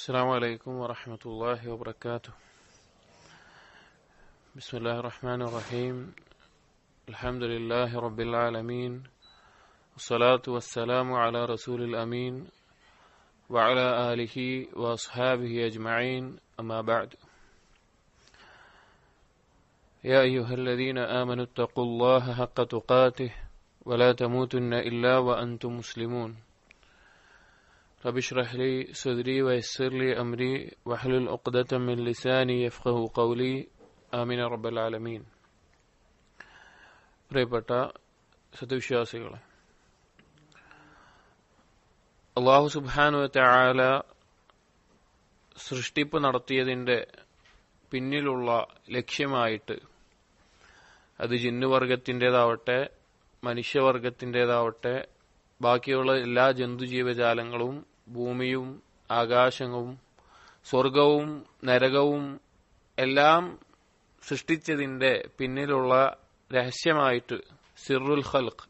السلام عليكم ورحمة الله وبركاته. بسم الله الرحمن الرحيم. الحمد لله رب العالمين، والصلاة والسلام على رسول الأمين وعلى آله وأصحابه أجمعين، أما بعد. يا أيها الذين آمنوا اتقوا الله حق تقاته ولا تموتن إلا وأنتم مسلمون. رب اشرح لي صدري ويسر لي أمري واحلل عقدة من لساني يفقهوا قولي آمين رب العالمين. പ്രിയപ്പെട്ട സത്യവിശ്വാസികളെ, അല്ലാഹു സുബ്ഹാനഹു വ തആല സൃഷ്ടിപ്പ് നടത്തിയതിന്റെ പിന്നിലുള്ള ലക്ഷ്യമായിട്ട് അത് ജിന്നുവർഗത്തിൻ്റെതാവട്ടെ മനുഷ്യവർഗത്തിൻ്റെതാവട്ടെ ബാക്കിയുള്ള എല്ലാ ജന്തുജീവജാലങ്ങളും ഭൂമിയും ആകാശവും സ്വർഗവും നരകവും എല്ലാം സൃഷ്ടിച്ചതിന്റെ പിന്നിലുള്ള രഹസ്യമായിട്ട് സിറുൽ ഖൽഖ്,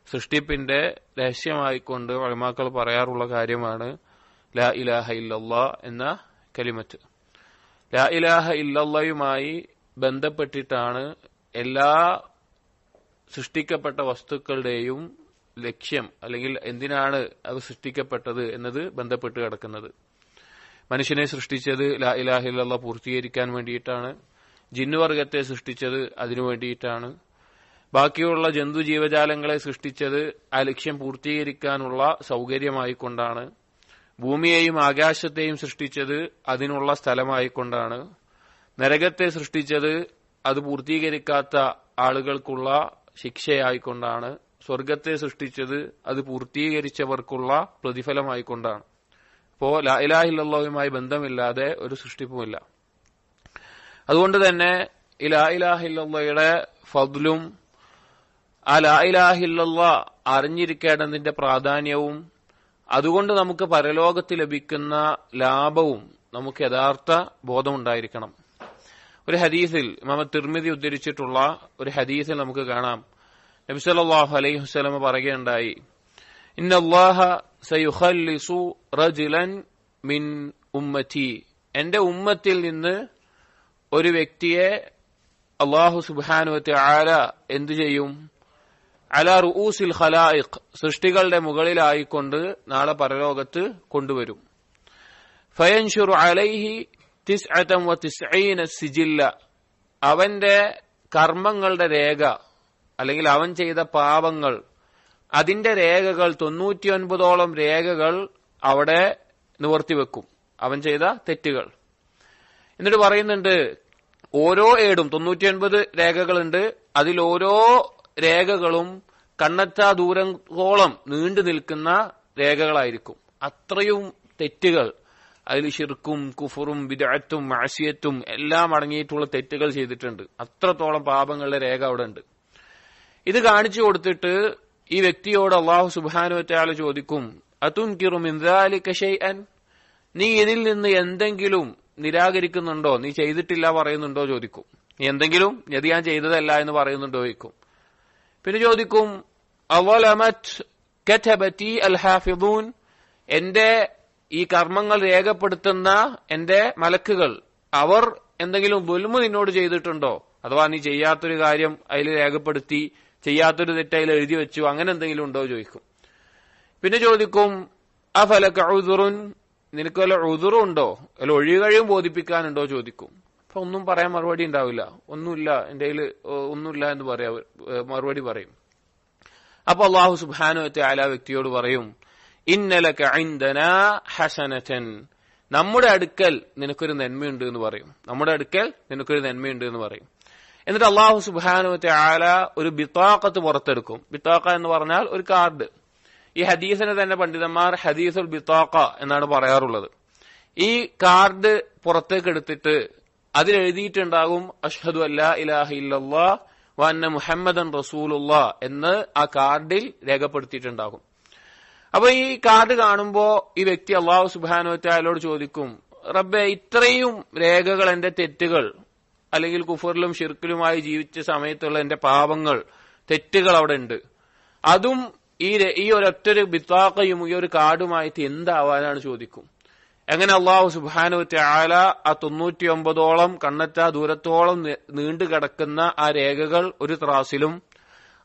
സൃഷ്ടിപ്പിന്റെ രഹസ്യമായിക്കൊണ്ട് ഉലമാക്കൾ പറയാറുള്ള കാര്യമാണ് ലാ ഇലാഹ ഇല്ലല്ലാഹ് എന്ന കലിമത്ത്. ലാ ഇലാഹ ഇല്ലല്ലാഹുമായി ബന്ധപ്പെട്ടിട്ടാണ് എല്ലാ സൃഷ്ടിക്കപ്പെട്ട വസ്തുക്കളുടെയും ലക്ഷ്യം, അല്ലെങ്കിൽ എന്തിനാണ് അത് സൃഷ്ടിക്കപ്പെട്ടത് എന്നത് ബന്ധപ്പെട്ട് കിടക്കുന്നത്. മനുഷ്യനെ സൃഷ്ടിച്ചത് ലാ ഇലാഹ ഇല്ലല്ലാഹ് പൂർത്തീകരിക്കാൻ വേണ്ടിയിട്ടാണ്. ജിന്നുവർഗത്തെ സൃഷ്ടിച്ചത് അതിനു വേണ്ടിയിട്ടാണ്. ബാക്കിയുള്ള ജന്തുജീവജാലങ്ങളെ സൃഷ്ടിച്ചത് ആ ലക്ഷ്യം പൂർത്തീകരിക്കാനുള്ള സൗകര്യമായിക്കൊണ്ടാണ്. ഭൂമിയെയും ആകാശത്തെയും സൃഷ്ടിച്ചത് അതിനുള്ള സ്ഥലമായിക്കൊണ്ടാണ്. നരകത്തെ സൃഷ്ടിച്ചത് അത് പൂർത്തീകരിക്കാത്ത ആളുകൾക്കുള്ള ശിക്ഷയായിക്കൊണ്ടാണ്. സ്വർഗത്തെ സൃഷ്ടിച്ചത് അത് പൂർത്തീകരിച്ചവർക്കുള്ള പ്രതിഫലമായിക്കൊണ്ടാണ്. അപ്പോ ലാ ഇലാഹ ഇല്ലല്ലാഹുമായി ബന്ധമില്ലാതെ ഒരു സൃഷ്ടിപ്പുമില്ല. അതുകൊണ്ട് തന്നെ ഈ ലാ ഇലാഹ ഇല്ലല്ലാഹയുടെ ഫദ്ലും ആ ലാ ഇലാഹ ഇല്ലല്ലാഹ് അറിഞ്ഞിരിക്കേണ്ടതിന്റെ പ്രാധാന്യവും അതുകൊണ്ട് നമുക്ക് പരലോകത്ത് ലഭിക്കുന്ന ലാഭവും നമുക്ക് യഥാർത്ഥ ബോധമുണ്ടായിരിക്കണം. ഒരു ഹദീസിൽ ഇമാം തിർമിദി ഉദ്ധരിച്ചിട്ടുള്ള ഒരു ഹദീസിൽ നമുക്ക് കാണാം, നബി സല്ലല്ലാഹു അലൈഹി വസല്ലം പറയുകയുണ്ടായി, ഇന്നല്ലാഹ സയുഖല്ലിസു റജുലൻ മിൻ ഉമ്മതി, എന്റെ ഉമ്മത്തിൽ നിന്ന് ഒരു വ്യക്തിയെ അല്ലാഹു സുബ്ഹാനഹു വ തആല എന്തു ചെയ്യും? അലാ റൂസിൽ ഖലായിഖ്, സൃഷ്ടികളുടെ മുകളിലായിക്കൊണ്ട് നാളെ പരലോകത്ത് കൊണ്ടുവരും. ഫയൻഷുറു അലൈഹി 99 സിജില്ല, അവന്റെ കർമ്മങ്ങളുടെ രേഖ അല്ലെങ്കിൽ അവൻ ചെയ്ത പാപങ്ങൾ അതിന്റെ രേഖകൾ 99ഓളം രേഖകൾ അവിടെ നിവർത്തിവെക്കും, അവൻ ചെയ്ത തെറ്റുകൾ. എന്നിട്ട് പറയുന്നുണ്ട്, ഓരോ ഏടും 99 രേഖകളുണ്ട്, അതിൽ ഓരോ രേഖകളും കണ്ണെത്താ ദൂരത്തോളം നീണ്ടു നിൽക്കുന്ന രേഖകളായിരിക്കും. അത്രയും തെറ്റുകൾ, അതിൽ ശിർക്കും കുഫറും ബിദ്അത്തും മഅസിയത്തും എല്ലാം അടങ്ങിയിട്ടുള്ള തെറ്റുകൾ ചെയ്തിട്ടുണ്ട്. അത്രത്തോളം പാപങ്ങളുടെ രേഖ അവിടെ ഉണ്ട്. ഇത് കാണിച്ചു കൊടുത്തിട്ട് ഈ വ്യക്തിയോട് അല്ലാഹു സുബ്ഹാനഹു വ തആല ചോദിക്കും, അതുൻകിറു മിൻ ദാലിക ഷൈഅൻ, നീ ഇതിൽ നിന്ന് എന്തെങ്കിലും നിരാകരിക്കുന്നുണ്ടോ, നീ ചെയ്തിട്ടില്ല പറയുന്നുണ്ടോ ചോദിക്കും. നീ എന്തെങ്കിലും ഞാൻ ചെയ്തതല്ല എന്ന് പറയുന്നുണ്ടോ ചോദിക്കും. പിന്നെ ചോദിക്കും, അവലമത് കതബതി അൽ ഹാഫിദൂൻ, എന്റെ ഈ കർമ്മങ്ങൾ രേഖപ്പെടുത്തുന്ന എന്റെ മലക്കുകൾ അവർ എന്തെങ്കിലും ദുൽമ് നിന്നോട് ചെയ്തിട്ടുണ്ടോ, അഥവാ നീ ചെയ്യാത്തൊരു കാര്യം അതിൽ രേഖപ്പെടുത്തി, ചെയ്യാത്തൊരു തെറ്റ് അതിൽ എഴുതി വെച്ചു, അങ്ങനെ എന്തെങ്കിലും ഉണ്ടോ ചോദിക്കും. പിന്നെ ചോദിക്കും, അഫലക ഉദുറുൻ, നിനക്ക് വല്ല ഉദുറും ഉണ്ടോ, അല്ല ഒഴികഴിവും ബോധിപ്പിക്കാനുണ്ടോ ചോദിക്കും. അപ്പൊ ഒന്നും പറയാൻ മറുപടി ഉണ്ടാവില്ല, ഒന്നുമില്ല എന്റെ കയ്യിൽ ഒന്നുമില്ല എന്ന് പറയാ മറുപടി പറയും. അപ്പൊ അല്ലാഹു സുബ്ഹാനഹു വ തആല വ്യക്തിയോട് പറയും, ഇന്നലക ഇൻദനാ ഹസനതൻ, നമ്മുടെ അടുക്കൽ നിനക്കൊരു നന്മയുണ്ട് എന്ന് പറയും. നമ്മുടെ അടുക്കൽ നിനക്കൊരു നന്മയുണ്ട് എന്ന് പറയും. എന്നിട്ട് അല്ലാഹു സുബ്ഹാനഹു വ തആല ഒരു ബിതാഖത്ത് പുറത്തെടുക്കും. ബിതാഖ എന്ന് പറഞ്ഞാൽ ഒരു കാർഡ്. ഈ ഹദീസിനെ തന്നെ പണ്ഡിതന്മാർ ഹദീസുൽ ബിതാഖ എന്നാണ് പറയാറുള്ളത്. ഈ കാർഡ് പുറത്തേക്ക് എടുത്തിട്ട് അതിൽ എഴുതിയിട്ടുണ്ടാകും അഷ്ഹദു അല്ലാ ഇലാഹ ഇല്ലല്ലാഹ് വ അന്ന മുഹമ്മദൻ റസൂലുള്ളാഹ് എന്ന് ആ കാർഡിൽ രേഖപ്പെടുത്തിയിട്ടുണ്ടാകും. അപ്പൊ ഈ കാർഡ് കാണുമ്പോ ഈ വ്യക്തി അല്ലാഹു സുബ്ഹാനഹു വ തആലയോട് ചോദിക്കും, റബ്ബേ, ഇത്രയും രേഖകൾ എന്റെ തെറ്റുകൾ അല്ലെങ്കിൽ കുഫറിലും ഷിർക്കിലുമായി ജീവിച്ച സമയത്തുള്ള എന്റെ പാപങ്ങൾ തെറ്റുകൾ അവിടെ ഉണ്ട്, അതും ഈ ഒരൊറ്റൊരു ബിത്താഖയും ഈ ഒരു കാർഡുമായിട്ട് എന്താവാനാണ് ചോദിക്കും. എങ്ങനെ അള്ളാഹു സുബ്ഹാനഹു വതആല ആ 99ഓളം കണ്ണെത്താ ദൂരത്തോളം നീണ്ടു കിടക്കുന്ന ആ രേഖകൾ ഒരു ത്രാസിലും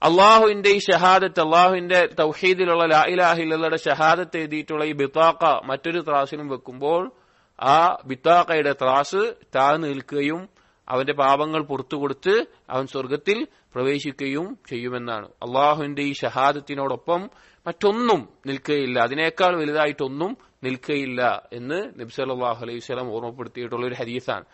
അള്ളാഹുവിന്റെ ഈ ഷഹാദത്ത്, അള്ളാഹുവിന്റെ തൗഹീദിലുള്ള ലാ ഇലാഹ ഇല്ലല്ലാഹുടെ ഷഹാദത്ത് എഴുതിയിട്ടുള്ള ഈ ബിത്താഖ മറ്റൊരു ത്രാസിലും വെക്കുമ്പോൾ ആ ബിത്താഖയുടെ ത്രാസ് താഴ്ന്നു നിൽക്കുകയും അവന്റെ പാപങ്ങൾ പുറത്തു കൊടുത്ത് അവൻ സ്വർഗത്തിൽ പ്രവേശിക്കുകയും ചെയ്യുമെന്നാണ്. അള്ളാഹുവിന്റെ ഈ ഷഹാദത്തിനോടൊപ്പം മറ്റൊന്നും നിൽക്കുകയില്ല, അതിനേക്കാൾ വലുതായിട്ടൊന്നും നിൽക്കുകയില്ല എന്ന് നബി സല്ലല്ലാഹു അലൈഹി വസല്ലം ഓർമ്മപ്പെടുത്തിയിട്ടുള്ള ഒരു ഹദീസാണ്.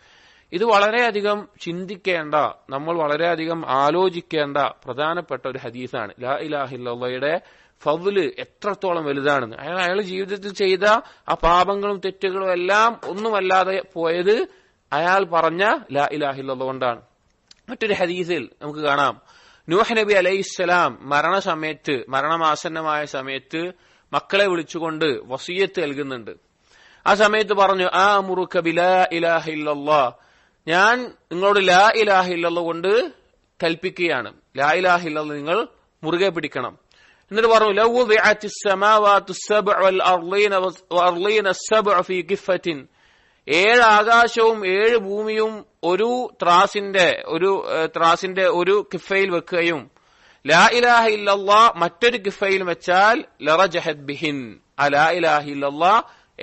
ഇത് വളരെയധികം ചിന്തിക്കേണ്ട, നമ്മൾ വളരെയധികം ആലോചിക്കേണ്ട പ്രധാനപ്പെട്ട ഒരു ഹദീസാണ്. ലാ ഇലാഹ ഇല്ലല്ലാഹയുടെ ഫദ്ല് എത്രത്തോളം വലുതാണെന്ന്. അയാൾ ജീവിതത്തിൽ ചെയ്ത ആ പാപങ്ങളും തെറ്റുകളും എല്ലാം ഒന്നുമല്ലാതെ പോയത് അയാൾ പറഞ്ഞ ലാ ഇലാഹ ഇല്ലല്ലാഹ് കൊണ്ടാണ്. മറ്റൊരു ഹദീസിൽ നമുക്ക് കാണാം, നൂഹ് നബി അലൈഹിസ്സലാം മരണമാസന്നമായ സമയത്ത് മക്കളെ വിളിച്ചുകൊണ്ട് വസിയത്ത് നൽകുന്നുണ്ട്. ആ സമയത്ത് പറഞ്ഞു, ആമുറുക ബിലാ ഇലാഹ ഇല്ലല്ലാഹ്, ഞാൻ നിങ്ങളോട് ലാ ഇലാഹ ഇല്ലല്ലാഹ് കൊണ്ട് കൽപ്പിക്കുകയാണ്, ലാ ഇലാഹ ഇല്ലല്ലാഹ് നിങ്ങൾ മുറുകെ പിടിക്കണം. എന്നിട്ട് പറഞ്ഞു, ലൗ വുദിഅത്തിസ് സമാവാതു സബ്ഉ വൽ അർളീന സബ്ഉ ഫീ കിഫത്തിൻ, 7 ആകാശവും 7 ഭൂമിയും ഒരു ത്രാസിന്റെ ഒരു കിഫയിൽ വെക്കുകയും ലാ ഇലാഹ ഇല്ലല്ലാഹ് മറ്റൊരു കിഫയിൽ വെച്ചാൽ ലറജഹത് ബിഹിൻ, ആ ലാ ഇലാഹ ഇല്ലല്ലാഹ്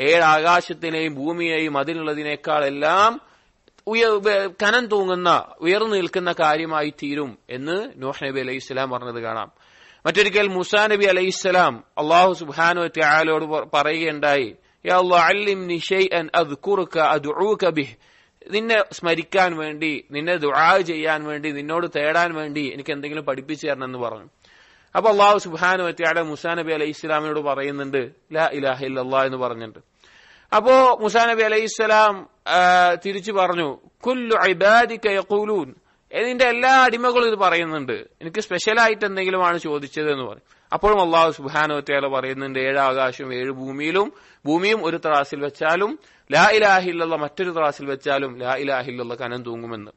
7 ആകാശത്തിനെയും ഭൂമിയെയും അതിലുള്ളതിനേക്കാൾ എല്ലാം കനം തൂങ്ങുന്ന ഉയർന്നു നിൽക്കുന്ന കാര്യമായി തീരും എന്ന് നൂഹ് നബി അലൈഹിസ്സലാം പറഞ്ഞത് കാണാം. മറ്റൊരിക്കൽ മൂസാ നബി അലൈഹിസ്സലാം അല്ലാഹു സുബ്ഹാനഹു വ തആലയോട് പറയുകയുണ്ടായി, യാ അല്ലാഹ് അല്ലിംനി ശൈഅൻ അദ്കുറുക അദ്ഉക ബിഹ്, നിന്നെ സ്മരിക്കാൻ വേണ്ടി, നിന്നെ ദുആ ചെയ്യാൻ വേണ്ടി, നിന്നോട് തേടാൻ വേണ്ടി എനിക്ക് എന്തെങ്കിലും പഠിപ്പിച്ചു തരണമെന്ന് പറഞ്ഞു. അപ്പൊ അല്ലാഹു സുബ്ഹാനഹു വ തആല മൂസാ നബി അലൈഹിസ്സലാമിനോട് പറയുന്നുണ്ട് ലാ ഇലാഹ ഇല്ലല്ലാഹ് എന്ന് പറഞ്ഞിട്ട്. അപ്പോ മൂസാ നബി അലൈഹിസ്സലാം തിരിച്ചു പറഞ്ഞു, കുല്ലു ഇബാദിക യഖൂലൂൻ, നിന്റെ എല്ലാ അടിമകളും ഇത് പറയുന്നുണ്ട്, എനിക്ക് സ്പെഷ്യലായിട്ട് എന്തെങ്കിലുമാണ് ചോദിച്ചത് എന്ന് പറയും. അപ്പോഴും അല്ലാഹു സുബ്ഹാനഹു വ തആല പറയുന്നുണ്ട്, 7 ആകാശവും 7 ഭൂമിയും ഒരു ത്രാസിൽ വെച്ചാലും ലാ ഇലാഹ ഇല്ലല്ലാഹ് മറ്റൊരു ത്രാസിൽ വെച്ചാലും ലാ ഇലാഹ ഇല്ലല്ലാഹ് കനം തൂങ്ങുമെന്ന്.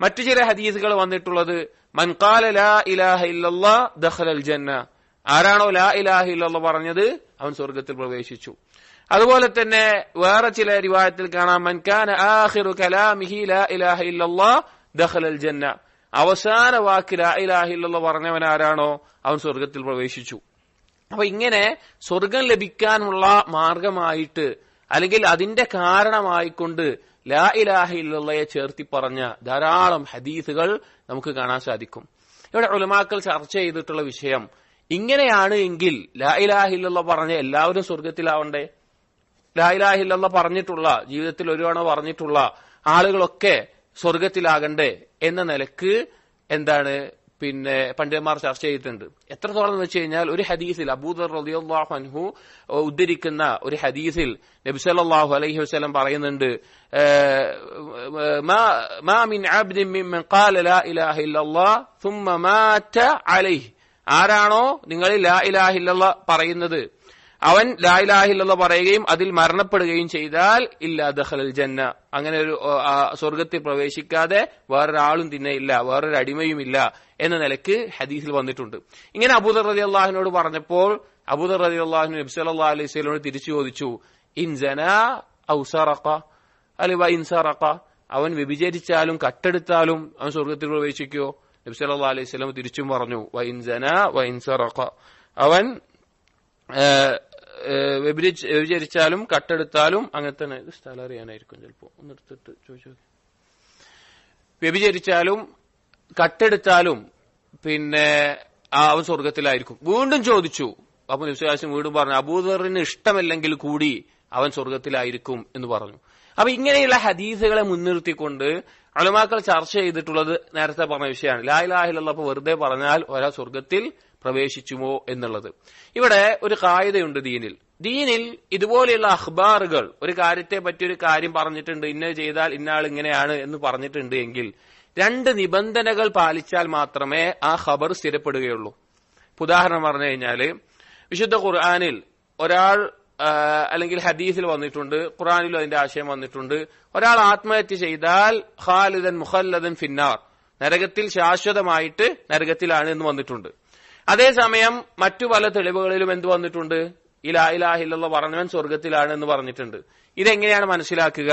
മറ്റു ചില ഹദീസുകൾ വന്നിട്ടുള്ളത്, മൻ ഖാല ലാ ഇലാഹ ഇല്ലല്ലാഹ് ദഖലൽ ജന്ന, ആരാണോ ലാ ഇലാഹ ഇല്ലല്ലാഹ് പറഞ്ഞത് അവൻ സ്വർഗ്ഗത്തിൽ പ്രവേശിച്ചു. അതുപോലെ തന്നെ വേറെ ചില റിവായത്തിൽ കാണാം, മൻ കാന ആഖിറു കലാമിഹി ലാ ഇലാഹ ഇല്ലല്ലാഹ് ദഖലൽ ജന്ന, അവസാന വാക്ക് ലാ ഇലാഹ ഇല്ലല്ലാഹ് പറഞ്ഞവൻ ആരാണോ അവൻ സ്വർഗ്ഗത്തിൽ പ്രവേശിച്ചു. അപ്പൊ ഇങ്ങനെ സ്വർഗം ലഭിക്കാനുള്ള മാർഗമായിട്ട് അല്ലെങ്കിൽ അതിന്റെ കാരണമായിക്കൊണ്ട് ലാ ഇലാഹ ഇല്ലല്ലാഹയെ ചേർത്തി പറഞ്ഞ ധാരാളം ഹദീസുകൾ നമുക്ക് കാണാൻ സാധിക്കും. ഇവിടെ ഉലമാക്കൾ ചർച്ച ചെയ്തിട്ടുള്ള വിഷയം, ഇങ്ങനെയാണ് എങ്കിൽ ലാ ഇലാഹ ഇല്ലല്ലാഹ് പറഞ്ഞ എല്ലാവരും സ്വർഗത്തിലാവണ്ടേ? ലാ ഇലാഹ ഇല്ലല്ലാഹ് പറഞ്ഞിട്ടുള്ള, ജീവിതത്തിൽ ഒരു തവണ പറഞ്ഞിട്ടുള്ള ആളുകളൊക്കെ സ്വർഗത്തിലാകണ്ടേ എന്ന നിലക്ക് എന്താണ് പണ്ഡിതന്മാർ ചർച്ച ചെയ്തിട്ടുണ്ട്. എത്രത്തോളം എന്ന് വെച്ച് കഴിഞ്ഞാൽ, ഒരു ഹദീസിൽ അബൂദർ റളിയല്ലാഹു അൻഹു ഉദ്ധരിക്കുന്ന ഒരു ഹദീസിൽ നബി സല്ലല്ലാഹു അലൈഹി വസല്ലം പറയുന്നുണ്ട്, മാ മിൻ അബ്ദിൻ മിമ്മൻ ഖാല ലാ ഇലാഹ ഇല്ലല്ലാഹ് സുമ്മ മാത അലൈഹി, ആരാണോ നിങ്ങളിൽ ലാ ഇലാഹ ഇല്ലല്ലാഹ് പറയുന്നത് അവൻ ലാ ഇലാഹ ഇല്ലല്ലാഹ് പറയുകയും അതിൽ മരണപ്പെടുകയും ചെയ്താൽ ഇല്ലാ ദഖലൽ ജന്ന, അങ്ങനെ ഒരു സ്വർഗത്തിൽ പ്രവേശിക്കാതെ വേറൊരാളും തിന്നയില്ല, വേറൊരു അടിമയും ഇല്ല എന്ന നിലക്ക് ഹദീസിൽ വന്നിട്ടുണ്ട്. ഇങ്ങനെ അബൂദർ റളിയല്ലാഹുവിനോട് പറഞ്ഞപ്പോൾ അബൂദർ റളിയല്ലാഹു നബി സല്ലല്ലാഹു അലൈഹി വസല്ലമയോട് തിരിച്ചു ചോദിച്ചു, ഇൻ സനാ ഔ സറഖ അലവ ഇൻ സറഖ, അവൻ വ്യഭിചരിച്ചാലും കട്ടെടുത്താലും അവൻ സ്വർഗത്തിൽ പ്രവേശിക്കുമോ? നബി സല്ലല്ലാഹു അലൈഹി വസല്ലം തിരിച്ചും പറഞ്ഞു, വ ഇൻ സനാ വ ഇൻ സറഖ, അവൻ വ്യഭിചരിച്ചാലും കട്ടെടുത്താലും അങ്ങനെ തന്നെ. ഇത് സ്ഥലം അറിയാനായിരിക്കും ചിലപ്പോ, ഒന്നെടുത്തിട്ട് ചോദിച്ചു. വ്യഭിചരിച്ചാലും കട്ടെടുത്താലും അവൻ സ്വർഗത്തിലായിരിക്കും. വീണ്ടും ചോദിച്ചു. അപ്പൊ നബി വീണ്ടും പറഞ്ഞു, അബൂദറിന് ഇഷ്ടമല്ലെങ്കിൽ കൂടി അവൻ സ്വർഗത്തിലായിരിക്കും എന്ന് പറഞ്ഞു. അപ്പൊ ഇങ്ങനെയുള്ള ഹദീസുകളെ മുൻനിർത്തിക്കൊണ്ട് ഉലമാക്കൾ ചർച്ച ചെയ്തിട്ടുള്ളത് നേരത്തെ പറഞ്ഞ വിഷയമാണ്. ലാ ഇലാഹ ഇല്ലല്ലാഹ് വെറുതെ പറഞ്ഞാൽ ഒരാൾ സ്വർഗത്തിൽ പ്രവേശിച്ചുമോ എന്നുള്ളത്. ഇവിടെ ഒരു ഖായിദയുണ്ട് ദീനിൽ ഇതുപോലെയുള്ള അഖ്ബാറുകൾ, ഒരു കാര്യത്തെ പറ്റി ഒരു കാര്യം പറഞ്ഞിട്ടുണ്ട്, ഇന്നത് ചെയ്താൽ ഇന്നാൾ ഇങ്ങനെയാണ് എന്ന് പറഞ്ഞിട്ടുണ്ട് എങ്കിൽ 2 നിബന്ധനകൾ പാലിച്ചാൽ മാത്രമേ ആ ഖബർ സ്ഥിരപ്പെടുകയുള്ളൂ. ഉദാഹരണം പറഞ്ഞു കഴിഞ്ഞാല്, വിശുദ്ധ ഖുർആനിൽ ഒരാൾ അല്ലെങ്കിൽ ഹദീസിൽ വന്നിട്ടുണ്ട്, ഖുർആനിലും അതിന്റെ ആശയം വന്നിട്ടുണ്ട്, ഒരാൾ ആത്മഹത്യ ചെയ്താൽ ഖാലിദൻ മുഖല്ലദൻ ഫിന്നാർ, നരകത്തിൽ ശാശ്വതമായിട്ട് നരകത്തിലാണ് എന്ന് വന്നിട്ടുണ്ട്. അതേസമയം മറ്റു പല തെളിവുകളിലും എന്ത് വന്നിട്ടുണ്ട്? ഈ ലാ ഇലാഹ ഇല്ലല്ലാഹ് പറഞ്ഞവൻ സ്വർഗത്തിലാണ് എന്ന് പറഞ്ഞിട്ടുണ്ട്. ഇതെങ്ങനെയാണ് മനസ്സിലാക്കുക?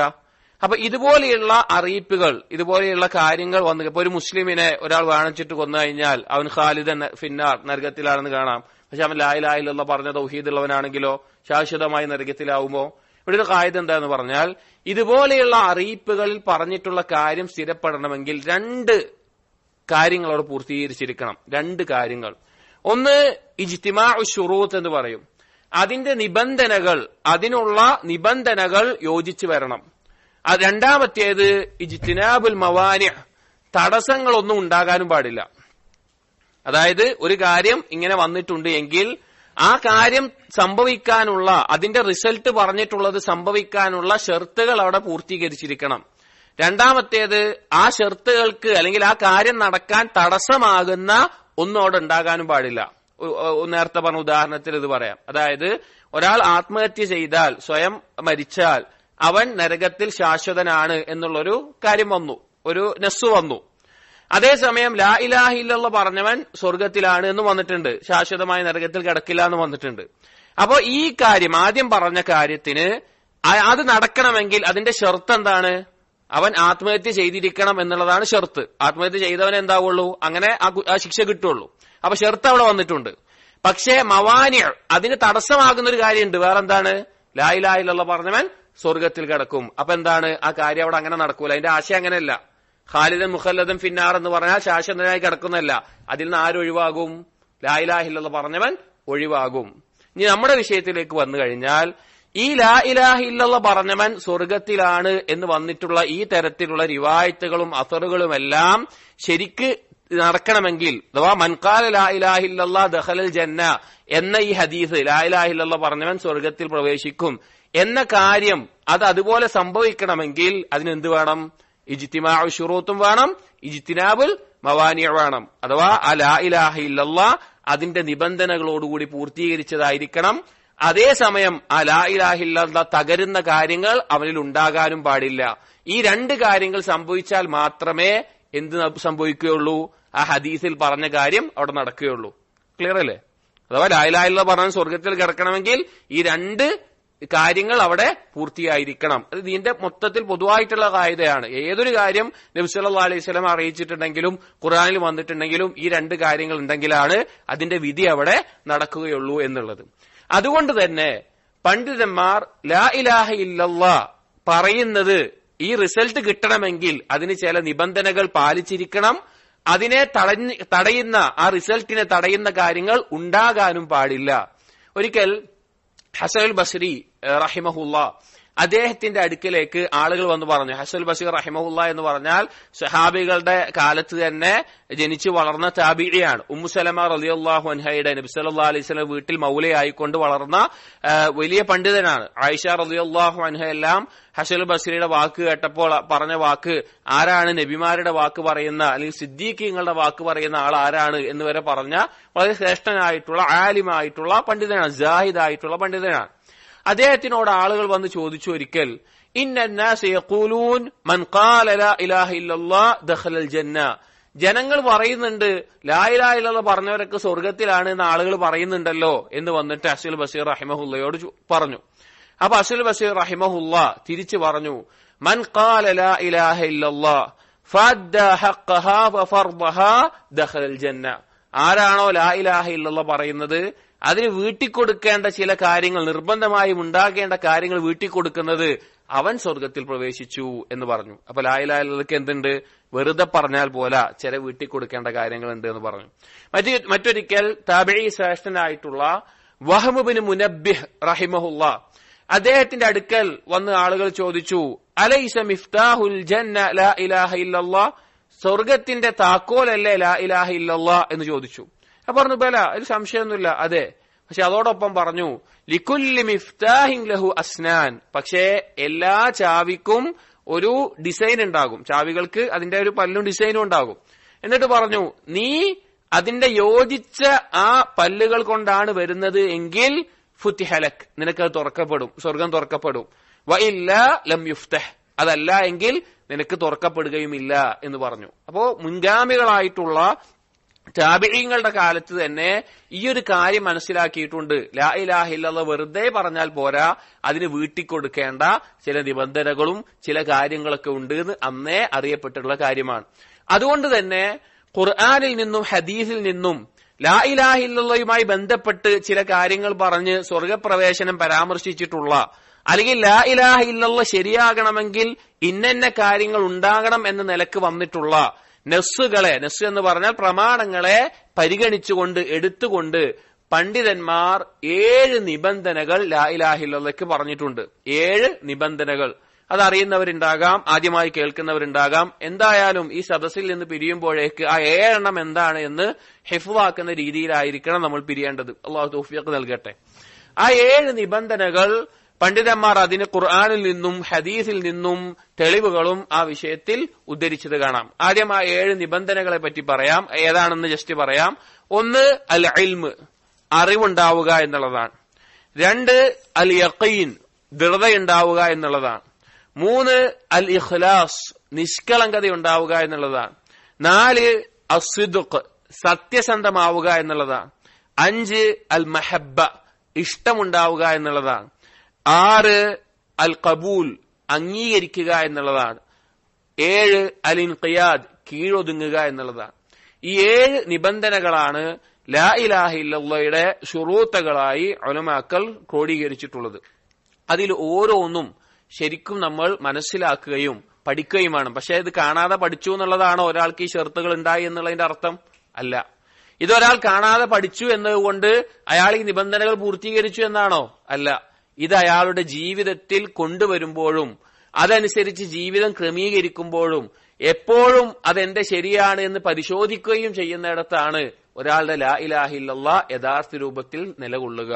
അപ്പൊ ഇതുപോലെയുള്ള അറിയിപ്പുകൾ, ഇതുപോലെയുള്ള കാര്യങ്ങൾ വന്നു. ഇപ്പൊ ഒരു മുസ്ലിമിനെ ഒരാൾ വാണിച്ചിട്ട് കൊന്നു കഴിഞ്ഞാൽ അവൻ ഖാലിദൻ ഫിന്നാർ, നരകത്തിലാണെന്ന് കാണാം. പക്ഷെ അവൻ ലാ ഇലാഹ ഇല്ലല്ലാഹ് പറഞ്ഞ തൗഹീദുള്ളവനാണെങ്കിലോ ശാശ്വതമായി നരകത്തിലാവുമോ? ഇവിടെ ഒരു ഖായിദ എന്താന്ന് പറഞ്ഞാൽ, ഇതുപോലെയുള്ള അറിയിപ്പുകളിൽ പറഞ്ഞിട്ടുള്ള കാര്യം സ്ഥിരപ്പെടണമെങ്കിൽ രണ്ട് കാര്യങ്ങളോട് പൂർത്തീകരിച്ചിരിക്കണം. രണ്ട് കാര്യങ്ങൾ. ഒന്ന് ഇജ്തിമാഉ ശുറൂത്ത് എന്ന് പറയും. അതിന്റെ അതിനുള്ള നിബന്ധനകൾ യോജിച്ചു വരണം. രണ്ടാമത്തേത് ഇജ്തിനാബുൽ മവാനി, തടസ്സങ്ങളൊന്നും ഉണ്ടാകാനും പാടില്ല. അതായത് ഒരു കാര്യം ഇങ്ങനെ വന്നിട്ടുണ്ട് എങ്കിൽ ആ കാര്യം സംഭവിക്കാനുള്ള, അതിന്റെ റിസൾട്ട് പറഞ്ഞിട്ടുള്ളത് സംഭവിക്കാനുള്ള ഷർത്തുകൾ അവിടെ പൂർത്തീകരിച്ചിരിക്കണം. രണ്ടാമത്തേത് ആ ഷർത്തുകൾക്ക് അല്ലെങ്കിൽ ആ കാര്യം നടക്കാൻ തടസ്സമാകുന്ന ഒന്നും അവിടെ ഉണ്ടാകാനും പാടില്ല. നേരത്തെ പറഞ്ഞ ഉദാഹരണത്തിൽ ഇത് പറയാം. അതായത് ഒരാൾ ആത്മഹത്യ ചെയ്താൽ, സ്വയം മരിച്ചാൽ അവൻ നരകത്തിൽ ശാശ്വതനാണ് എന്നുള്ളൊരു കാര്യം വന്നു, ഒരു നസ്സു വന്നു. അതേസമയം ലാ ഇലാഹ ഇല്ലല്ലാഹ് പറഞ്ഞവൻ സ്വർഗത്തിലാണ് എന്ന് വന്നിട്ടുണ്ട്, ശാശ്വതമായ നരകത്തിൽ കിടക്കില്ല എന്ന് വന്നിട്ടുണ്ട്. അപ്പോ ഈ കാര്യം, ആദ്യം പറഞ്ഞ കാര്യത്തിന് അത് നടക്കണമെങ്കിൽ അതിന്റെ ഷർത്ത് എന്താണ്? അവൻ ആത്മഹത്യ ചെയ്തിരിക്കണം എന്നുള്ളതാണ് ഷർത്ത്. ആത്മഹത്യ ചെയ്തവൻ എന്താവുള്ളൂ? അങ്ങനെ ആ ശിക്ഷ കിട്ടുള്ളൂ. അപ്പൊ ഷർത്ത് അവിടെ വന്നിട്ടുണ്ട്. പക്ഷേ മവാനി, അതിന് തടസ്സമാകുന്ന ഒരു കാര്യമുണ്ട്. വേറെന്താണ്? ലാ ഇലാഹ ഇല്ലല്ലാഹ് പറഞ്ഞവൻ സ്വർഗത്തിൽ കിടക്കും. അപ്പൊ എന്താണ്? ആ കാര്യം അവിടെ അങ്ങനെ നടക്കൂല. അതിന്റെ ആശയം അങ്ങനെയല്ല. ഖാലിദൻ മുഖല്ലദൻ ഫിന്നാർ എന്ന് പറഞ്ഞാൽ ശാശ്വതനായി കിടക്കുന്നല്ല. അതിൽ നിന്ന് ആരൊഴിവാകും? ലാ ഇലാഹ ഇല്ലല്ലാഹ് പറഞ്ഞവൻ ഒഴിവാകും. ഇനി നമ്മുടെ വിഷയത്തിലേക്ക് വന്നു കഴിഞ്ഞാൽ, ഈ ലാ ഇലാഹ ഇല്ലല്ലാഹ് പറഞ്ഞവൻ സ്വർഗത്തിലാണ് എന്ന് വന്നിട്ടുള്ള ഈ തരത്തിലുള്ള റിവായത്തുകളും അസറുകളുമെല്ലാം ശരിക്ക് നടക്കണമെങ്കിൽ, അഥവാ മൻഖാല ലാ ഇലാഹ ഇല്ലല്ലാഹ് ദഖലൽ ജന്ന എന്ന ഈ ഹദീസ്, ലാ ഇലാഹ ഇല്ലല്ലാഹ് പറഞ്ഞവൻ സ്വർഗത്തിൽ പ്രവേശിക്കും എന്ന കാര്യം അത് അതുപോലെ സംഭവിക്കണമെങ്കിൽ അതിനെന്ത് വേണം? ഇജ്തിമാഉ ശുറൂത്തും വേണം, ഇജ്തിനാബുൽ മവാനി വേണം. അഥവാ ആ ലാ ഇലാഹ ഇല്ലല്ലാഹ് അതിന്റെ നിബന്ധനകളോടുകൂടി പൂർത്തീകരിച്ചതായിരിക്കണം. അതേസമയം ആ ലാ ഇലാഹ ഇല്ലല്ലാഹ് തകരുന്ന കാര്യങ്ങൾ അവനിൽ ഉണ്ടാകാനും പാടില്ല. ഈ രണ്ട് കാര്യങ്ങൾ സംഭവിച്ചാൽ മാത്രമേ എന്ത് സംഭവിക്കുകയുള്ളൂ? ആ ഹദീസിൽ പറഞ്ഞ കാര്യം അവിടെ നടക്കുകയുള്ളൂ. ക്ലിയർ അല്ലേ? അഥവാ ലാ ഇലാഹ ഇല്ലല്ലാഹ് പറഞ്ഞ സ്വർഗത്തിൽ കിടക്കണമെങ്കിൽ ഈ രണ്ട് കാര്യങ്ങൾ അവിടെ പൂർത്തിയായിരിക്കണം. അത് ഇതിന്റെ മൊത്തത്തിൽ പൊതുവായിട്ടുള്ള കായികയാണ്. ഏതൊരു കാര്യം നബി സല്ലല്ലാഹു അലൈഹി വസല്ലം അറിയിച്ചിട്ടുണ്ടെങ്കിലും ഖുർആനിൽ വന്നിട്ടുണ്ടെങ്കിലും ഈ രണ്ട് കാര്യങ്ങൾ ഉണ്ടെങ്കിലാണ് അതിന്റെ വിധി അവിടെ നടക്കുകയുള്ളൂ എന്നുള്ളത്. അതുകൊണ്ട് തന്നെ പണ്ഡിതന്മാർ ലാ ഇലാഹ ഇല്ലല്ലാഹ് പറയുന്നത് ഈ റിസൾട്ട് കിട്ടണമെങ്കിൽ അതിന് ചില നിബന്ധനകൾ പാലിച്ചിരിക്കണം. അതിനെ തടയുന്ന, ആ റിസൾട്ടിനെ തടയുന്ന കാര്യങ്ങൾ ഉണ്ടാകാനും പാടില്ല. ഒരിക്കൽ ഹസനുൽ ബസ്രി റഹിമഹുല്ലാ അദ്ദേഹത്തിന്റെ അടുക്കലേക്ക് ആളുകൾ വന്ന് പറഞ്ഞു. ഹസനുൽ ബസ്രി റഹിമഹുല്ലാ എന്ന് പറഞ്ഞാൽ സഹാബികളുടെ കാലത്ത് തന്നെ ജനിച്ചു വളർന്ന താബിഇയാണ്. ഉമ്മു സലമ റളിയല്ലാഹു അൻഹയുടെ നബി സല്ലല്ലാഹു അലൈഹി വസല്ലം വീട്ടിൽ മൗലയായിക്കൊണ്ട് വളർന്ന വലിയ പണ്ഡിതനാണ്. ആയിഷ റളിയല്ലാഹു അൻഹ എല്ലാം ഹസനുൽ ബസ്രിയുടെ വാക്ക് കേട്ടപ്പോൾ പറഞ്ഞ വാക്ക്, ആരാണ് നബിമാരുടെ വാക്ക് പറയുന്ന അല്ലെങ്കിൽ സിദ്ദീഖീങ്ങളുടെ വാക്ക് പറയുന്ന ആൾ ആരാണ് എന്ന് വരെ പറഞ്ഞ വളരെ ശ്രേഷ്ഠനായിട്ടുള്ള ആലിമായിട്ടുള്ള പണ്ഡിതനാണ്, ജാഹിദായിട്ടുള്ള പണ്ഡിതനാണ്. അദ്ദേഹത്തിനോട് ആളുകൾ വന്ന് ചോദിച്ചു ഒരിക്കൽ, ഇന്നന്നാസ യഖൂലൂൻ മൻ ഖാല ലാ ഇലാഹ ഇല്ലല്ലാഹ് ദഖലൽ ജന്ന. ജനങ്ങൾ പറയുന്നുണ്ട് ലാ ഇലാഹ ഇല്ലല്ലാഹ് പറഞ്ഞവരൊക്കെ സ്വർഗത്തിലാണ് എന്ന് ആളുകൾ പറയുന്നുണ്ടല്ലോ എന്ന് വന്നിട്ട് അസ്ഹൽ ബസീർ റഹിമഹുല്ലയോട് പറഞ്ഞു. അപ്പൊ അസ്ഹൽ ബസീർ റഹിമഹുല്ല തിരിച്ചു പറഞ്ഞു, മൻ ഖാല ലാ ഇലാഹ ഇല്ലല്ലാഹ് ഫഅദ്ദ ഹഖ്ഖഹാ വഫർദഹാ ദഖലൽ ജന്ന. ആരാണോ ലാ ഇലാഹ ഇല്ലല്ലാഹ് പറയുന്നത് അതിന് വീട്ടിക്കൊടുക്കേണ്ട ചില കാര്യങ്ങൾ, നിർബന്ധമായും ഉണ്ടാകേണ്ട കാര്യങ്ങൾ വീട്ടിക്കൊടുക്കുന്നത്, അവൻ സ്വർഗത്തിൽ പ്രവേശിച്ചു എന്ന് പറഞ്ഞു. അപ്പൊ ലാ ഇലാഹ ഇല്ലല്ലാഹ്ക്ക് എന്തുണ്ട്? വെറുതെ പറഞ്ഞാൽ പോലെ ചില വീട്ടിക്കൊടുക്കേണ്ട കാര്യങ്ങളുണ്ട് എന്ന് പറഞ്ഞു. മറ്റൊരിക്കൽ താബിഈ ശ്രേഷ്ഠനായിട്ടുള്ള വഹ്ബ് ബിൻ മുനബ്ബിഹ് റഹിമഹുല്ലാ അദ്ദേഹത്തിന്റെ അടുക്കൽ വന്ന് ആളുകൾ ചോദിച്ചു, അലൈസ മിഫ്താഹുൽ ജന്ന ലാ ഇലാഹ ഇല്ലല്ലാഹ്, സ്വർഗത്തിന്റെ താക്കോലല്ലേ ലാ ഇലാഹ ഇല്ലല്ലാഹ് എന്ന് ചോദിച്ചു. അപ്പൊ പറഞ്ഞു, ബല, അതിൽ സംശയമൊന്നുമില്ല, അതെ. പക്ഷെ അതോടൊപ്പം പറഞ്ഞു, ലികുല്ലി മിഫ്താഹിൻ ലഹു അസ്നാൻ, പക്ഷേ എല്ലാ ചാവിക്കും ഒരു ഡിസൈൻ ഉണ്ടാകും. ചാവികൾക്ക് അതിന്റെ ഒരു പല്ലും ഡിസൈനും ഉണ്ടാകും. എന്നിട്ട് പറഞ്ഞു, നീ അതിന്റെ യോജിച്ച ആ പല്ലുകൾ കൊണ്ടാണ് വരുന്നത് എങ്കിൽ ഫുത്തിഹലക്, നിനക്ക് തുറക്കപ്പെടും, സ്വർഗം തുറക്കപ്പെടും. വഇല്ല ലം യുഫ്തഹ്, അതല്ല എങ്കിൽ നിനക്ക് തുറക്കപ്പെടുകയുമില്ല എന്ന് പറഞ്ഞു. അപ്പോ മുൻഗാമികളായിട്ടുള്ള താബിഈങ്ങളുടെ കാലത്ത് തന്നെ ഈ ഒരു കാര്യം മനസ്സിലാക്കിയിട്ടുണ്ട്. ലാ ഇലാഹ ഇല്ലല്ലാഹ് വെറുതെ പറഞ്ഞാൽ പോരാ, അതിന് വീട്ടിക്കൊടുക്കേണ്ട ചില നിബന്ധനകളും ചില കാര്യങ്ങളൊക്കെ ഉണ്ട് എന്ന് അന്നേ അറിയപ്പെട്ടിട്ടുള്ള കാര്യമാണ്. അതുകൊണ്ട് തന്നെ ഖുർആനിൽ നിന്നും ഹദീസിൽ നിന്നും ലാ ഇലാഹ ഇല്ലല്ലാഹുമായി ബന്ധപ്പെട്ട് ചില കാര്യങ്ങൾ പറഞ്ഞ് സ്വർഗപ്രവേശനം പരാമർശിച്ചിട്ടുള്ള, അല്ലെങ്കിൽ ലാ ഇലാഹ ഇല്ലല്ലാഹ് ശരിയാകണമെങ്കിൽ ഇന്ന കാര്യങ്ങൾ ഉണ്ടാകണം എന്ന നിലക്ക് വന്നിട്ടുള്ള നസ്സുകളെ, നസ് എന്ന് പറഞ്ഞാൽ പ്രമാണങ്ങളെ പരിഗണിച്ചുകൊണ്ട് എടുത്തുകൊണ്ട് പണ്ഡിതന്മാർ 7 നിബന്ധനകൾ ലാ ഇലാഹ ഇല്ലല്ലാഹ്ക്ക് പറഞ്ഞിട്ടുണ്ട്. 7 നിബന്ധനകൾ. അതറിയുന്നവരുണ്ടാകാം, ആദ്യമായി കേൾക്കുന്നവരുണ്ടാകാം. എന്തായാലും ഈ സദസ്സിൽ നിന്ന് പിരിയുമ്പോഴേക്ക് ആ 7 എണ്ണം എന്താണ് എന്ന് ഹിഫ്ളാക്കുന്ന രീതിയിലായിരിക്കണം നമ്മൾ പിരിയേണ്ടത്. അല്ലാഹു തൗഫീഖ് നൽകട്ടെ. ആ 7 നിബന്ധനകൾ പണ്ഡിതന്മാർ അതിന് ഖുർആനിൽ നിന്നും ഹദീസിൽ നിന്നും തെളിവുകളും ആ വിഷയത്തിൽ ഉദ്ധരിച്ചത് കാണാം. ആദ്യം ആ 7 നിബന്ധനകളെ പറ്റി പറയാം. ഏതാണെന്ന് ജസ്റ്റ് പറയാം. 1 അൽ ഇൽമ്, അറിവുണ്ടാവുക എന്നുള്ളതാണ്. 2 അൽ യഖീൻ, ദൃഢതയുണ്ടാവുക എന്നുള്ളതാണ്. 3 അൽ ഇഖ്ലാസ്, നിഷ്കളങ്കത ഉണ്ടാവുക എന്നുള്ളതാണ്. 4 അസ്ദിഖ്, സത്യസന്ധമാവുക എന്നുള്ളതാണ്. 5 അൽ മഹബ്ബ, ഇഷ്ടമുണ്ടാവുക എന്നുള്ളതാണ്. 6 അൽ ഖബൂൽ, അംഗീകരിക്കുക എന്നുള്ളതാണ്. 7 അൽ ഇൻഖിയാദ്, കീഴൊതുങ്ങുക എന്നുള്ളതാണ്. ഈ 7 നിബന്ധനകളാണ് ലാ ഇലാഹ ഇല്ലല്ലാഹയുടെ ശുറൂത്തുകളായി ഉലമാക്കൾ ക്രോഡീകരിച്ചിട്ടുള്ളത്. അതിൽ ഓരോന്നും ശരിക്കും നമ്മൾ മനസ്സിലാക്കുകയും പഠിക്കുകയുമാണ്. പക്ഷെ ഇത് കാണാതെ പഠിച്ചു എന്നുള്ളതാണോ ഒരാൾക്ക് ഈ ഷർത്തുകൾ ഉണ്ടായി എന്നുള്ളതിന്റെ അർത്ഥം? അല്ല. ഇതൊരാൾ കാണാതെ പഠിച്ചു എന്നതുകൊണ്ട് അയാൾ ഈ നിബന്ധനകൾ പൂർത്തീകരിച്ചു എന്നാണോ? അല്ല. ഇത് അയാളുടെ ജീവിതത്തിൽ കൊണ്ടുവരുമ്പോഴും അതനുസരിച്ച് ജീവിതം ക്രമീകരിക്കുമ്പോഴും എപ്പോഴും അതെന്റെ ശരിയാണ് എന്ന് പരിശോധിക്കുകയും ചെയ്യുന്നിടത്താണ് ഒരാളുടെ ലാ ഇലാഹ ഇല്ലല്ലാഹ് യഥാർത്ഥ രൂപത്തിൽ നിലകൊള്ളുക.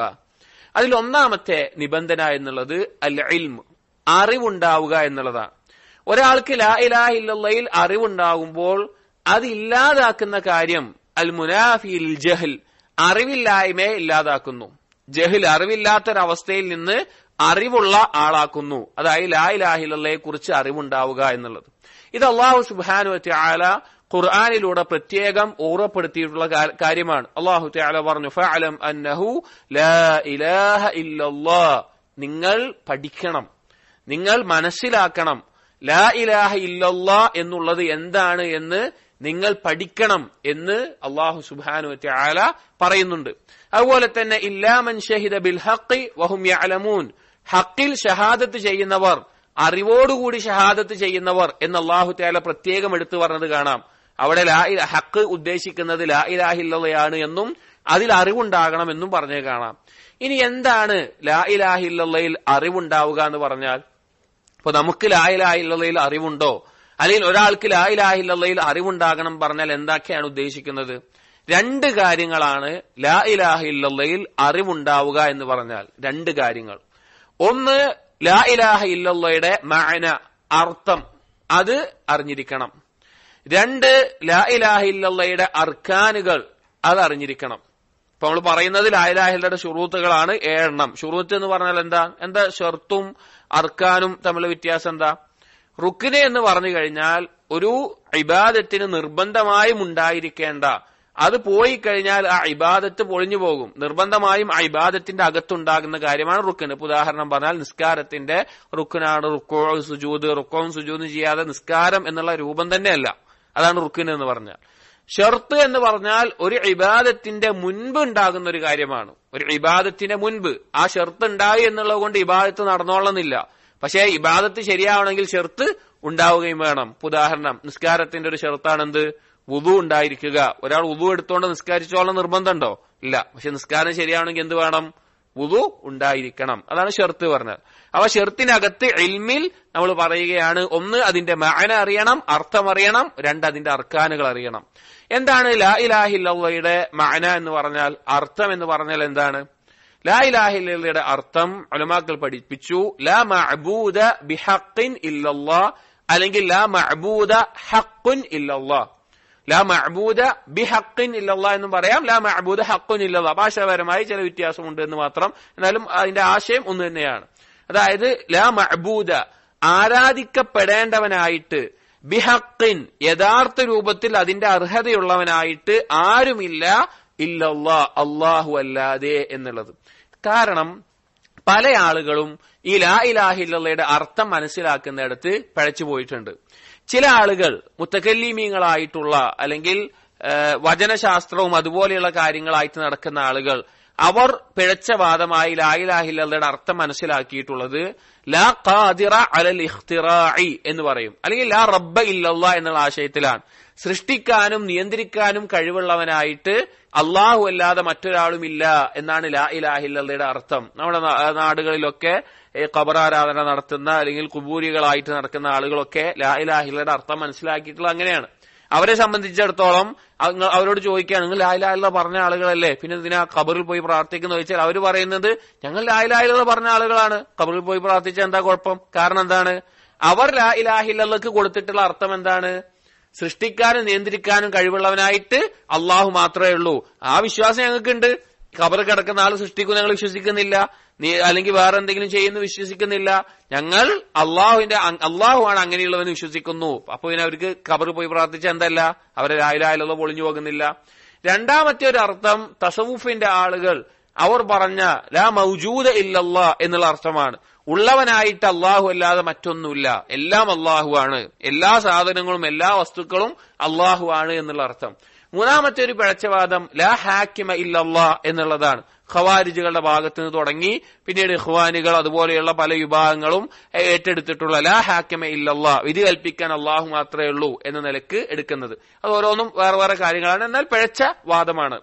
അതിൽ ഒന്നാമത്തെ നിബന്ധന എന്നുള്ളത് അൽ ഇൽമ്, അറിവുണ്ടാവുക എന്നുള്ളതാണ്. ഒരാൾക്ക് ലാ ഇലാഹ ഇല്ലല്ലാഹയിൽ അറിവുണ്ടാകുമ്പോൾ അത് ഇല്ലാതാക്കുന്ന കാര്യം അൽ മുനാഫിൽ ജഹൽ, അറിവില്ലായ്മയെ ഇല്ലാതാക്കുന്നു. ജഹൽ, അറിവില്ലാത്തൊരവസ്ഥയിൽ നിന്ന് അറിവുള്ള ആളാക്കുന്നു. അതായത് ലാ ഇലാഹ ഇല്ലല്ലാഹയെ കുറിച്ച് അറിവുണ്ടാവുക എന്നുള്ളത്. ഇത് അല്ലാഹു സുബ്ഹാനഹു വ തആല ഖുർആനിലൂടെ പ്രത്യേകം ഓർമ്മപ്പെടുത്തിയിട്ടുള്ള കാര്യമാണ്. അല്ലാഹു തആല പറഞ്ഞു, ഫഅലം അന്നഹു ലാ ഇലാഹ ഇല്ലല്ലാഹ്, നിങ്ങൾ പഠിക്കണം, നിങ്ങൾ മനസ്സിലാക്കണം, ലാ ഇലാഹ ഇല്ലല്ലാഹ് എന്നുള്ളത് എന്താണ് എന്ന് നിങ്ങൾ പഠിക്കണം എന്ന് അല്ലാഹു സുബ്ഹാനഹു വ തആല പറയുന്നുണ്ട്. അതുപോലെ തന്നെ ഇല്ലാ മൻ ഷഹിദ ബിൽ ഹഖ് വഹും യഅലമൂൻ, ഹഖിൽ ഷഹാദത്ത് ചെയ്യുന്നവർ, അറിവോടുകൂടി ഷഹാദത്ത് ചെയ്യുന്നവർ എന്ന് അല്ലാഹു തആല പ്രത്യേകം എടുത്തു പറഞ്ഞത് കാണാം. അവിടെ ഹഖ് ഉദ്ദേശിക്കുന്നത് ലാ ഇലാഹ ഇല്ലല്ലാഹയാണ് എന്നും അതിൽ അറിവുണ്ടാകണം എന്നും പറഞ്ഞേ കാണാം. ഇനി എന്താണ് ലാ ഇലാഹ ഇല്ലല്ലാഹയിൽ അറിവുണ്ടാവുക എന്ന് പറഞ്ഞാൽ? ഇപ്പൊ നമുക്ക് ലാ ഇലാഹ ഇല്ലല്ലാഹയിൽ അറിവുണ്ടോ, അല്ലെങ്കിൽ ഒരാൾക്ക് ലാ ഇലാഹ ഇല്ലല്ലാഹയിൽ അറിവുണ്ടാകണം പറഞ്ഞാൽ എന്തൊക്കെയാണ് ഉദ്ദേശിക്കുന്നത്? 2 കാര്യങ്ങളാണ് ലാ ഇലാഹ ഇല്ലല്ലാഹയിൽ അറിവുണ്ടാവുക എന്ന് പറഞ്ഞാൽ. 2 കാര്യങ്ങൾ. 1 ലാ ഇലാഹ ഇല്ലല്ലാഹയുടെ മഅന, അർത്ഥം, അത് അറിഞ്ഞിരിക്കണം. 2 ലാ ഇലാഹ ഇല്ലല്ലാഹയുടെ അർക്കാനുകൾ, അത് അറിഞ്ഞിരിക്കണം. ഇപ്പൊ നമ്മൾ പറയുന്നത് ലാ ഇലാഹ ഇല്ലല്ലാഹയുടെ ശുറൂത്തുകളാണ് 7 എണ്ണം. ശുറൂത്ത് എന്ന് പറഞ്ഞാൽ എന്താ ഷർത്തും അർക്കാനും തമ്മിലുള്ള വ്യത്യാസം എന്താ? റുക്ന് എന്ന് പറഞ്ഞു കഴിഞ്ഞാൽ ഒരു ഇബാദത്തിന് നിർബന്ധമായും ഉണ്ടായിരിക്കേണ്ട, അത് പോയി കഴിഞ്ഞാൽ ആ ഇബാദത്ത് പൊളിഞ്ഞു പോകും. നിർബന്ധമായും ആ ഇബാദത്തിന്റെ അകത്തുണ്ടാകുന്ന കാര്യമാണ് റുക്ന്. ഉദാഹരണം പറഞ്ഞാൽ നിസ്കാരത്തിന്റെ റുക്നാണ് റുക്കൂ സുജൂദ്. റുക്കോവും സുജൂദും ചെയ്യാതെ നിസ്കാരം എന്നുള്ള രൂപം തന്നെയല്ല, അതാണ് റുക്ന് എന്ന് പറഞ്ഞാൽ. ഷർത്ത് എന്ന് പറഞ്ഞാൽ ഒരു ഇബാദത്തിന്റെ മുൻപ് ഉണ്ടാകുന്ന ഒരു കാര്യമാണ്. ഒരു ഇബാദത്തിന്റെ മുൻപ് ആ ഷർത്ത് ഉണ്ടായി എന്നുള്ളത് കൊണ്ട് ഇബാദത്ത് നടന്നോളന്നില്ല. പക്ഷേ ഇബാദത്ത് ശരിയാവണമെങ്കിൽ ഷർത്ത് ഉണ്ടാവുകയും വേണം. ഉദാഹരണം, നിസ്കാരത്തിന്റെ ഒരു ഷർത്താണെന്ത്? വുദു ഉണ്ടായിരിക്കുക. ഒരാൾ വുദു എടുത്തുകൊണ്ട് നിസ്കരിച്ചോളം നിർബന്ധമുണ്ടോ? ഇല്ല. പക്ഷെ നിസ്കാരം ശരിയാവണമെങ്കിൽ എന്ത് വേണം? വുദു ഉണ്ടായിരിക്കണം. അതാണ് ഷർത്ത് പറഞ്ഞത്. അപ്പൊ ഷർത്തിനകത്ത് ഇൽമിൽ നമ്മൾ പറയുകയാണ്, 1 അതിന്റെ മഅന അറിയണം, അർത്ഥം അറിയണം. 2 അതിന്റെ അർക്കാനുകൾ അറിയണം. എന്താണ് ലാ ഇലാഹ ഇല്ലല്ലാഹയുടെ മഅന എന്ന് പറഞ്ഞാൽ, അർത്ഥം എന്ന് പറഞ്ഞാൽ എന്താണ്? ലാ ഇലാഹ ഇല്ലല്ലാഹയുടെ അർത്ഥം ഉലമാക്കൾ പഠിപ്പിച്ചു, ലാ മഅബൂദ ബിഹഖ്ഇൻ ഇല്ലല്ലാഹ്, അല്ലെങ്കിൽ ലാ മഅബൂദ ഹഖ്ഉൻ ഇല്ലല്ലാഹ്. ലാ മഅബൂദ ബിഹഖ്ഇൻ ഇല്ലല്ലാഹ് എന്നും പറയാം, ലാ മഅബൂദ ഹഖ്ഉൻ ഇല്ലല്ലാഹ്. ഭാഷാപരമായി ചില വ്യത്യാസമുണ്ട് എന്ന് മാത്രം. എന്നാലും അതിന്റെ ആശയം ഒന്ന് തന്നെയാണ്. അതായത് ലാ മഅബൂദ, ആരാധിക്കപ്പെടേണ്ടവനായിട്ട്, ബിഹഖിൻ യഥാർത്ഥ രൂപത്തിൽ അതിന്റെ അർഹതയുള്ളവനായിട്ട് ആരുമില്ല ഇല്ലല്ലാ അല്ലാഹു അല്ലാതെ എന്നുള്ളത്. കാരണം പല ആളുകളും ഈ ലാ ഇലാഹ ഇല്ലല്ലയുടെ അർത്ഥം മനസ്സിലാക്കുന്നിടത്ത് പിഴച്ചു പോയിട്ടുണ്ട്. ചില ആളുകൾ മുത്തകല്ലിമീങ്ങളായിട്ടുള്ള അല്ലെങ്കിൽ വചനശാസ്ത്രവും അതുപോലെയുള്ള കാര്യങ്ങളായിട്ട് നടക്കുന്ന ആളുകൾ അവർ പിഴച്ച വാദമായി ലാ ഇലാഹ ഇല്ലല്ലയുടെ അർത്ഥം മനസ്സിലാക്കിയിട്ടുള്ളത് ലാ ഖാദിറ അലൽ ഇഖ്തിറാഇ എന്ന് പറയും, അല്ലെങ്കിൽ ലാ റബ്ബ ഇല്ലല്ലാ എന്നുള്ള ആശയത്തിലാണ്. സൃഷ്ടിക്കാനും നിയന്ത്രിക്കാനും കഴിവുള്ളവനായിട്ട് അള്ളാഹു അല്ലാതെ മറ്റൊരാളുമില്ല എന്നാണ് ലാ ഇലാഹ ഇല്ലല്ലയുടെ അർത്ഥം. നമ്മുടെ നാടുകളിലൊക്കെ ഖബറാരാധന നടത്തുന്ന അല്ലെങ്കിൽ കുബൂരികളായിട്ട് നടക്കുന്ന ആളുകളൊക്കെ ലാ ഇലാഹ ഇല്ലല്ലയുടെ അർത്ഥം മനസ്സിലാക്കിയിട്ടുള്ളത് അങ്ങനെയാണ്. അവരെ സംബന്ധിച്ചിടത്തോളം അവരോട് ചോദിക്കുകയാണ്, നിങ്ങൾ ലാ ഇലാഹ ഇല്ലല്ലാഹ് പറഞ്ഞ ആളുകളല്ലേ, പിന്നെ ഇതിനാ ഖബറിൽ പോയി പ്രാർത്ഥിക്കുന്ന ചോദിച്ചാൽ അവർ പറയുന്നത് ഞങ്ങൾ ലാ ഇലാഹ ഇല്ലല്ലാഹ് പറഞ്ഞ ആളുകളാണ്, ഖബറിൽ പോയി പ്രാർത്ഥിച്ചാൽ എന്താ കുഴപ്പം? കാരണം എന്താണ്? അവർ ലാ ഇലാഹ ഇല്ലല്ലാഹ്ക്ക് കൊടുത്തിട്ടുള്ള അർത്ഥം എന്താണ്? സൃഷ്ടിക്കാനും നിയന്ത്രിക്കാനും കഴിവുള്ളവനായിട്ട് അള്ളാഹു മാത്രമേ ഉള്ളൂ. ആ വിശ്വാസം ഞങ്ങൾക്കുണ്ട്. ഖബർ കിടക്കുന്ന ആൾ സൃഷ്ടിക്കും ഞങ്ങൾ വിശ്വസിക്കുന്നില്ല, അല്ലെങ്കിൽ വേറെ എന്തെങ്കിലും ചെയ്യുന്നു വിശ്വസിക്കുന്നില്ല. ഞങ്ങൾ അള്ളാഹുവാണ് അങ്ങനെയുള്ളവന് വിശ്വസിക്കുന്നു. അപ്പൊ പിന്നെ അവർക്ക് ഖബർ പോയി പ്രാർത്ഥിച്ച എന്തല്ല, അവരെ ലാ ഇലാഹ ഇല്ലല്ലാഹ് പൊളിഞ്ഞു പോകുന്നില്ല. രണ്ടാമത്തെ ഒരു അർത്ഥം തസവുഫിന്റെ ആളുകൾ അവർ പറഞ്ഞ ലാ മൗജൂദ ഇല്ലല്ലാഹ് എന്നുള്ള അർത്ഥമാണ്. ഉള്ളവനായിട്ട് അള്ളാഹു അല്ലാതെ മറ്റൊന്നുമില്ല, എല്ലാം അള്ളാഹുവാണ്, എല്ലാ സാധനങ്ങളും എല്ലാ വസ്തുക്കളും അള്ളാഹുവാണ് എന്നുള്ള അർത്ഥം. മൂന്നാമത്തെ ഒരു പിഴച്ചവാദം ലാ ഹാക്കിമ ഇല്ലല്ലാഹ് എന്നുള്ളതാണ്. ഖവാരിജുകളുടെ ഭാഗത്ത് നിന്ന് തുടങ്ങി പിന്നീട് ഇഖ്വാനികൾ അതുപോലെയുള്ള പല വിഭാഗങ്ങളും ഏറ്റെടുത്തിട്ടുള്ള ലാ ഹാക്കിമ ഇല്ലല്ലാഹ്, വിധി കൽപ്പിക്കാൻ അള്ളാഹു മാത്രമേ ഉള്ളൂ എന്ന നിലക്ക് എടുക്കുന്നത്. അത് ഓരോന്നും വേറെ വേറെ കാര്യങ്ങളാണ്, എന്നാൽ പിഴച്ച വാദമാണ്.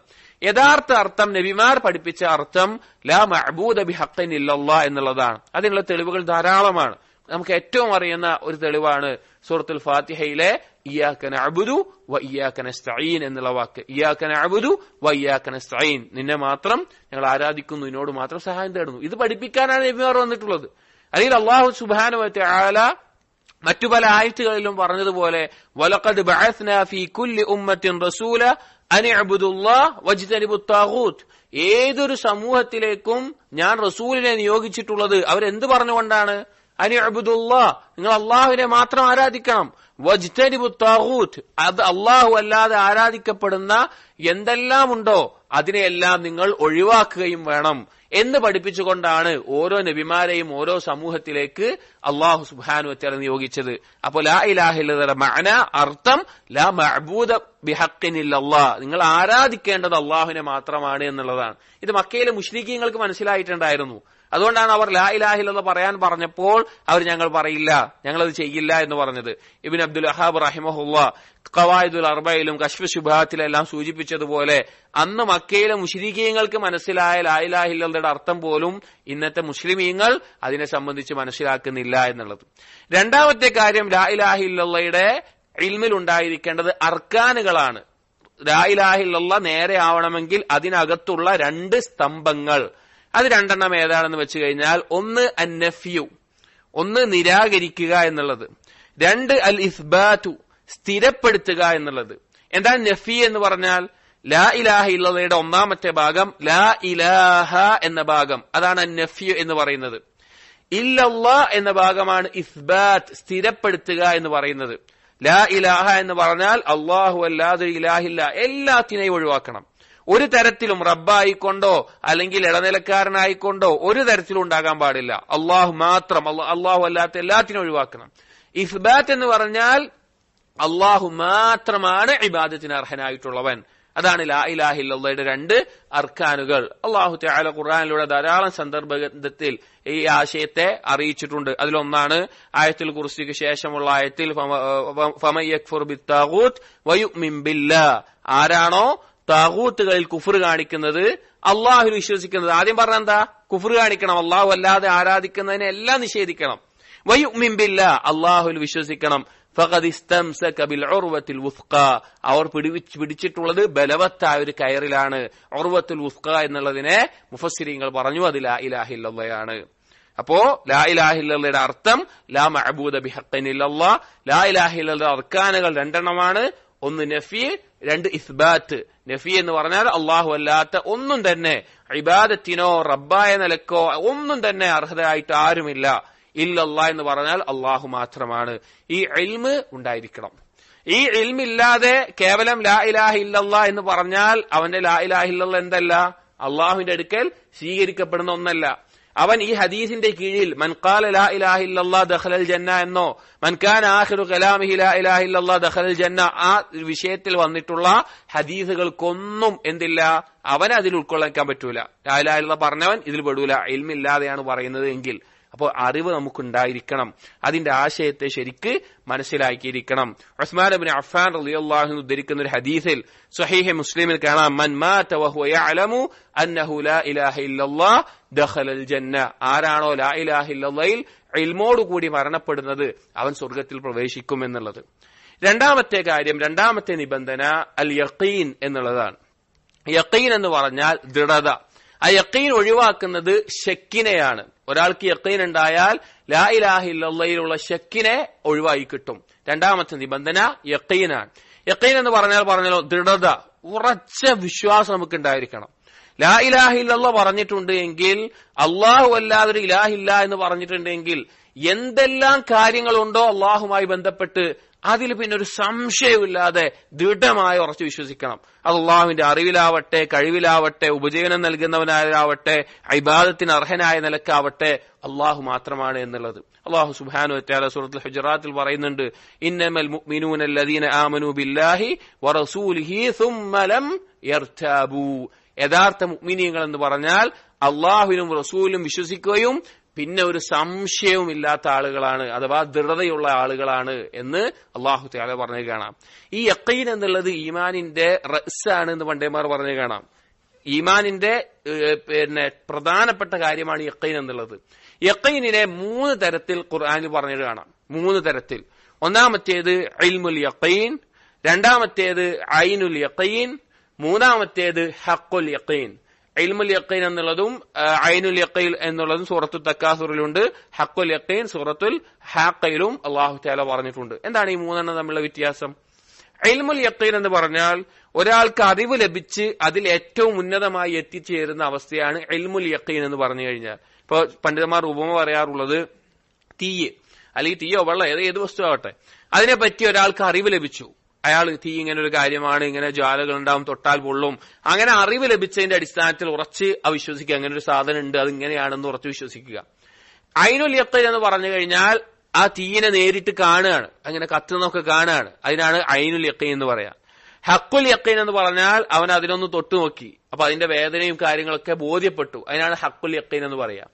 യഥാർത്ഥ അർത്ഥം നബിമാർ പഠിപ്പിച്ച അർത്ഥം ലാ മഅബൂദ ബിഹഖ്ഖിൻ ഇല്ലല്ലാഹ് എന്നുള്ളതാണ്. അതിനുള്ള തെളിവുകൾ ധാരാളമാണ്. നമുക്ക് ഏറ്റവും അറിയുന്ന ഒരു തെളിവാണ് സൂറത്തുൽ ഫാത്തിഹയിലെ ഇയ്യാക നഅബുദു വ ഇയ്യാക നസ്തഈൻ എന്നുള്ള വാക്ക്. ഇയ്യാക നഅബുദു വ ഇയ്യാക നസ്തഈൻ, നിന്നെ മാത്രം ഞങ്ങൾ ആരാധിക്കുന്നു, നിന്നോട് മാത്രം സഹായം തേടുന്നു. ഇത് പഠിപ്പിക്കാനാണ് നബിമാർ വന്നിട്ടുള്ളത്. അല്ലെങ്കിൽ അല്ലാഹു സുബ്ഹാനഹു വ തആല മറ്റു പല ആയത്തുകളിലും പറഞ്ഞതുപോലെ വലഖദ് ബഅസ്നാ ഫീ കുല്ലി ഉമ്മത്തിൻ റസൂല അൻ ഇഅ്ബുദുല്ലാഹ് വജ്തനിബുത് താഗൂത്ത്, ഏതൊരു സമൂഹത്തിലേക്കും ഞാൻ റസൂലിനെ നിയോഗിച്ചിട്ടുള്ളത് അവരെന്ത് പറഞ്ഞുകൊണ്ടാണ്? അൻ ഇഅ്ബുദുല്ലാഹ്, നിങ്ങൾ അള്ളാഹുവിനെ മാത്രം ആരാധിക്കണം, വജ്തനിബുത് താഗൂത്ത്, അത് അള്ളാഹു അല്ലാതെ ആരാധിക്കപ്പെടുന്ന എന്തെല്ലാം ഉണ്ടോ അതിനെയെല്ലാം നിങ്ങൾ ഒഴിവാക്കുകയും വേണം എന്ന് പഠിപ്പിച്ചുകൊണ്ടാണ് ഓരോ നബിമാരെയും ഓരോ സമൂഹത്തിലേക്ക് അള്ളാഹു സുബ്ഹാനഹു വ തആല നിയോഗിച്ചത്. അപ്പൊ ലാ ഇലാഹ ഇല്ലല്ലാഹ് മഅന അർത്ഥം ലാ മഅബൂദ ബിഹഖ്ഖിൻ ഇല്ലല്ലാഹ്, നിങ്ങൾ ആരാധിക്കേണ്ടത് അള്ളാഹുവിനെ മാത്രമാണ് എന്നുള്ളതാണ്. ഇത് മക്കയിലെ മുശ്രിക്കീങ്ങൾക്ക് മനസ്സിലായിട്ടുണ്ടായിരുന്നു. അതുകൊണ്ടാണ് അവർ ലാ ഇലാഹ ഇല്ലല്ലാഹ് പറയാൻ പറഞ്ഞപ്പോൾ അവർ ഞങ്ങൾ പറയില്ല, ഞങ്ങളത് ചെയ്യില്ല എന്ന് പറഞ്ഞത്. ഇബ്നു അബ്ദുൽ വഹാബ് റഹിമഹുല്ലാഹ് ഖവായിദുൽ അർബയിലും കശ്ഫ് ശുബഹാത്തിലെല്ലാം സൂചിപ്പിച്ചതുപോലെ അന്ന് മക്കയിലെ മുശ്രിക്കീങ്ങൾക്ക് മനസ്സിലായ ലാ ഇലാഹ ഇല്ലല്ലാഹയുടെ അർത്ഥം പോലും ഇന്നത്തെ മുസ്ലിമീങ്ങൾ അതിനെ സംബന്ധിച്ച് മനസ്സിലാക്കുന്നില്ല എന്നുള്ളത്. രണ്ടാമത്തെ കാര്യം ലാ ഇലാഹ ഇല്ലല്ലാഹയുടെ ഇൽമിൽ ഉണ്ടായിരിക്കേണ്ടത് അർക്കാനുകളാണ്. ലാ ഇലാഹ ഇല്ലല്ലാഹ് നേരെ ആവണമെങ്കിൽ അതിനകത്തുള്ള രണ്ട് സ്തംഭങ്ങൾ, അത് രണ്ടെണ്ണം ഏതാണെന്ന് വെച്ച് കഴിഞ്ഞാൽ ഒന്ന് അന്നഫ്യു, ഒന്ന് നിരാകരിക്കുക എന്നുള്ളത്, രണ്ട് അൽ ഇസ്ബാതു സ്ഥിരപ്പെടുത്തുക എന്നുള്ളത്. എന്താണ് നഫി എന്ന് പറഞ്ഞാൽ? ലാ ഇലാഹ ഇല്ലല്ലാഹയുടെ ഒന്നാമത്തെ ഭാഗം ലാ ഇലാഹ എന്ന ഭാഗം, അതാണ് അന്നഫ്യു എന്ന് പറയുന്നത്. ഇല്ലല്ലാഹ് എന്ന ഭാഗമാണ് ഇസ്ബാത്ത് സ്ഥിരപ്പെടുത്തുക എന്ന് പറയുന്നത്. ലാ ഇലാഹ എന്ന് പറഞ്ഞാൽ അല്ലാഹു അല്ലാതെ ഇലാഹില്ല, എല്ലാത്തിനെയും ഒഴിവാക്കണം. ഒരു തരത്തിലും റബ്ബായിക്കൊണ്ടോ അല്ലെങ്കിൽ ഇടനിലക്കാരനായിക്കൊണ്ടോ ഒരു തരത്തിലും ഉണ്ടാകാൻ പാടില്ല. അള്ളാഹു മാത്രം, അള്ളാഹു അല്ലാത്ത എല്ലാത്തിനും ഒഴിവാക്കണം. ഇസ്ബാത്ത് എന്ന് പറഞ്ഞാൽ അള്ളാഹു മാത്രമാണ് ഇബാദത്തിന് അർഹനായിട്ടുള്ളവൻ. അതാണ് ലാ ഇലാഹ ഇല്ലല്ലാഹയുടെ രണ്ട് അർക്കാനുകൾ. അല്ലാഹു തആല ഖുർആനിലൂടെ ധാരാളം സന്ദർഭത്തിൽ ഈ ആശയത്തെ അറിയിച്ചിട്ടുണ്ട്. അതിലൊന്നാണ് ആയത്തുൽ കുർസിക്ക് ശേഷമുള്ള ആയത്തിൽ ഫമൻ യക്ഫുർ ബിത്താഗൂത്ത് വയുമിൻ ബില്ലാഹ്, ആരാണോ താഗൂത്തുകളിൽ കുഫർ കാണിക്കുന്നത് അള്ളാഹുവിൽ വിശ്വസിക്കുന്നത്. ആദ്യം പറഞ്ഞ എന്താ? കുഫർ കാണിക്കണം, അള്ളാഹു അല്ലാതെ ആരാധിക്കുന്നതിനെ എല്ലാം നിഷേധിക്കണം. വയുമിൻ ബില്ലാഹ്, അള്ളാഹുവിൽ വിശ്വസിക്കണം. ഫഖദ് ഇസ്തംസക ബിൽ ഉർവത്തിൽ വുസ്ഖാ, അവർ പിടിച്ചിട്ടുള്ളത് ബലവത്തായ ഒരു കയറിലാണ്. ഉർവത്തുൽ വുസ്ഖാ എന്നുള്ളതിനെ മുഫസ്സിരീങ്ങൾ പറഞ്ഞു അത് ലാ ഇലാഹ ഇല്ലല്ലാഹയാണ്. അപ്പോ ലാ ഇലാഹ ഇല്ലല്ലാഹയുടെ അർത്ഥം ലാ മഅബൂദ ബിഹഖ്ഖിൻ ഇല്ലല്ലാഹ്. ലാ ഇലാഹ ഇല്ലല്ലാഹയുടെ അർക്കാനുകൾ രണ്ടെണ്ണമാണ്, ഒന്ന് നഫി, രണ്ട് ഇസ്ബാത്ത്. നഫി എന്ന് പറഞ്ഞാൽ അള്ളാഹു അല്ലാത്ത ഒന്നും തന്നെ ഇബാദത്തിനോ റബ്ബായ നിലക്കോ ഒന്നും തന്നെ അർഹതയായിട്ട് ആരുമില്ല. ഇല്ലല്ലാഹ് എന്ന് പറഞ്ഞാൽ അള്ളാഹു മാത്രമാണ്. ഈ ഇൽമ് ഉണ്ടായിരിക്കണം. ഈ ഇൽമില്ലാതെ കേവലം ലാ ഇലാഹ ഇല്ലല്ലാഹ് എന്ന് പറഞ്ഞാൽ അവന്റെ ലാ ഇലാഹ ഇല്ലല്ലാഹ് എന്തല്ല, അള്ളാഹുവിന്റെ അടുക്കൽ സ്വീകരിക്കപ്പെടുന്ന ഒന്നല്ല. അവൻ ഈ ഹദീസിന്റെ കീഴിൽ മൻ ഖാല ലാ ഇലാഹ ഇല്ലല്ലാഹ് ദഖലൽ ജന്ന എന്നോ മൻ കാന ആഖിറു കലാമിഹി ലാ ഇലാഹ ഇല്ലല്ലാഹ് ദഖലൽ ജന്ന ആ വിഷയത്തിൽ വന്നിട്ടുള്ള ഹദീസുകൾക്കൊന്നും എന്തില്ല, അവനെ അതിൽ ഉൾക്കൊള്ളിക്കാൻ പറ്റൂല. ലാ ഇലാഹ ഇല്ലല്ലാഹ് പറഞ്ഞവൻ ഇതിൽ പെടൂല, ഇൽമില്ലാതെയാണ് പറയുന്നത് എങ്കിൽ. അപ്പോൾ അറിവ് നമുക്കുണ്ടായിരിക്കണം, അതിന്റെ ആശയത്തെ ശരിക്ക് മനസ്സിലാക്കിയിരിക്കണം. ഉസ്മാൻ ഇബ്നു അഫ്ഫാൻ റളിയല്ലാഹു അൻഹു ഉദ്ധരിക്കുന്ന ഒരു ഹദീസിൽ സ്വഹീഹ് മുസ്ലിമിൽ കാണാം, മൻ മാത വഹുവ യഅലമു അന്നഹു ലാ ഇലാഹ ഇല്ലല്ലാഹ് ദഖലൽ ജന്ന. ആരാണോ ലാ ഇലാഹ ഇല്ലല്ലാഹിൽ ഇൽമോടുകൂടി മരണപ്പെടുന്നത് അവൻ സ്വർഗത്തിൽ പ്രവേശിക്കും എന്നുള്ളത്. രണ്ടാമത്തെ കാര്യം, രണ്ടാമത്തെ നിബന്ധന അൽ യഖീൻ എന്നുള്ളതാണ്. യഖീൻ എന്ന് പറഞ്ഞാൽ ദൃഢത. ആ യഖീൻ ഒഴിവാക്കുന്നത് ശക്കിനെയാണ്. ഒരാൾക്ക് യഖീൻ ഉണ്ടായാൽ ലാ ഇലാഹ ഇല്ലല്ലാഹിലുള്ള ശക്കിനെ ഒഴിവായി കിട്ടും. രണ്ടാമത്തെ നിബന്ധന യഖീനാണ്. യഖീൻ എന്ന് പറഞ്ഞാലോ ദൃഢത, ഉറച്ച വിശ്വാസം നമുക്ക് ഉണ്ടായിരിക്കണം. ലാ ഇലാഹ ഇല്ലല്ലാഹ് പറഞ്ഞിട്ടുണ്ട് എങ്കിൽ, അള്ളാഹു അല്ലാതെ ഒരു ഇലാഹില്ല എന്ന് പറഞ്ഞിട്ടുണ്ടെങ്കിൽ എന്തെല്ലാം കാര്യങ്ങളുണ്ടോ അള്ളാഹുമായി ബന്ധപ്പെട്ട് അതിൽ പിന്നെ ഒരു സംശയമില്ലാതെ ദൃഢമായി ഉറച്ചു വിശ്വസിക്കണം. അത് അള്ളാഹുവിന്റെ അറിവിലാവട്ടെ, കഴിവിലാവട്ടെ, ഉപജീവനം നൽകുന്നവനായാവട്ടെ, ഇബാദത്തിന് അർഹനായ നിലക്കാവട്ടെ, അള്ളാഹു മാത്രമാണ് എന്നുള്ളത്. അള്ളാഹു സുബ്ഹാനഹു വ തആല സൂറത്തുൽ ഹുജറാത്തിൽ പറയുന്നുണ്ട്, ഇന്നമൽ മുഅ്മിനൂന അല്ലദീന ആമനൂ ബില്ലാഹി വറസൂലിഹി സുമ്മ ലം യർതാബൂ. യഥാർത്ഥ മുഅ്മിനീങ്ങൾ എന്ന് പറഞ്ഞാൽ അള്ളാഹുവിനും റസൂലും വിശ്വസിക്കുകയും പിന്നെ ഒരു സംശയവും ഇല്ലാത്ത ആളുകളാണ്, അഥവാ ദൃഢതയുള്ള ആളുകളാണ് എന്ന് അള്ളാഹു തആല പറഞ്ഞു കാണാം. ഈ യഖീൻ എന്നുള്ളത് ഈമാനിന്റെ റഅ്സാണ് എന്ന് പണ്ഡിതന്മാർ പറഞ്ഞു കാണാം. ഈമാനിന്റെ പ്രധാനപ്പെട്ട കാര്യമാണ് യഖീൻ എന്നുള്ളത്. യഖീനിനെ 3 തരത്തിൽ ഖുർആനിൽ പറഞ്ഞു കാണാം. 3 തരത്തിൽ. ഒന്നാമത്തേത് ഇൽമുൽ യഖീൻ, രണ്ടാമത്തേത് ഐനുൽ യഖീൻ, മൂന്നാമത്തേത് ഹഖുൽ യഖീൻ. ഇൽമുൽ യഖീൻ എന്നുള്ളതും ഐനുൽ യഖീൻ എന്നുള്ളതും സൂറത്തുൽ തക്കാസുറിലുണ്ട്. ഹഖുൽ യഖീൻ സൂറത്തുൽ ഹാഖയിലും അല്ലാഹു തആല പറഞ്ഞിട്ടുണ്ട്. എന്താണ് ഈ 3 തമ്മിലുള്ള വ്യത്യാസം? ഇൽമുൽ യഖീൻ എന്ന് പറഞ്ഞാൽ ഒരാൾക്ക് അറിവ് ലഭിച്ച് അതിൽ ഏറ്റവും ഉന്നതമായി എത്തിച്ചേരുന്ന അവസ്ഥയാണ് ഇൽമുൽ യഖീൻ എന്ന് പറഞ്ഞു കഴിഞ്ഞാൽ. ഇപ്പൊ പണ്ഡിതന്മാർ ഉപമ പറയാറുള്ളത്, തീയ് അല്ലെങ്കിൽ തീയോ വെള്ളം ഏത് വസ്തു ആവട്ടെ, അതിനെപ്പറ്റി ഒരാൾക്ക് അറിവ് ലഭിച്ചു. അയാൾ തീ ഇങ്ങനെ ഒരു കാര്യമാണ്, ഇങ്ങനെ ജ്വാലകൾ ഉണ്ടാവും, തൊട്ടാൽ പൊള്ളും, അങ്ങനെ അറിവ് ലഭിച്ചതിന്റെ അടിസ്ഥാനത്തിൽ ഉറച്ച് വിശ്വസിക്കുക, അങ്ങനെ ഒരു സാധനം ഉണ്ട്, അത് ഇങ്ങനെയാണെന്ന് ഉറച്ച് വിശ്വസിക്കുക. ഐനുൽ യഖീൻ എന്ന് പറഞ്ഞു കഴിഞ്ഞാൽ ആ തീയിനെ നേരിട്ട് കാണുകയാണ്, അങ്ങനെ കത്തുന്നൊക്കെ കാണുകയാണ്, അതിനാണ് ഐനുൽ യഖീൻ എന്ന് പറയാം. ഹഖുൽ യഖീൻ എന്ന് പറഞ്ഞാൽ അവൻ അതിനൊന്ന് തൊട്ടു നോക്കി, അപ്പൊ അതിന്റെ വേദനയും കാര്യങ്ങളൊക്കെ ബോധ്യപ്പെട്ടു, അതിനാണ് ഹഖുൽ യഖീൻ എന്ന് പറയാം.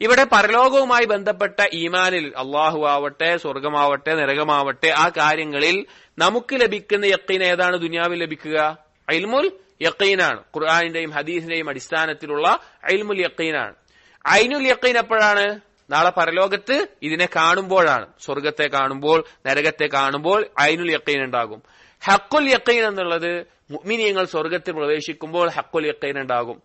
ഇവിടെ പരലോകവുമായി ബന്ധപ്പെട്ട ഈമാനിൽ അള്ളാഹു ആവട്ടെ, സ്വർഗമാവട്ടെ, നരകമാവട്ടെ, ആ കാര്യങ്ങളിൽ നമുക്ക് ലഭിക്കുന്ന യഖീൻ ഏതാണ് ദുനിയാവിൽ ലഭിക്കുക? ഇൽമുൽ യഖീനാണ്. ഖുർആനിന്റെയും ഹദീസിന്റെയും അടിസ്ഥാനത്തിലുള്ള ഇൽമുൽ യഖീനാണ്. ഐനുൽ യഖീൻ എപ്പോഴാണ്? നാളെ പരലോകത്ത് ഇതിനെ കാണുമ്പോഴാണ്. സ്വർഗത്തെ കാണുമ്പോൾ, നരകത്തെ കാണുമ്പോൾ ഐനുൽ യഖീൻ ഉണ്ടാകും. ഹഖുൽ യഖീൻ എന്നുള്ളത് മുഅ്മിനീങ്ങൾ സ്വർഗത്തിൽ പ്രവേശിക്കുമ്പോൾ ഹഖുൽ യഖീൻ ഉണ്ടാകും.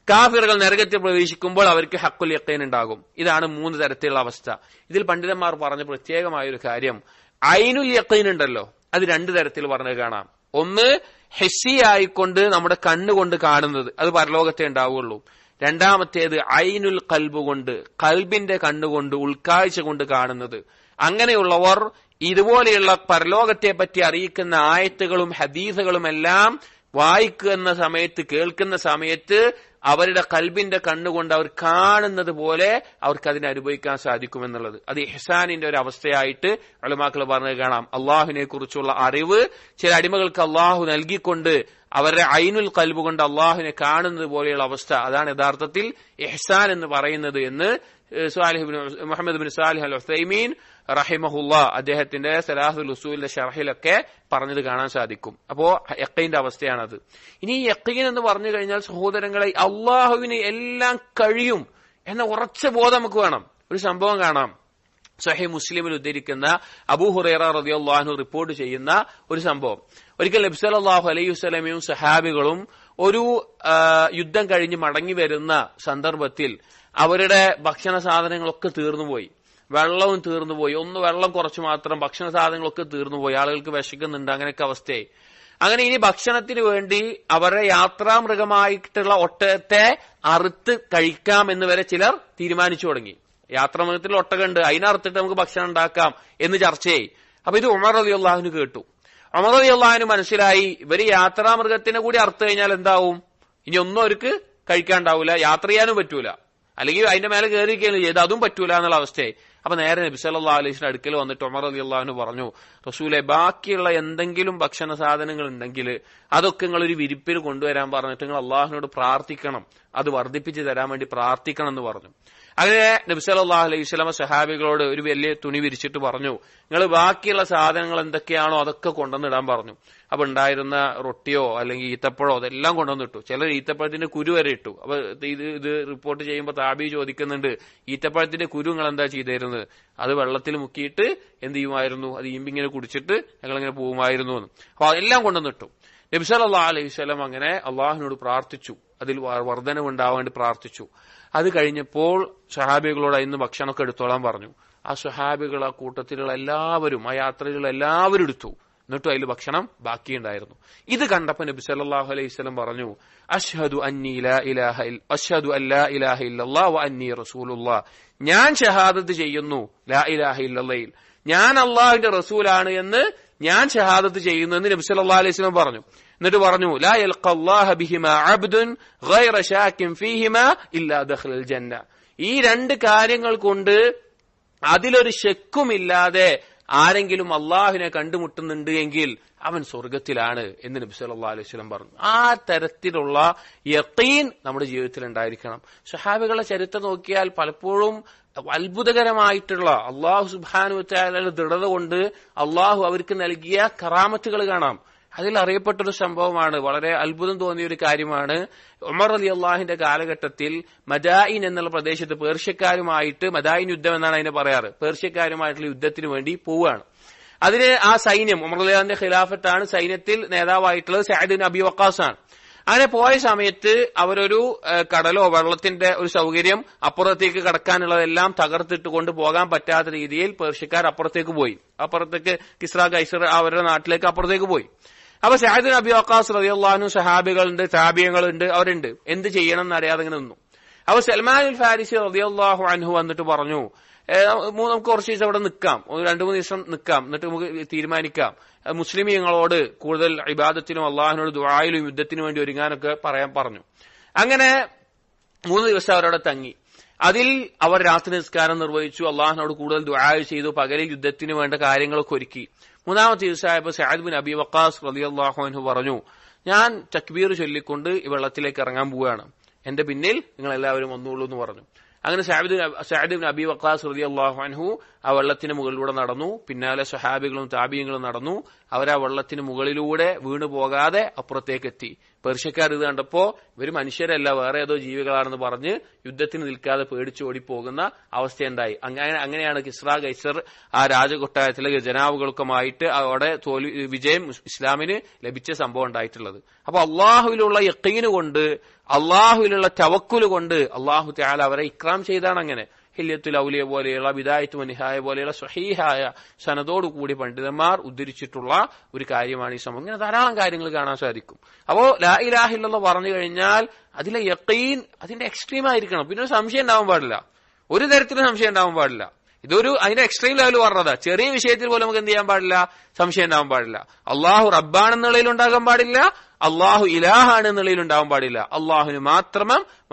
കാഫിറുകൾ നരകത്തിൽ പ്രവേശിക്കുമ്പോൾ അവർക്ക് ഹഖുൽ യഖീൻ ഉണ്ടാകും. ഇതാണ് 3 തരത്തിലുള്ള അവസ്ഥ. ഇതിൽ പണ്ഡിതന്മാർ പറഞ്ഞ പ്രത്യേകമായൊരു കാര്യം, ഐനുൽ യഖീൻ ഉണ്ടല്ലോ, അത് 2 തരത്തിൽ പറഞ്ഞു കാണാം. ഒന്ന് ഹിസ്സി ആയിക്കൊണ്ട് നമ്മുടെ കണ്ണുകൊണ്ട് കാണുന്നത്, അത് പരലോകത്തെ ഉണ്ടാവുകയുള്ളൂ. രണ്ടാമത്തേത് ഐനുൽ ഖൽബ് കൊണ്ട്, ഖൽബിന്റെ കണ്ണുകൊണ്ട്, ഉൾക്കാഴ്ച കൊണ്ട് കാണുന്നത്. അങ്ങനെയുള്ളവർ ഇതുപോലെയുള്ള പരലോകത്തെ പറ്റി അറിയിക്കുന്ന ആയത്തുകളും ഹദീസുകളും എല്ലാം വായിക്കുന്ന സമയത്ത്, കേൾക്കുന്ന സമയത്ത് അവരുടെ കൽബിന്റെ കണ്ണുകൊണ്ട് അവർ കാണുന്നത് പോലെ അവർക്ക് അതിനെ അനുഭവിക്കാൻ സാധിക്കുമെന്നുള്ളത്. അത് ഇഹ്സാനിന്റെ ഒരു അവസ്ഥയായിട്ട് ഉലമാക്കൾ പറഞ്ഞു കാണാം. അള്ളാഹുവിനെ കുറിച്ചുള്ള അറിവ് ചില അടിമകൾക്ക് അള്ളാഹു നൽകിക്കൊണ്ട് അവരുടെ ഐനുൽ ഖൽബ് കൊണ്ട് അള്ളാഹുവിനെ കാണുന്നത് പോലെയുള്ള അവസ്ഥ, അതാണ് യഥാർത്ഥത്തിൽ ഇഹ്സാൻ എന്ന് പറയുന്നത് എന്ന് മുഹമ്മദ് ബിൻ സാലിഹ് അൽ ഉസൈമീൻ റഹിമഹുല്ലാ അദ്ദേഹത്തിന്റെ സലാഹുൽ ഉസൂലിന്റെ ഷർഹിലൊക്കെ പറഞ്ഞത് കാണാൻ സാധിക്കും. അപ്പോ യഖീന്റെ അവസ്ഥയാണത്. ഇനി യഖീൻ എന്ന് പറഞ്ഞു കഴിഞ്ഞാൽ സഹോദരങ്ങളെ, അള്ളാഹുവിന് എല്ലാം കഴിയും എന്ന ഉറച്ച ബോധം നമുക്ക് വേണം. ഒരു സംഭവം കാണാം, സഹീഹ് മുസ്ലിമിൽ ഉദ്ധരിക്കുന്ന അബൂ ഹുറൈറ റളിയല്ലാഹു അൻഹു റിപ്പോർട്ട് ചെയ്യുന്ന ഒരു സംഭവം. ഒരിക്കൽ നബി സല്ലല്ലാഹു അലൈഹി വസല്ലമയും സഹാബികളും ഒരു യുദ്ധം കഴിഞ്ഞ് മടങ്ങി വരുന്ന സന്ദർഭത്തിൽ അവരുടെ ഭക്ഷണ സാധനങ്ങളൊക്കെ തീർന്നുപോയി, വെള്ളവും തീർന്നുപോയി, വെള്ളം കുറച്ച് മാത്രം, ഭക്ഷണ സാധനങ്ങളൊക്കെ തീർന്നുപോയി, ആളുകൾക്ക് വിശക്കുന്നുണ്ട്, അങ്ങനെയൊക്കെ അവസ്ഥയായി. അങ്ങനെ ഇനി ഭക്ഷണത്തിന് വേണ്ടി അവരുടെ യാത്രാമൃഗമായിട്ടുള്ള ഒട്ടകത്തെ അറുത്ത് കഴിക്കാം എന്ന് വരെ ചിലർ തീരുമാനിച്ചു തുടങ്ങി. യാത്രാമൃഗത്തിൽ ഒട്ടകമുണ്ട്, അതിനറുത്തിട്ട് നമുക്ക് ഭക്ഷണം ഉണ്ടാക്കാം എന്ന് ചർച്ചയായി. അപ്പൊ ഇത് ഉമർ റളിയല്ലാഹു അൻഹു കേട്ടു. ഉമർ റളിയല്ലാഹു അൻഹു മനസ്സിലായി, ഇവര് യാത്രാമൃഗത്തിനെ കൂടി അറുത്ത് കഴിഞ്ഞാൽ എന്താവും, ഇനി ഒന്നും അവർക്ക് കഴിക്കാണ്ടാവൂല, യാത്ര ചെയ്യാനും പറ്റൂല, അല്ലെങ്കിൽ അതിന്റെ മേലെ കയറിയിരിക്കുകയും ചെയ്ത് അതും പറ്റൂല എന്നുള്ള അവസ്ഥയായി. അപ്പൊ നേരെ നബി സല്ലല്ലാഹു അലൈഹി വസല്ലം അടുക്കൽ വന്നിട്ട് ഉമർ റളിയല്ലാഹു അൻഹു പറഞ്ഞു, റസൂലെ, ബാക്കിയുള്ള എന്തെങ്കിലും ഭക്ഷണ സാധനങ്ങൾ ഉണ്ടെങ്കിൽ അതൊക്കെ നിങ്ങൾ ഒരു വിരിപ്പിൽ കൊണ്ടുവരാൻ പറഞ്ഞിട്ട് നിങ്ങൾ അള്ളാഹുവിനോട് പ്രാർത്ഥിക്കണം, അത് വർദ്ധിപ്പിച്ച് തരാൻ വേണ്ടി പ്രാർത്ഥിക്കണം എന്ന് പറഞ്ഞു. അങ്ങനെ നബി സല്ലല്ലാഹു അലൈഹി വസല്ലം സഹാബികളോട് ഒരു വലിയ തുണി വിരിച്ചിട്ട് പറഞ്ഞു, നിങ്ങൾ ബാക്കിയുള്ള സാധനങ്ങൾ എന്തൊക്കെയാണോ അതൊക്കെ കൊണ്ടുവന്നിടാൻ പറഞ്ഞു. അപ്പൊ ഉണ്ടായിരുന്ന റൊട്ടിയോ അല്ലെങ്കിൽ ഈത്തപ്പഴോ അതെല്ലാം കൊണ്ടുവന്നിട്ടു. ചിലർ ഈത്തപ്പഴത്തിന്റെ കുരു വരെ ഇട്ടു. അപ്പൊ ഇത് റിപ്പോർട്ട് ചെയ്യുമ്പോൾ താബി ചോദിക്കുന്നുണ്ട്, ഈത്തപ്പഴത്തിന്റെ കുരു നിങ്ങൾ എന്താ ചെയ്തിരുന്നത്? അത് വെള്ളത്തിൽ മുക്കിയിട്ട് എന്ത് ചെയ്യുമായിരുന്നു, അത് ഈമ്പിങ്ങനെ കുടിച്ചിട്ട് ഞങ്ങളിങ്ങനെ പോകുമായിരുന്നു എന്ന്. അപ്പൊ അതെല്ലാം കൊണ്ടുവന്നിട്ടു. നബി സല്ലല്ലാഹു അലൈഹി വസല്ലം അങ്ങനെ അള്ളാഹുവിനോട് പ്രാർത്ഥിച്ചു, അതിൽ വർധനവുണ്ടാവാൻ വേണ്ടി പ്രാർത്ഥിച്ചു. അത് കഴിഞ്ഞപ്പോൾ സഹാബികളോട് ഇന്ന് ഭക്ഷണമൊക്കെ എടുത്തോളാൻ പറഞ്ഞു. ആ സഹാബികൾ, ആ കൂട്ടത്തിലുള്ള എല്ലാവരും, ആ യാത്രയിലുള്ള എല്ലാവരും എടുത്തു. എന്നിട്ടും അതിൽ ഭക്ഷണം ബാക്കിയുണ്ടായിരുന്നു. ഇത് കണ്ടപ്പോൾ നബി സല്ലല്ലാഹു അലൈഹി വസല്ലം പറഞ്ഞു, അഷ്ഹദു അല്ലാ ഇലാഹ ഇല്ലല്ലാഹ് വ അന്നി റസൂലുള്ളാഹ്, ഞാൻ ഷഹാദത്ത് ചെയ്യുന്നു ലാ ഇലാഹ ഇല്ലല്ലയിൽ, ഞാൻ അള്ളാഹുവിന്റെ റസൂലാണ് എന്ന് ഞാൻ ഷഹാദത്ത് ചെയ്യുന്നു എന്ന് നബി സല്ലല്ലാഹു അലൈഹി വസല്ലം പറഞ്ഞു. എന്നിട്ട് പറഞ്ഞു, ലാ യൽഖല്ലാഹ ബിഹിമാ അബ്ദുൻ ഗൈറ ശാക്കിൻ ഫീഹിമാ ഇല്ലാ ദഖലൽ ജന്ന, ഈ രണ്ട് കാര്യങ്ങൾ കൊണ്ട് അതിലൊരു ശക്കുമില്ലാതെ ആരെങ്കിലും അള്ളാഹുവിനെ കണ്ടുമുട്ടുന്നുണ്ട് എങ്കിൽ അവൻ സ്വർഗത്തിലാണ് എന്ന് നബി സല്ലല്ലാഹു അലൈഹി വസല്ലം പറഞ്ഞു. ആ തരത്തിലുള്ള യഖീൻ നമ്മുടെ ജീവിതത്തിൽ ഉണ്ടായിരിക്കണം. സ്വഹാബികളുടെ ചരിത്രം നോക്കിയാൽ പലപ്പോഴും അത്ഭുതകരമായിട്ടുള്ള അള്ളാഹു സുബ്ഹാനഹു വ തആലയുടെ ദൃഢത കൊണ്ട് അള്ളാഹു അവർക്ക് നൽകിയ കറാമത്തുകൾ കാണാം. അതിൽ അറിയപ്പെട്ടൊരു സംഭവമാണ്, വളരെ അത്ഭുതം തോന്നിയ ഒരു കാര്യമാണ്. ഉമർ റളിയല്ലാഹുവിന്റെ കാലഘട്ടത്തിൽ മദായിൻ എന്നുള്ള പ്രദേശത്ത് പേർഷ്യക്കാരുമായിട്ട്, മദായിൻ യുദ്ധം എന്നാണ് അതിനെ പറയാറ്, പേർഷ്യക്കാരുമായിട്ടുള്ള യുദ്ധത്തിന് വേണ്ടി പോവുകയാണ്. അതിന് ആ സൈന്യം, ഉമർ റളിയല്ലാഹുവിന്റെ ഖിലാഫത്താണ്, സൈന്യത്തിൽ നേതാവായിട്ടുള്ളത് സഅദ് ബിൻ അബി വഖാസ് ആണ്. അങ്ങനെ പോയ സമയത്ത് അവരൊരു കടലോ വെള്ളത്തിന്റെ ഒരു സൗകര്യം, അപ്പുറത്തേക്ക് കടക്കാനുള്ളതെല്ലാം തകർത്തിട്ട് കൊണ്ട് പോകാൻ പറ്റാത്ത രീതിയിൽ പേർഷ്യക്കാർ അപ്പുറത്തേക്ക് പോയി. അപ്പുറത്തേക്ക് കിസ്ര കൈസർ അവരുടെ നാട്ടിലേക്ക് അപ്പുറത്തേക്ക് പോയി. അപ്പൊ സഅദ് ബിൻ അബി വഖാസ് റളിയല്ലാഹു അൻഹു സഹാബികളുണ്ട്, താബിഈങ്ങളുണ്ട്, അവരുണ്ട്, എന്ത് ചെയ്യണം എന്നറിയാതെ ഇങ്ങനെ നിന്നു. അപ്പൊ സൽമാൻ അൽ ഫാരിസി റളിയല്ലാഹു അൻഹു വന്നിട്ട് പറഞ്ഞു, നമുക്ക് കുറച്ച് ദിവസം അവിടെ നിൽക്കാം, 2-3 ദിവസം നിൽക്കാം, എന്നിട്ട് നമുക്ക് തീരുമാനിക്കാം, മുസ്ലിമീങ്ങളോട് കൂടുതൽ ഇബാദത്തിനും അള്ളാഹിനോട് ദുആയിലും യുദ്ധത്തിനു വേണ്ടി ഒരുങ്ങാനൊക്കെ പറയാൻ പറഞ്ഞു. അങ്ങനെ 3 ദിവസം അവരവിടെ തങ്ങി. അതിൽ അവർ രാത്രി നിസ്കാരം നിർവഹിച്ചു, അള്ളാഹിനോട് കൂടുതൽ ദുആ ചെയ്തു, പകലിൽ യുദ്ധത്തിന് വേണ്ട കാര്യങ്ങളൊക്കെ ഒരുക്കി. 3-ാമത്തെ ദിവസമായപ്പോൾ സഅദ് ബിൻ അബി വഖാസ് റളിയല്ലാഹു അൻഹു പറഞ്ഞു, ഞാൻ തക്ബീർ ചൊല്ലിക്കൊണ്ട് ഈ വെള്ളത്തിലേക്ക് ഇറങ്ങാൻ പോവുകയാണ്, എന്റെ പിന്നിൽ നിങ്ങൾ എല്ലാവരും വന്നോളൂ എന്ന് പറഞ്ഞു. അങ്ങനെ സഅദ് ബിൻ അബി വഖാസ് റളിയല്ലാഹു അൻഹു ആ വെള്ളത്തിന് മുകളിലൂടെ നടന്നു. പിന്നാലെ സ്വഹാബികളും താബിഈങ്ങളും നടന്നു. അവരാ വെള്ളത്തിന് മുകളിലൂടെ വീണു പോകാതെ അപ്പുറത്തേക്ക് എത്തി. പേർഷ്യക്കാർ ഇത് കണ്ടപ്പോ ഇവര് മനുഷ്യരല്ല, വേറെ ഏതോ ജീവികളാണെന്ന് പറഞ്ഞ് യുദ്ധത്തിന് നിൽക്കാതെ പേടിച്ചു ഓടിപ്പോകുന്ന അവസ്ഥയുണ്ടായി. അങ്ങനെയാണ് കിസ്ര കൈസർ ആ രാജകൊട്ടാരത്തിലെ ജനാവുകൾക്കുമായിട്ട് അവിടെ വിജയം ഇസ്ലാമിന് ലഭിച്ച സംഭവം ഉണ്ടായിട്ടുള്ളത്. അപ്പൊ അള്ളാഹുവിലുള്ള യഖീന് കൊണ്ട്, അള്ളാഹുവിലുള്ള തവക്കുൽ കൊണ്ട് അള്ളാഹു തആല അവരെ ഇക്റാം ചെയ്താണ്. അങ്ങനെ ഹില്യത്തുൽ ഔലിയ പോലെയുള്ള ബിദായത്ത് വ നിഹായ പോലെയുള്ള സ്വഹീഹായ സനദോടുകൂടി പണ്ഡിതന്മാർ ഉദ്ധരിച്ചിട്ടുള്ള ഒരു കാര്യമാണ് ഈ സംഭവം. ഇങ്ങനെ ധാരാളം കാര്യങ്ങൾ കാണാൻ സാധിക്കും. അപ്പോ ലാ ഇലാഹ ഇല്ലല്ലാഹ് പറഞ്ഞു കഴിഞ്ഞാൽ അതിലെ യഖീൻ അതിന്റെ എക്സ്ട്രീം ആയിരിക്കണം. പിന്നെ ഒരു സംശയം ഉണ്ടാവാൻ പാടില്ല, ഒരു തരത്തിലും സംശയം ഉണ്ടാവാൻ പാടില്ല. അതിന്റെ എക്സ്ട്രീം ലെവൽ പറഞ്ഞതാ. ചെറിയ വിഷയത്തിൽ പോലും നമുക്ക് എന്ത് ചെയ്യാൻ പാടില്ല, സംശയം ഉണ്ടാവാൻ പാടില്ല. അള്ളാഹു റബ്ബാണെന്നുള്ളതിൽ ഉണ്ടാകാൻ പാടില്ല, അള്ളാഹു ഇലാഹാണ് എന്നുള്ളതിൽ ഉണ്ടാവാൻ പാടില്ല. അള്ളാഹുവിന്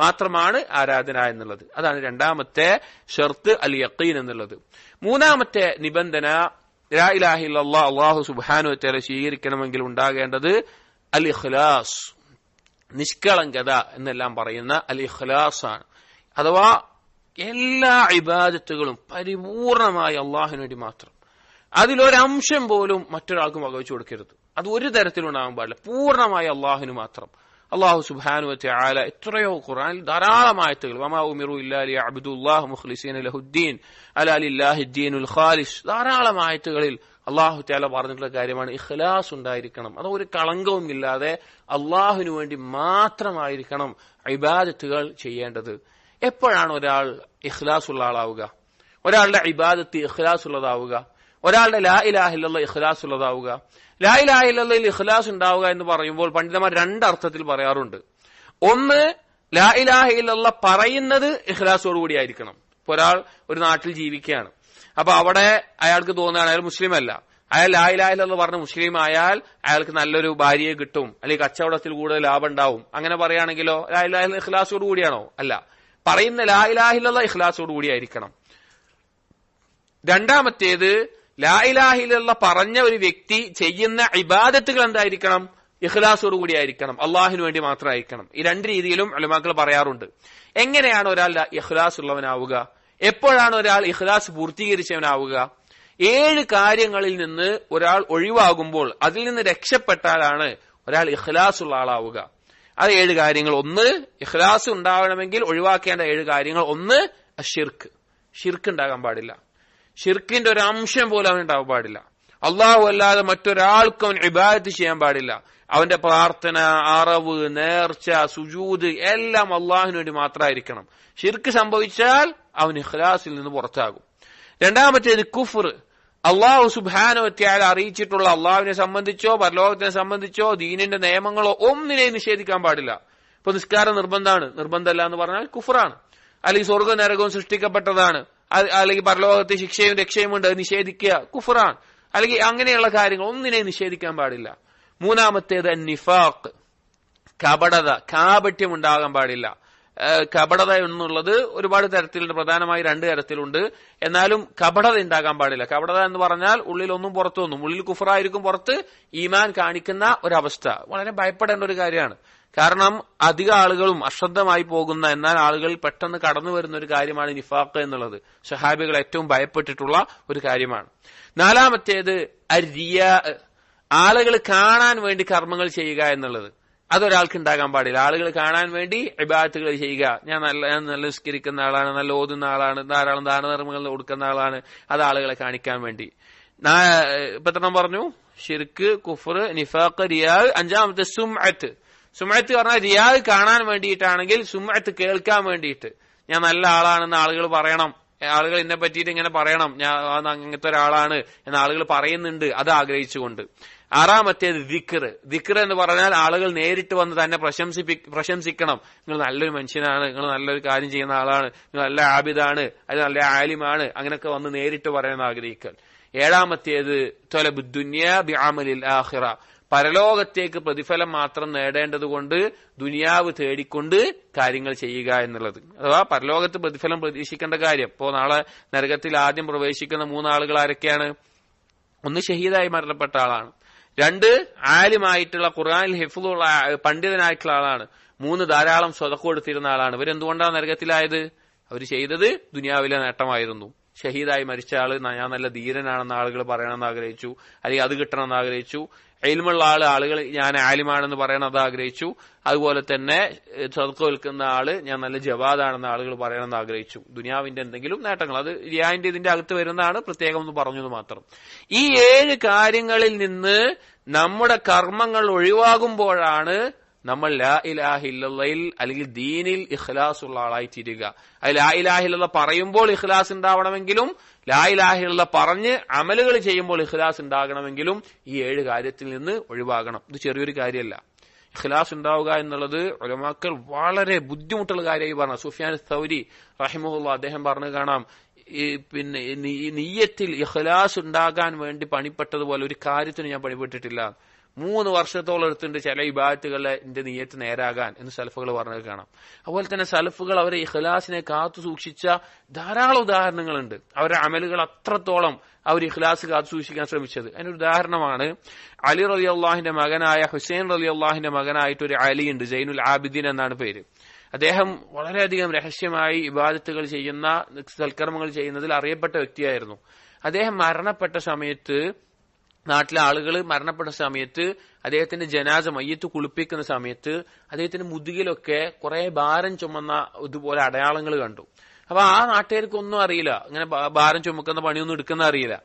മാത്രമാണ് ആരാധന എന്നുള്ളത്. അതാണ് 2ാമത്തെ ഷർത്ത് അൽ യഖീൻ എന്നുള്ളത്. 3ാമത്തെ നിബന്ധന ലാ ഇലാഹ ഇല്ലല്ലാഹ് അള്ളാഹു സുബ്ഹാനഹു വ തആല സ്വീകരിക്കണമെങ്കിൽ ഉണ്ടാകേണ്ടത് അൽ ഇഖ്ലാസ്, നിഷ്കളങ്കത എന്നെല്ലാം പറയുന്ന അൽ ഇഖ്ലാസ് ആണ്. അഥവാ എല്ലാ ഇബാദത്തുകളും പരിപൂർണമായി അള്ളാഹുവിന് വേണ്ടി മാത്രം, അതിലൊരംശം പോലും മറ്റൊരാൾക്കും വകവെച്ചു കൊടുക്കരുത്. അത് ഒരു തരത്തിലുണ്ടാകാൻ പാടില്ല, പൂർണ്ണമായി അള്ളാഹുവിന് മാത്രം. അള്ളാഹു സുബ്ഹാനഹു വ തആല എത്രയോ ഖുർആനിൽ ധാരാളം ആയത്തുകൾ, വമാ ഉമിറു ഇല്ലാ ലിയഅബ്ദുല്ലാഹ മുഖ്ലിസീന ലഹുദ്ദീൻ അലാ ലില്ലാഹി ദീനുൽ ഖാലിസ്, ധാരാളം ആയത്തുകളിൽ അള്ളാഹു തആല പറഞ്ഞിട്ടുള്ള കാര്യമാണ് ഇഖ്ലാസ് ഉണ്ടായിരിക്കണം. അത് ഒരു കളങ്കവും ഇല്ലാതെ അള്ളാഹുവിന് വേണ്ടി മാത്രമായിരിക്കണം ഇബാദത്തുകൾ ചെയ്യേണ്ടത്. എപ്പോഴാണ് ഒരാൾ ഇഖ്ലാസ് ഉള്ള ആളാവുക, ഒരാളുടെ ഇബാദത്ത് ഇഖ്ലാസ് ഉള്ളതാവുക, ഒരാളുടെ ലാ ഇലാഹ ഇല്ലല്ലാഹ് ഇഖ്ലാസ് ഉള്ളതാവുക? ലാ ഇലാഹ ഇല്ലല്ലാഹയിൽ ഇഖ്ലാസ് ഉണ്ടാവുക എന്ന് പറയുമ്പോൾ പണ്ഡിതന്മാർ 2 അർത്ഥത്തിൽ പറയാറുണ്ട്. ഒന്ന്, ലാ ഇലാഹ ഇല്ലല്ലാഹ് പറയുന്നത് ഇഖ്ലാസോടുകൂടി ആയിരിക്കണം. ഇപ്പൊ ഒരാൾ ഒരു നാട്ടിൽ ജീവിക്കുകയാണ്, അപ്പൊ അവിടെ അയാൾക്ക് തോന്നുകയാണ് അയാൾ മുസ്ലിം അല്ല, അയാൾ ലാ ഇലാഹ ഇല്ലല്ലാഹ് പറഞ്ഞ മുസ്ലിം ആയാൽ അയാൾക്ക് നല്ലൊരു ഭാര്യയെ കിട്ടും, അല്ലെങ്കിൽ കച്ചവടത്തിൽ കൂടുതൽ ലാഭം ഉണ്ടാവും, അങ്ങനെ പറയുകയാണെങ്കിലോ ലാ ഇലാഹ ഇല്ലല്ലാഹ് ഇഖ്ലാസോട് കൂടിയാണോ? അല്ല, പറയുന്ന ലാ ഇലാഹ ഇല്ലല്ലാഹ് ഇഖ്ലാസോട് കൂടിയായിരിക്കണം. രണ്ടാമത്തേത്, ലാ ഇലാഹ ഇല്ലല്ലാഹ് പറഞ്ഞ ഒരു വ്യക്തി ചെയ്യുന്ന ഇബാദത്തുകൾ എന്തായിരിക്കണം? ഇഖ്ലാസോട് കൂടിയായിരിക്കണം, അള്ളാഹിന് വേണ്ടി മാത്രമായിരിക്കണം. ഈ രണ്ട് രീതിയിലും ഉലമാക്കൾ പറയാറുണ്ട്. എങ്ങനെയാണ് ഒരാൾ ഇഖ്ലാസ് ഉള്ളവനാവുക? എപ്പോഴാണ് ഒരാൾ ഇഖ്ലാസ് പൂർത്തീകരിച്ചവനാവുക? 7 കാര്യങ്ങളിൽ നിന്ന് ഒരാൾ ഒഴിവാകുമ്പോൾ, അതിൽ നിന്ന് രക്ഷപ്പെട്ടാലാണ് ഒരാൾ ഇഖ്ലാസ് ഉള്ള ആളാവുക. അത് 7 കാര്യങ്ങൾ. 1, ഇഖ്ലാസ് ഉണ്ടാവണമെങ്കിൽ ഒഴിവാക്കേണ്ട 7 കാര്യങ്ങൾ. 1, അശ്ശിർക്ക്. ഷിർക്ക് ഉണ്ടാകാൻ പാടില്ല. ഷിർക്കിന്റെ ഒരു അംശം പോലും അവൻ ഉണ്ടാവാൻ പാടില്ല. അള്ളാഹു അല്ലാതെ മറ്റൊരാൾക്കും അവൻ ഇബാദത്ത് ചെയ്യാൻ പാടില്ല. അവന്റെ പ്രാർത്ഥന, അറവ്, നേർച്ച, സുജൂദ് എല്ലാം അള്ളാഹുവിന് വേണ്ടി മാത്രമായിരിക്കണം. ഷിർക്ക് സംഭവിച്ചാൽ അവൻ ഇഖ്ലാസിൽ നിന്ന് പുറത്താകും. രണ്ടാമത്തേത് കുഫ്ർ. അള്ളാഹു സുബ്ഹാനഹു വ തആല അറിയിച്ചിട്ടുള്ള അള്ളാഹുവിനെ സംബന്ധിച്ചോ പരലോകത്തിനെ സംബന്ധിച്ചോ ദീനിന്റെ നിയമങ്ങളോ ഒന്നിനെയും നിഷേധിക്കാൻ പാടില്ല. ഇപ്പൊ നിസ്കാരം നിർബന്ധമല്ല എന്ന് പറഞ്ഞാൽ കുഫ്റാണ്. അല്ലെങ്കിൽ സ്വർഗ്ഗ നരകവും സൃഷ്ടിക്കപ്പെട്ടതാണ്, അല്ലെങ്കിൽ പരലോകത്തെ ശിക്ഷയും രക്ഷയും ഉണ്ട്, നിഷേധിക്കുക കുഫ്റാണ്. അല്ലെങ്കിൽ അങ്ങനെയുള്ള കാര്യങ്ങൾ ഒന്നിനെയും നിഷേധിക്കാൻ പാടില്ല. മൂന്നാമത്തേത് നിഫാഖ്, കപടത, കാപട്യം ഉണ്ടാകാൻ പാടില്ല. കപടത എന്നുള്ളത് ഒരുപാട് തരത്തിലുണ്ട്, പ്രധാനമായി 2 തരത്തിലുണ്ട്. എന്നാലും കപടത ഉണ്ടാകാൻ പാടില്ല. കപടത എന്ന് പറഞ്ഞാൽ ഉള്ളിലൊന്നും പുറത്തൊന്നും, ഉള്ളിൽ കുഫറായിരിക്കും, പുറത്ത് ഈമാൻ കാണിക്കുന്ന ഒരവസ്ഥ. വളരെ ഭയപ്പെടേണ്ട ഒരു കാര്യമാണ്. കാരണം അധിക ആളുകളും അശ്രദ്ധമായി പോകുന്ന, എന്നാൽ ആളുകൾ പെട്ടെന്ന് കടന്നു വരുന്ന ഒരു കാര്യമാണ് നിഫാഖ് എന്നുള്ളത്. സ്വഹാബികൾ ഏറ്റവും ഭയപ്പെട്ടിട്ടുള്ള ഒരു കാര്യമാണ്. നാലാമത്തേത് അരിയാ, ആളുകൾ കാണാൻ വേണ്ടി കർമ്മങ്ങൾ ചെയ്യുക എന്നുള്ളത്. അതൊരാൾക്ക് ഉണ്ടാകാൻ പാടില്ല. ആളുകൾ കാണാൻ വേണ്ടി ഇബാദത്തുകൾ ചെയ്യുക. ഞാൻ നല്ല നിസ്കരിക്കുന്ന ആളാണ്, നല്ല ഓതുന്ന ആളാണ്, ധാരാളം ദാനധർമ്മങ്ങൾ കൊടുക്കുന്ന ആളാണ്, അത് ആളുകളെ കാണിക്കാൻ വേണ്ടി. ഇപ്പൊ എത്ര പറഞ്ഞു? ഷിർക്ക്, കുഫർ, നിഫാഖ്, റിയാ. അഞ്ചാമത്തെ സുംഅത്ത്. സുംഅത്ത് പറഞ്ഞാൽ റിയാ കാണാൻ വേണ്ടിയിട്ടാണെങ്കിൽ സുംഅത്ത് കേൾക്കാൻ വേണ്ടിയിട്ട്. ഞാൻ നല്ല ആളാണെന്ന് ആളുകൾ പറയണം, ആളുകൾ എന്നെ പറ്റിയിട്ട് ഇങ്ങനെ പറയണം, ഞാൻ അങ്ങനത്തെ ഒരാളാണ് എന്ന് ആളുകൾ പറയുന്നുണ്ട്, അത് ആഗ്രഹിച്ചുകൊണ്ട്. ആറാമത്തേത് ദിക്ർ. ദിക്ർ എന്ന് പറഞ്ഞാൽ ആളുകൾ നേരിട്ട് വന്ന് തന്നെ പ്രശംസിക്കണം. നിങ്ങൾ നല്ലൊരു മനുഷ്യനാണ്, നിങ്ങൾ നല്ലൊരു കാര്യം ചെയ്യുന്ന ആളാണ്, നിങ്ങൾ നല്ല ആബിദാണ്, അത് നല്ല ആലിമാണ്, അങ്ങനെയൊക്കെ വന്ന് നേരിട്ട് പറയാൻ ആഗ്രഹിക്കൽ. ഏഴാമത്തേത് ത്വലബു ദുനിയ ബിഅമലിൽ ആഖിറ. പരലോകത്തേക്ക് പ്രതിഫലം മാത്രം നേടേണ്ടതുകൊണ്ട് ദുനിയാവ് തേടിക്കൊണ്ട് കാര്യങ്ങൾ ചെയ്യുക എന്നുള്ളത്. അഥവാ പരലോകത്ത് പ്രതിഫലം പ്രതീക്ഷിക്കേണ്ട കാര്യം. ഇപ്പോ നാളെ നരകത്തിൽ ആദ്യം പ്രവേശിക്കുന്ന 3 ആളുകൾ ആരൊക്കെയാണ്? 1 ഷഹീദായി മരണപ്പെട്ട ആളാണ്. 2 ആലിമായിട്ടുള്ള ഖുർആനിൽ ഹിഫ്ളുള്ള പണ്ഡിതനായിട്ടുള്ള ആളാണ്. 3 ധാരാളം സ്വതഖ കൊടുത്തിരുന്ന ആളാണ്. ഇവരെന്തുകൊണ്ടാണ് നരകത്തിലായത്? അവർ ചെയ്തത് ദുനിയാവിലെ നേട്ടമായിരുന്നു. ഷഹീദായി മരിച്ച ആള് ഞാൻ നല്ല ധീരനാണെന്ന് ആളുകൾ പറയണമെന്ന് ആഗ്രഹിച്ചു, അല്ലെങ്കിൽ അത് കിട്ടണമെന്ന് ആഗ്രഹിച്ചു. ഇൽമുള്ള ആളുകൾ ഞാൻ ആലിമാണെന്ന് പറയണത് ആഗ്രഹിച്ചു. അതുപോലെ തന്നെ സ്വതഖ വിൽക്കുന്ന ആള് ഞാൻ നല്ല ജവാദാണെന്ന് ആളുകൾ പറയണമെന്ന് ആഗ്രഹിച്ചു. ദുനിയാവിന്റെ എന്തെങ്കിലും നേട്ടങ്ങൾ, അത് റിയാന്റെ ഇതിന്റെ അകത്ത് വരുന്നതാണ്, പ്രത്യേകം ഒന്ന് പറഞ്ഞത് മാത്രം. ഈ 7 കാര്യങ്ങളിൽ നിന്ന് നമ്മുടെ കർമ്മങ്ങൾ ഒഴിവാകുമ്പോഴാണ് നമ്മൾ ലാ ഇലാഹ ഇല്ലല്ലാഹിൽ അല്ലെങ്കിൽ ദീനിൽ ഇഖ്ലാസ് ഉള്ള ആളായി തീരുക. അത് ലാ ഇലാഹ ഇല്ലല്ലാഹ് പറയുമ്പോൾ ഇഖ്ലാസ് ഉണ്ടാവണമെങ്കിലും ലാ ഇലാഹ ഇല്ലല്ലാഹ് പറഞ്ഞ് അമലുകൾ ചെയ്യുമ്പോൾ ഇഖ്ലാസ് ഉണ്ടാകണമെങ്കിലും ഈ 7 കാര്യത്തിൽ നിന്ന് ഒഴിവാകണം. ഇത് ചെറിയൊരു കാര്യമല്ല. ഇഖ്ലാസ് ഉണ്ടാവുക എന്നുള്ളത് ഉലമാക്കൾ വളരെ ബുദ്ധിമുട്ടുള്ള കാര്യമായി പറഞ്ഞു. സുഫിയാൻ സൗരി റഹിമഹുല്ലാഹ് അദ്ദേഹം പറഞ്ഞു കാണാം, പിന്നെ നിയ്യത്തിൽ ഇഖ്ലാസ് ഉണ്ടാകാൻ വേണ്ടി പണിപ്പെട്ടതുപോലെ ഒരു കാര്യത്തിന് ഞാൻ പണിപ്പെട്ടിട്ടില്ല. 3 വർഷത്തോളം എടുത്തിട്ടുണ്ട് ചില ഇബാദത്തുകളെ എന്റെ നിയ്യത്ത് നേരാകാൻ എന്ന് സലഫുകൾ പറഞ്ഞത് കാണാം. അതുപോലെ തന്നെ സലഫുകൾ അവരെ ഇഖ്ലാസിനെ കാത്തു സൂക്ഷിച്ച ധാരാളം ഉദാഹരണങ്ങളുണ്ട്. അവരുടെ അമലുകൾ അത്രത്തോളം അവർ ഇഖ്ലാസ് കാത്തു സൂക്ഷിക്കാൻ ശ്രമിച്ചത്. അതിനൊരു ഉദാഹരണമാണ് അലി റളിയല്ലാഹുവിന്റെ മകനായ ഹുസൈൻ റളിയല്ലാഹുവിന്റെ മകനായിട്ട് ഒരു അലി ഉണ്ട്, സൈനുൽ ആബിദീൻ എന്നാണ് പേര്. അദ്ദേഹം വളരെയധികം രഹസ്യമായി ഇബാദത്തുകൾ ചെയ്യുന്ന, സൽക്കർമ്മങ്ങൾ ചെയ്യുന്നതിൽ അറിയപ്പെട്ട വ്യക്തിയായിരുന്നു. അദ്ദേഹം മരണപ്പെട്ട സമയത്ത്, നാട്ടിലെ ആളുകൾ മരണപ്പെട്ട സമയത്ത് അദ്ദേഹത്തിന്റെ ജനാസ മയ്യത്ത് കുളിപ്പിക്കുന്ന സമയത്ത് അദ്ദേഹത്തിന്റെ മുതുകിലൊക്കെ കുറെ ഭാരം ചുമന്ന ഇതുപോലെ അടയാളങ്ങൾ കണ്ടു. അപ്പൊ ആ നാട്ടുകാർക്കൊന്നും അറിയില്ല, അങ്ങനെ ഭാരം ചുമക്കുന്ന പണിയൊന്നും എടുക്കുന്ന അറിയില്ല.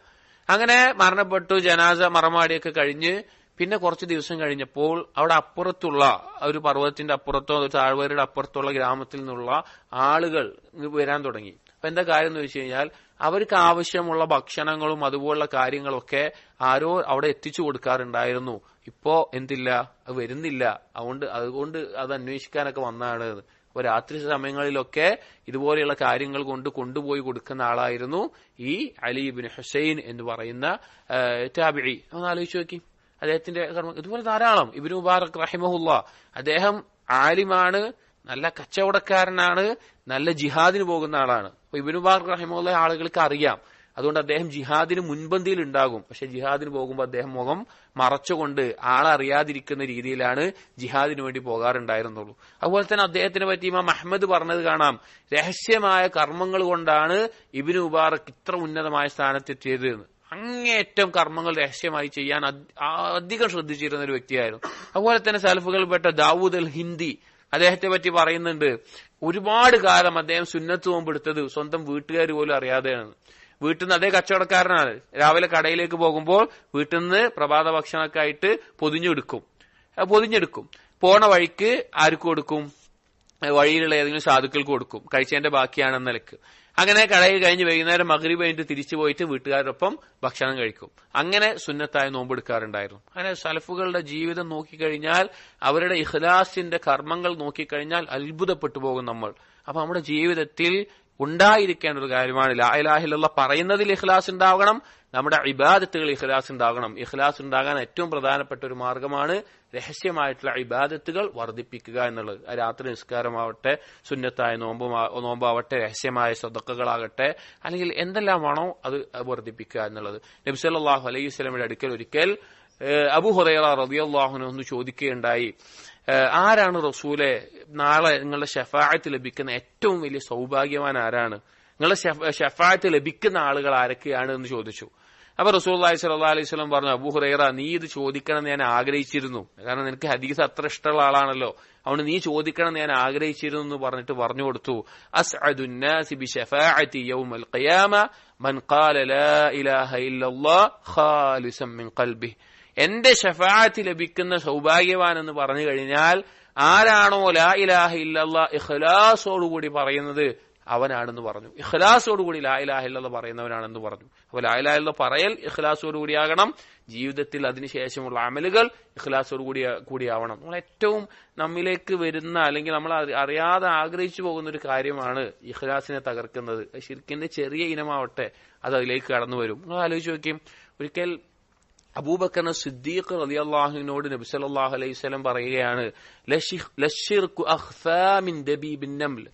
അങ്ങനെ മരണപ്പെട്ടു, ജനാസ മറമാടിയൊക്കെ കഴിഞ്ഞ് പിന്നെ കുറച്ച് ദിവസം കഴിഞ്ഞപ്പോൾ അവിടെ അപ്പുറത്തുള്ള ഒരു പർവ്വതത്തിന്റെ അപ്പുറത്തോ ഒരു താഴ്വരയുടെ അപ്പുറത്തുള്ള ഗ്രാമത്തിൽ നിന്നുള്ള ആളുകൾ വരാൻ തുടങ്ങി. അപ്പൊ എന്താ കാര്യം എന്ന് വെച്ച് കഴിഞ്ഞാൽ അവർക്ക് ആവശ്യമുള്ള ഭക്ഷണങ്ങളും അതുപോലുള്ള കാര്യങ്ങളൊക്കെ ആരോ അവിടെ എത്തിച്ചു കൊടുക്കാറുണ്ടായിരുന്നു. ഇപ്പോ എന്തില്ല, അത് വരുന്നില്ല. അതുകൊണ്ട് അത് അന്വേഷിക്കാനൊക്കെ വന്നതാണ്. അപ്പൊ രാത്രി സമയങ്ങളിലൊക്കെ ഇതുപോലെയുള്ള കാര്യങ്ങൾ കൊണ്ടുപോയി കൊടുക്കുന്ന ആളായിരുന്നു ഈ അലി ഇബ്നു ഹുസൈൻ എന്ന് പറയുന്ന താബിഈ. ഒന്ന് ആലോചിച്ച് നോക്കി അദ്ദേഹത്തിന്റെ കർമ്മം. ഇതുപോലെ ധാരാളം. ഇബ്നു മുബാറക് റഹിമഹുല്ലാ, അദ്ദേഹം ആലിമാണ്, നല്ല കച്ചവടക്കാരനാണ്, നല്ല ജിഹാദിന് പോകുന്ന ആളാണ്. അപ്പൊ ഇബ്നു മുബാറക് റഹിമഹുല്ല ആളുകൾക്ക് അറിയാം. അതുകൊണ്ട് അദ്ദേഹം ജിഹാദിന് മുൻപന്തിയിൽ ഉണ്ടാകും. പക്ഷെ ജിഹാദിന് പോകുമ്പോൾ അദ്ദേഹം മുഖം മറച്ചുകൊണ്ട് ആളറിയാതിരിക്കുന്ന രീതിയിലാണ് ജിഹാദിന് വേണ്ടി പോകാറുണ്ടായിരുന്നുള്ളൂ. അതുപോലെ തന്നെ അദ്ദേഹത്തിനെ പറ്റി ഇമാം അഹ്മദ് പറഞ്ഞത് കാണാം, രഹസ്യമായ കർമ്മങ്ങൾ കൊണ്ടാണ് ഇബ്നു മുബാറക് ഇത്ര ഉന്നതമായ സ്ഥാനത്തെത്തിയത് എന്ന്. അങ്ങേയറ്റം കർമ്മങ്ങൾ രഹസ്യമായി ചെയ്യാൻ അധികം ശ്രദ്ധിച്ചിരുന്ന ഒരു വ്യക്തിയായിരുന്നു. അതുപോലെ തന്നെ സലഫുകൾപ്പെട്ട ദാവൂദ് അൽ ഹിന്ദി, അദ്ദേഹത്തെ പറ്റി പറയുന്നുണ്ട്, ഒരുപാട് കാലം അദ്ദേഹം സുന്നത്ത് നോമ്പെടുത്തത് സ്വന്തം വീട്ടുകാർ പോലും അറിയാതെയാണ്. വീട്ടിൽ നിന്ന്, അതേ കച്ചവടക്കാരനാണ്, രാവിലെ കടയിലേക്ക് പോകുമ്പോൾ വീട്ടിൽ നിന്ന് പ്രഭാത ഭക്ഷണമൊക്കെ ആയിട്ട് പൊതിഞ്ഞെടുക്കും. പോണ വഴിക്ക് ആർക്ക് കൊടുക്കും? വഴിയിലുള്ള ഏതെങ്കിലും സാധുക്കൾക്ക് കൊടുക്കും, കഴിച്ചതിന്റെ ബാക്കിയാണെന്ന നിലക്ക്. അങ്ങനെ കടയിൽ കഴിഞ്ഞ് വൈകുന്നേരം മഗ്രിബ് കഴിഞ്ഞിട്ട് തിരിച്ചു പോയിട്ട് വീട്ടുകാരോടൊപ്പം ഭക്ഷണം കഴിക്കും. അങ്ങനെ സുന്നത്തായ നോമ്പെടുക്കാറുണ്ടായിരുന്നു. അങ്ങനെ സലഫുകളുടെ ജീവിതം നോക്കിക്കഴിഞ്ഞാൽ, അവരുടെ ഇഖ്ലാസിന്റെ കർമ്മങ്ങൾ നോക്കിക്കഴിഞ്ഞാൽ അത്ഭുതപ്പെട്ടു പോകും നമ്മൾ. അപ്പൊ നമ്മുടെ ജീവിതത്തിൽ ഉണ്ടായിരിക്കേണ്ട ഒരു കാര്യമാണ് ലാ ഇലാഹ ഇല്ലല്ലാഹ് പറയുന്നതിൽ ഇഖ്ലാസ് ഉണ്ടാവണം, നമ്മുടെ ഇബാദത്തുകൾ ഇഖ്ലാസ് ഉണ്ടാകണം. ഇഖ്ലാസ് ഉണ്ടാകാൻ ഏറ്റവും പ്രധാനപ്പെട്ട ഒരു മാർഗമാണ് രഹസ്യമായിട്ടുള്ള ഇബാദത്തുകൾ വർദ്ധിപ്പിക്കുക എന്നുള്ളത്. രാത്രി നിസ്കാരമാവട്ടെ, സുന്നത്തായ നോമ്പാവട്ടെ, രഹസ്യമായ സദഖകളാകട്ടെ, അല്ലെങ്കിൽ എന്തെല്ലാമാണോ അത് വർദ്ധിപ്പിക്കുക എന്നുള്ളത്. നബി സല്ലല്ലാഹു അലൈഹി വസല്ലമയുടെ അടുക്കൽ ഒരിക്കൽ അബൂ ഹുറൈറ റളിയല്ലാഹു അൻഹു ഒന്ന് ചോദിക്കുകയുണ്ടായി, ആരാണ് റസൂലെ നാളെ നിങ്ങളുടെ ശഫാഅത്ത് ലഭിക്കുന്ന ഏറ്റവും വലിയ സൗഭാഗ്യവാൻ ആരാണ്? നിങ്ങളുടെ ശഫാഅത്ത് ലഭിക്കുന്ന ആളുകൾ ആരൊക്കെയാണ് എന്ന് ചോദിച്ചു. അപ്പൊ റസൂലുള്ളാഹി സ്വല്ലല്ലാഹു അലൈഹി വസല്ലം പറഞ്ഞു, അബൂ ഹുറൈറ, നീ ഇത് ചോദിക്കണം എന്ന് ഞാൻ ആഗ്രഹിച്ചിരുന്നു. കാരണം നിനക്ക് ഹദീസ് അത്ര ഇഷ്ടമുള്ള ആളാണല്ലോ, അതുകൊണ്ട് നീ ചോദിക്കണം എന്ന് ഞാൻ ആഗ്രഹിച്ചിരുന്നു എന്ന് പറഞ്ഞിട്ട് പറഞ്ഞു കൊടുത്തു, അസ്അദുൻ നാസി ബിശഫാഅതി യൗമൽ ഖിയാമ മൻ ഖാല ലാ ഇലാഹ ഇല്ലല്ലാഹ് ഖാലിസൻ മിൻ ഖൽബിഹി. എന്റെ ശഫാഅത്ത് ലഭിക്കുന്ന സൗഭാഗ്യവാൻ എന്ന് പറഞ്ഞു കഴിഞ്ഞാൽ ആരാണോ ലാ ഇലാഹ ഇല്ലല്ലാഹ് ഇഖ്ലാസോടുകൂടി പറയുന്നത് അവനാണെന്ന് പറഞ്ഞു. ഇഖ്ലാസോടുകൂടി ലാ ഇലാഹ ഇല്ലല്ലാഹ് പറയുന്നവനാണെന്ന് പറഞ്ഞു. അപ്പൊ ലാ ഇലാഹ ഇല്ലല്ലാഹ് പറയൽ ഇഖ്ലാസോടുകൂടിയാകണം, ജീവിതത്തിൽ അതിനുശേഷമുള്ള അമലുകൾ ഇഖ്ലാസോടുകൂടിയാവണം. നമ്മൾ ഏറ്റവും നമ്മിലേക്ക് വരുന്ന, അല്ലെങ്കിൽ നമ്മൾ അറിയാതെ ആഗ്രഹിച്ചു പോകുന്ന ഒരു കാര്യമാണ് ഇഖ്ലാസിനെ തകർക്കുന്നത്. ശിർക്കിന്റെ ചെറിയ ഇനമാവട്ടെ, അത് അതിലേക്ക് കടന്നു വരും. നിങ്ങൾ ആലോചിച്ച് നോക്കിയും, ഒരിക്കൽ അബൂബക്കർ സിദ്ദീഖ് റളിയല്ലാഹുവിനോട് നബി സല്ലല്ലാഹു അലൈഹി വസല്ലം പറയുകയാണ്, ലശ്ശിർകു അഖ്ഫാ മിൻ ദബീബിൻ നംൽ.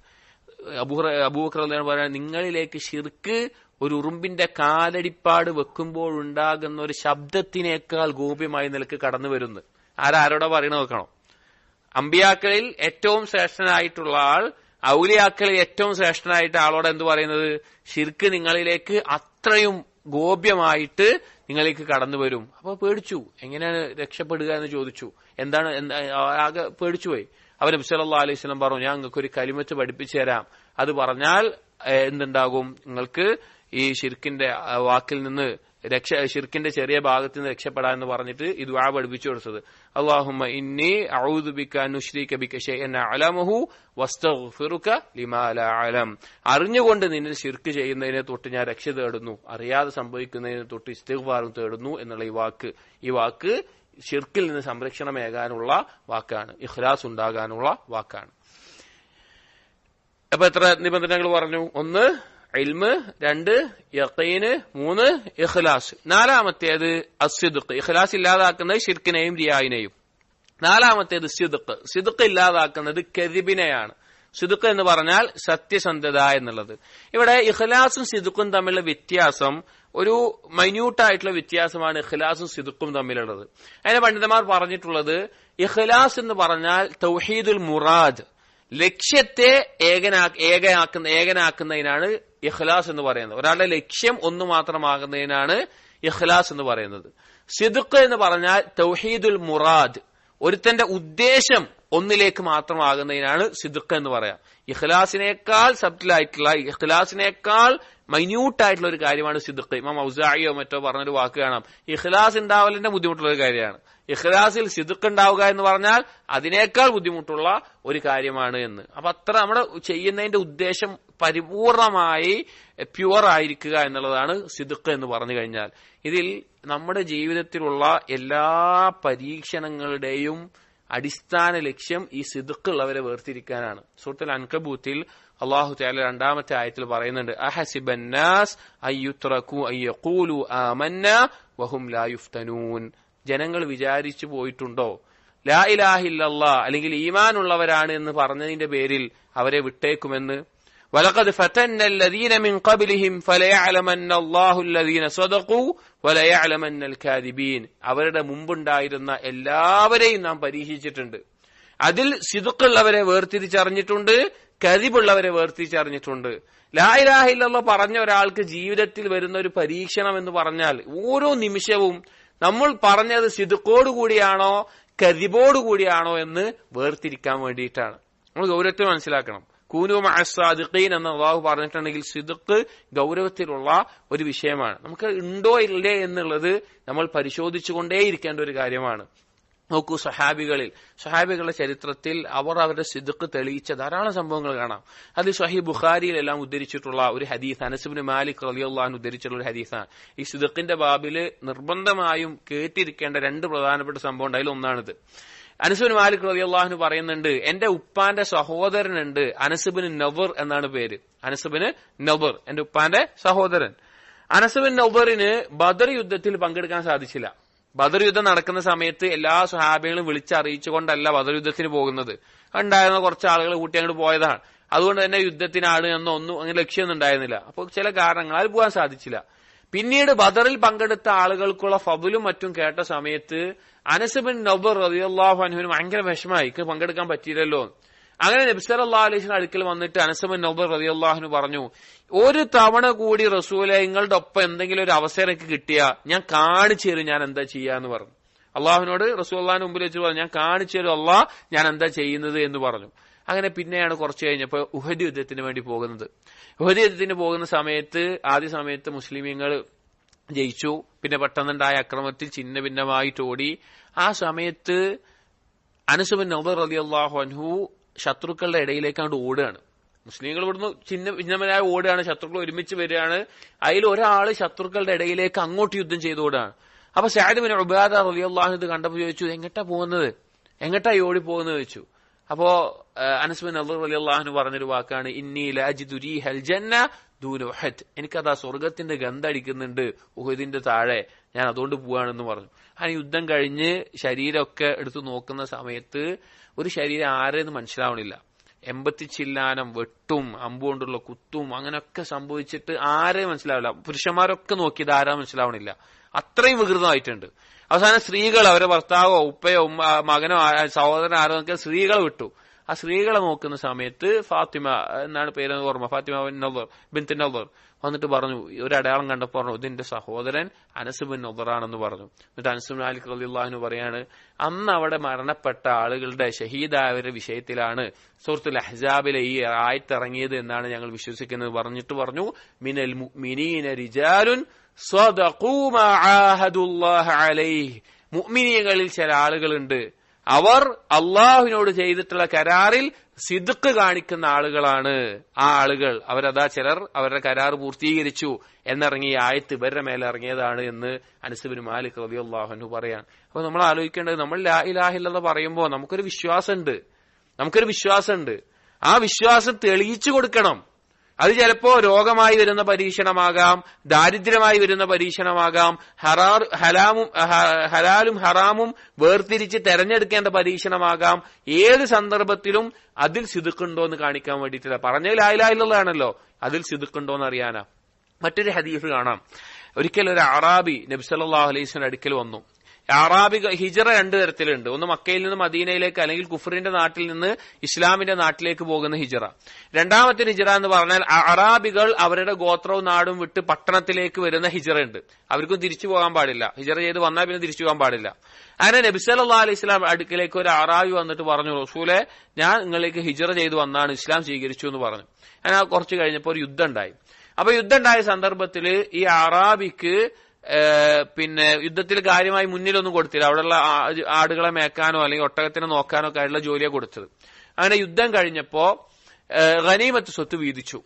അബൂബക്കർ റളിയല്ലാഹു പറയുന്നത്, നിങ്ങളിലേക്ക് ശിർക്ക് ഒരു ഉറുമ്പിന്റെ കാലടിപ്പാട് വെക്കുമ്പോൾ ഉണ്ടാകുന്ന ഒരു ശബ്ദത്തിനേക്കാൾ ഗോപ്യമായി നിലക്ക് കടന്നു വരുന്നു. ആരോടാ പറയണ നോക്കണം? അമ്പിയാക്കളിൽ ഏറ്റവും ശ്രേഷ്ഠനായിട്ടുള്ള ആൾ, ഔലിയാക്കളിൽ ഏറ്റവും ശ്രേഷ്ഠനായിട്ട് ആളോട് എന്ത് പറയുന്നത്? ശിർക്ക് നിങ്ങളിലേക്ക് അത്രയും ഗോപ്യമായിട്ട് നിങ്ങളിലേക്ക് കടന്നു വരും. അപ്പൊ പേടിച്ചു, എങ്ങനെയാണ് രക്ഷപ്പെടുക എന്ന് ചോദിച്ചു. ആകെ പേടിച്ചുപോയി. അവർ നബി സല്ലല്ലാഹു അലൈഹി വസല്ലം പറഞ്ഞു, ഞാൻ നിങ്ങൾക്ക് ഒരു കലിമത്ത് പഠിപ്പിച്ചു തരാം, അത് പറഞ്ഞാൽ എന്തുണ്ടാകും? നിങ്ങൾക്ക് ഈ ശിർക്കിന്റെ വാക്കിൽ നിന്ന് ശിർക്കിന്റെ ചെറിയ ഭാഗത്ത് നിന്ന് രക്ഷപ്പെടാന്ന് പറഞ്ഞിട്ട് ഈ ദുആ പഠിപ്പിച്ചു കൊടുത്തത്. അല്ലാഹുമ്മ ഇന്നി അഊദു ബിക അൻ ഉശ്രിക ബിക ശൈഅൻ അഅലമുഹു വസ്തഗ്ഫിറുക ലിമാ ലാ അഅലം. അറിഞ്ഞുകൊണ്ട് നിന്നിൽ ശിർക്ക് ചെയ്യുന്നതിനെ തൊട്ട് ഞാൻ രക്ഷ തേടുന്നു, അറിയാതെ സംഭവിക്കുന്നതിനെ തൊട്ട് ഇസ്തിഗ്ഫാറും തേടുന്നു എന്നുള്ള ഈ വാക്ക് ശിർക്കിൽ നിന്ന് സംരക്ഷണമേകാനുള്ള വാക്കാണ്, ഇഖ്ലാസ് ഉണ്ടാകാനുള്ള വാക്കാണ്. അപ്പൊ എത്ര നിബന്ധനകൾ പറഞ്ഞു? 1 ഇൽമ്, 2 യഖീന്, 3 ഇഖ്ലാസ്, 4മത്തേത് അസ്ദിഖ്. ഇഖ്ലാസ് ഇല്ലാതാക്കുന്നത് ശിർക്കിനെയും റിയായിനെയും. 4മത്തേത് സിദ്ഖ്. സിദ്ഖ് ഇല്ലാതാക്കുന്നത് കദിബിനെയാണ്. സിദ്ഖ് എന്ന് പറഞ്ഞാൽ സത്യസന്ധത എന്നുള്ളത്. ഇവിടെ ഇഖ്ലാസും സിദ്ഖും തമ്മിലുള്ള വ്യത്യാസം ഒരു മൈന്യൂട്ടായിട്ടുള്ള വ്യത്യാസമാണ് ഇഖ്ലാസും സിദ്ഖും തമ്മിലുള്ളത്. അതിന് പണ്ഡിതന്മാർ പറഞ്ഞിട്ടുള്ളത്, ഇഖ്ലാസ് എന്ന് പറഞ്ഞാൽ തൗഹീദുൽ മുറാദ്, ലക്ഷ്യത്തെ ഏകനാക്കുന്നതിനാണ് ഇഖ്ലാസ് എന്ന് പറയുന്നത്. ഒരാളുടെ ലക്ഷ്യം ഒന്ന് മാത്രമാകുന്നതിനാണ് ഇഖ്ലാസ് എന്ന് പറയുന്നത്. സിദ്ഖ് എന്ന് പറഞ്ഞാൽ തൗഹീദുൽ മുറാദ്, ഒരുത്തന്റെ ഉദ്ദേശം ഒന്നിലേക്ക് മാത്രമാകുന്നതിനാണ് സിദ്ഖ് എന്ന് പറയാം. ഇഖ്ലാസിനേക്കാൾ സബ്റ്റിലായിട്ടുള്ള, ഇഖ്ലാസിനേക്കാൾ മൈന്യൂട്ടായിട്ടുള്ള ഒരു കാര്യമാണ് സിദ്ഖ്. ഇമാം ഔസാഇയോ മറ്റോ പറഞ്ഞൊരു വാക്ക് കാണാം, ഇഖ്ലാസ് ഉണ്ടാവലിന്റെ ബുദ്ധിമുട്ടുള്ള ഒരു കാര്യമാണ്, ഇഖ്ലാസിൽ സിദ്ഖ് ഉണ്ടാവുക എന്ന് പറഞ്ഞാൽ അതിനേക്കാൾ ബുദ്ധിമുട്ടുള്ള ഒരു കാര്യമാണ് എന്ന്. അപ്പൊ അത്ര നമ്മുടെ ചെയ്യുന്നതിന്റെ ഉദ്ദേശം പരിപൂർണമായി പ്യുവർ ആയിരിക്കുക എന്നുള്ളതാണ് സിദ്ഖ് എന്ന് പറഞ്ഞു കഴിഞ്ഞാൽ. ഇതിൽ നമ്മുടെ ജീവിതത്തിലുള്ള എല്ലാ പരീക്ഷണങ്ങളുടെയും അടിസ്ഥാന ലക്ഷ്യം ഈ സിദ്ഖുള്ളവരെ വേർതിരിക്കാനാണ്. സൂറത്തുൽ അൻകബൂത്തിൽ അല്ലാഹു തആല രണ്ടാമത്തെ ആയത്തിൽ പറയുന്നുണ്ട്, അഹസിബന്നാസ് അയ്യുത്രകു അയ്യഖൂലു ആമന്നാ വഹും ലാ യുഫ്തനൂൻ. ജനങ്ങൾ വിചാരിച്ചു പോയിട്ടുണ്ടോ ലാ ഇലാഹ ഇല്ലല്ലാഹ് അല്ലെങ്കിൽ ഈമാൻ ഉള്ളവരാണ് എന്ന് പറഞ്ഞതിന്റെ പേരിൽ അവരെ വിട്ടേക്കുമെന്ന്. വലഖദ് ഫതന്നല്ലദീന മിൻ ഖബ്ലിഹിം ഫലയഅലമന്നല്ലാഹു അല്ലദീന സദഖൂ വലയഅലമന്നൽ കാദിബീൻ. അവരുടെ മുമ്പുണ്ടായിരുന്ന എല്ലാവരെയും നാം പരീക്ഷിച്ചിട്ടുണ്ട്. അതിൽ സിദ്ഖുള്ളവരെ വേർതിരിച്ചറിഞ്ഞിട്ടുണ്ട്, കദിബുള്ളവരെ വേർതിരിച്ചറിഞ്ഞിട്ടുണ്ട്. ലാ ഇലാഹ ഇല്ലല്ലാഹ് പറഞ്ഞ ഒരാൾക്ക് ജീവിതത്തിൽ വരുന്ന ഒരു പരീക്ഷണം എന്ന് പറഞ്ഞാൽ ഓരോ നിമിഷവും നമ്മൾ പറഞ്ഞത് സിദ്ഖോടുകൂടിയാണോ കദിബോടുകൂടിയാണോ എന്ന് വേർതിരിക്കാൻ വേണ്ടിയിട്ടാണ്. നമ്മൾ ഗൗരവത്തിൽ മനസ്സിലാക്കണം. കൂനു മഅസ്സാദിഖീൻ എന്ന് അല്ലാഹു പറഞ്ഞിട്ടുണ്ടെങ്കിൽ സിദ്ഖ് ഗൗരവത്തിലുള്ള ഒരു വിഷയമാണ്. നമുക്ക് ഉണ്ടോ ഇല്ലേ എന്നുള്ളത് നമ്മൾ പരിശോധിച്ചുകൊണ്ടേയിരിക്കേണ്ട ഒരു കാര്യമാണ്. നോക്കൂ, സഹാബികളുടെ ചരിത്രത്തിൽ അവർ അവരുടെ സിദ്ഖ് തെളിയിച്ച ധാരാളം സംഭവങ്ങൾ കാണാം. അത് സ്വഹീഹ് ബുഖാരിയിലെല്ലാം ഉദ്ധരിച്ചിട്ടുള്ള ഒരു ഹദീസ്, അനസ് ഇബ്നു മാലിക് റളിയല്ലാഹു അൻഹു ഉദ്ധരിച്ചിട്ടുള്ള ഒരു ഹദീസാണ്. ഈ സിദ്ഖിന്റെ ബാബില് നിർബന്ധമായും കേട്ടിരിക്കേണ്ട രണ്ട് പ്രധാനപ്പെട്ട സംഭവം ഉണ്ട്. അതിലൊന്നാണിത്. അനസ് ഇബ്നു മാലിക് റളിയല്ലാഹു അൻഹു പറയുന്നുണ്ട്, എന്റെ ഉപ്പാന്റെ സഹോദരനുണ്ട്, അനസ് ഇബ്നു നവർ എന്നാണ് പേര്. അനസ് ഇബ്നു നവർ എന്റെ ഉപ്പാന്റെ സഹോദരൻ. അനസ് ഇബ്നു നവറിന് ബദർ യുദ്ധത്തിൽ പങ്കെടുക്കാൻ സാധിച്ചില്ല. ബദർ യുദ്ധം നടക്കുന്ന സമയത്ത് എല്ലാ സ്വഹാബികളും വിളിച്ചറിയിച്ചുകൊണ്ടല്ല ബദർ യുദ്ധത്തിന് പോകുന്നത്. ഉണ്ടായിരുന്ന കുറച്ച് ആളുകൾ കൂട്ടി അങ്ങോട്ട് പോയതാണ്. അതുകൊണ്ട് തന്നെ യുദ്ധത്തിനാണ് എന്നൊന്നും അങ്ങനെ ലക്ഷ്യമൊന്നും ഉണ്ടായിരുന്നില്ല. അപ്പോൾ ചില കാരണങ്ങളാൽ പോകാൻ സാധിച്ചില്ല. പിന്നീട് ബദറിൽ പങ്കെടുത്ത ആളുകൾക്കുള്ള ഫضലും മറ്റും കേട്ട സമയത്ത് അനസ് ബിൻ നവർ റളിയല്ലാഹു അൻഹുവിന് ഭയങ്കര വിഷമായി, പങ്കെടുക്കാൻ പറ്റിയില്ലല്ലോ. അങ്ങനെ നബി സല്ലല്ലാഹു അലൈഹി വസല്ലം അടുക്കൽ വന്നിട്ട് അനസ് ബിൻ നവർ റളിയല്ലാഹു അൻഹു പറഞ്ഞു, ഒരു തവണ കൂടി റസൂലെ നിങ്ങളുടെ ഒപ്പം എന്തെങ്കിലും ഒരു അവസരം എനിക്ക് കിട്ടിയാ ഞാൻ കാണിച്ചു തരും ഞാൻ എന്താ ചെയ്യാന്ന് പറഞ്ഞു. അള്ളാഹുവിനോട് റസൂലുള്ളാഹിന്റെ മുമ്പിൽ വെച്ച് പറഞ്ഞു, ഞാൻ കാണിച്ചു തരും അള്ളാഹ് ഞാൻ എന്താ ചെയ്യുന്നത് എന്ന് പറഞ്ഞു. അങ്ങനെ പിന്നെയാണ് കുറച്ച് കഴിഞ്ഞപ്പോൾ ഉഹദ് യുദ്ധത്തിന് വേണ്ടി പോകുന്നത്. ഉഹദ് യുദ്ധത്തിന് പോകുന്ന സമയത്ത് ആദ്യ സമയത്ത് മുസ്ലിമീങ്ങൾ ജയിച്ചു. പിന്നെ പെട്ടെന്നുണ്ടായ അക്രമത്തിൽ ഛിന്ന ഭിന്നമായിട്ട് ഓടി. ആ സമയത്ത് അനസ് ബിൻ നവർ റളിയല്ലാഹു അൻഹു ശത്രുക്കളുടെ ഇടയിലേക്കാണ്ട് ഓടുകയാണ്. മുസ്ലിങ്ങൾ ഇവിടുന്ന് ഛിന്ന ഭിന്നമായ ഓടുകയാണ്, ശത്രുക്കൾ ഒരുമിച്ച് വരികയാണ്. അതിൽ ഒരാള് ശത്രുക്കളുടെ ഇടയിലേക്ക് അങ്ങോട്ട് യുദ്ധം ചെയ്ത് ഓടുകയാണ്. അപ്പൊ സഅദ് ബിൻ ഉബാദ റളിയല്ലാഹു അൻഹു ഇത് കണ്ടപ്പോൾ ചോദിച്ചു, എങ്ങട്ടാ പോകുന്നത്, എങ്ങട്ടാ ഈ ഓടി പോകുന്നത് ചോദിച്ചു. അപ്പോ അനസ് ബിൻ നവർ റളിയല്ലാഹു അൻഹു പറഞ്ഞൊരു വാക്കാണ്, ഇന്നി ലഅജിദു റീഹൽ ജന്ന ദൂന ഉഹദ്. എനിക്കതാ സ്വർഗത്തിന്റെ ഗന്ധം അടിക്കുന്നുണ്ട് ഉഹദിന്റെ താഴെ, ഞാൻ അതുകൊണ്ട് പോവാണെന്ന് പറഞ്ഞു. അങ്ങനെ യുദ്ധം കഴിഞ്ഞ് ശരീരമൊക്കെ എടുത്തു നോക്കുന്ന സമയത്ത് ഒരു ശരീരം ആരെന്ന് മനസ്സിലാവണില്ല. 80 ചില്ലാനം വെട്ടും അമ്പുകൊണ്ടുള്ള കുത്തും അങ്ങനെയൊക്കെ സംഭവിച്ചിട്ട് ആരെ മനസ്സിലാവില്ല. പുരുഷന്മാരൊക്കെ നോക്കിയത് ആരാ മനസ്സിലാവണില്ല. അത്രയും വികൃതമായിട്ടുണ്ട്. അവസാനം സ്ത്രീകൾ അവരെ ഭർത്താവോ ഉപ്പയോ മകനോ സഹോദരൻ ആരോ നോക്കിയ സ്ത്രീകളെ വിട്ടു. ആ സ്ത്രീകളെ നോക്കുന്ന സമയത്ത് ഫാത്തിമ എന്നാണ് പേരെന്ന് ഓർമ്മ, ഫാത്തിമ ബിൻത് നവർ വന്നിട്ട് പറഞ്ഞു, ഒരു അടയാളം കണ്ടപ്പോൾ പറഞ്ഞു, ഇതിന്റെ സഹോദരൻ അനസ് ബിൻ നവറാണെന്ന് പറഞ്ഞു. എന്നിട്ട് അനസ് ബിൻ മാലിക് റളിയല്ലാഹു അൻഹു പറയാണ്, അന്ന് അവിടെ മരണപ്പെട്ട ആളുകളുടെ ഷഹീദായവരുടെ വിഷയത്തിലാണ് സൂറത്തുൽ അഹ്സാബിലെ ഈ ആയത്ത് ഇറങ്ങിയത് എന്നാണ് ഞങ്ങൾ വിശ്വസിക്കുന്നത്. പറഞ്ഞിട്ട് പറഞ്ഞു, മിനൽ മുഅ്മിനീന റിജാലുൻ സ്വദഖൂ മാ ആഹദുല്ലാഹ അലൈഹി. മുഅ്മിനീങ്ങളിൽ ചില ആളുകളുണ്ട്, അവർ അള്ളാഹുവിനോട് ചെയ്തിട്ടുള്ള കരാറിൽ സിദ്ഖ് കാണിക്കുന്ന ആളുകളാണ്. ആ ആളുകൾ അവരതാ ചിലർ അവരുടെ കരാർ പൂർത്തീകരിച്ചു എന്നിറങ്ങിയ ആയത്ത് ഇവരുടെ മേലെ ഇറങ്ങിയതാണ് എന്ന് അനസ് ബിൻ മാലിക് റളിയല്ലാഹു അൻഹു പറയാണ്. അപ്പൊ നമ്മൾ ആലോചിക്കേണ്ടത്, നമ്മൾ ലാ ഇലാഹ ഇല്ലല്ലാഹ് പറയുമ്പോൾ നമുക്കൊരു വിശ്വാസമുണ്ട്. ആ വിശ്വാസം തെളിയിച്ചു കൊടുക്കണം. അത് ചിലപ്പോ രോഗമായി വരുന്ന പരീക്ഷണമാകാം, ദാരിദ്ര്യമായി വരുന്ന പരീക്ഷണമാകാം, ഹലാലും ഹറാമും വേർതിരിച്ച് തെരഞ്ഞെടുക്കേണ്ട പരീക്ഷണമാകാം. ഏത് സന്ദർഭത്തിലും അതിൽ സിദ്ഖുണ്ടോ എന്ന് കാണിക്കാൻ വേണ്ടിയിട്ടില്ല. പറഞ്ഞ ലാ ഇലാഹ ഇല്ലല്ലാഹ് ആണല്ലോ, അതിൽ സിദ്ഖുണ്ടോ എന്ന് അറിയാനാ. മറ്റൊരു ഹദീസ് കാണാം. ഒരിക്കൽ ഒരു അറാബി നബി സല്ലല്ലാഹു അലൈഹി വസല്ലം അടുക്കൽ വന്നു. അറാബി ഹിജ്റ രണ്ട് തരത്തിലുണ്ട്. ഒന്ന് മക്കയിൽ നിന്ന് മദീനയിലേക്ക് അല്ലെങ്കിൽ കുഫറിന്റെ നാട്ടിൽ നിന്ന് ഇസ്ലാമിന്റെ നാട്ടിലേക്ക് പോകുന്ന ഹിജ്റ. രണ്ടാമത്തെ ഹിജ്റ എന്ന് പറഞ്ഞാൽ അറാബികൾ അവരുടെ ഗോത്രവും നാടും വിട്ട് പട്ടണത്തിലേക്ക് വരുന്ന ഹിജ്റ ഉണ്ട്. അവർക്കും തിരിച്ചു പോകാൻ പാടില്ല. ഹിജ്റ ചെയ്ത് വന്നാൽ പിന്നെ തിരിച്ചു പോകാൻ പാടില്ല. അങ്ങനെ നബി സല്ലല്ലാഹു അലൈഹി വസല്ലം അടുക്കിലേക്ക് ഒരു അറാബി വന്നിട്ട് പറഞ്ഞു, റസൂലെ ഞാൻ നിങ്ങളിലേക്ക് ഹിജ്റ ചെയ്ത് വന്നാണ്, ഇസ്ലാം സ്വീകരിച്ചു എന്ന് പറഞ്ഞു. അങ്ങനെ കുറച്ച് കഴിഞ്ഞപ്പോൾ ഒരു യുദ്ധം ഉണ്ടായി. അപ്പൊ യുദ്ധം ഉണ്ടായ സന്ദർഭത്തിൽ ഈ അറാബിക്ക് പിന്നെ യുദ്ധത്തിൽ കാര്യമായി മുന്നിലൊന്നും കൊടുത്തില്ല. അവിടെയുള്ള ആടുകളെ മേക്കാനോ അല്ലെങ്കിൽ ഒട്ടകത്തിനെ നോക്കാനോ ഒക്കെ ആയിട്ടുള്ള ജോലിയാണ് കൊടുത്തത്. അങ്ങനെ യുദ്ധം കഴിഞ്ഞപ്പോ ഗനീമത്ത് സ്വത്ത് വീതിച്ചു.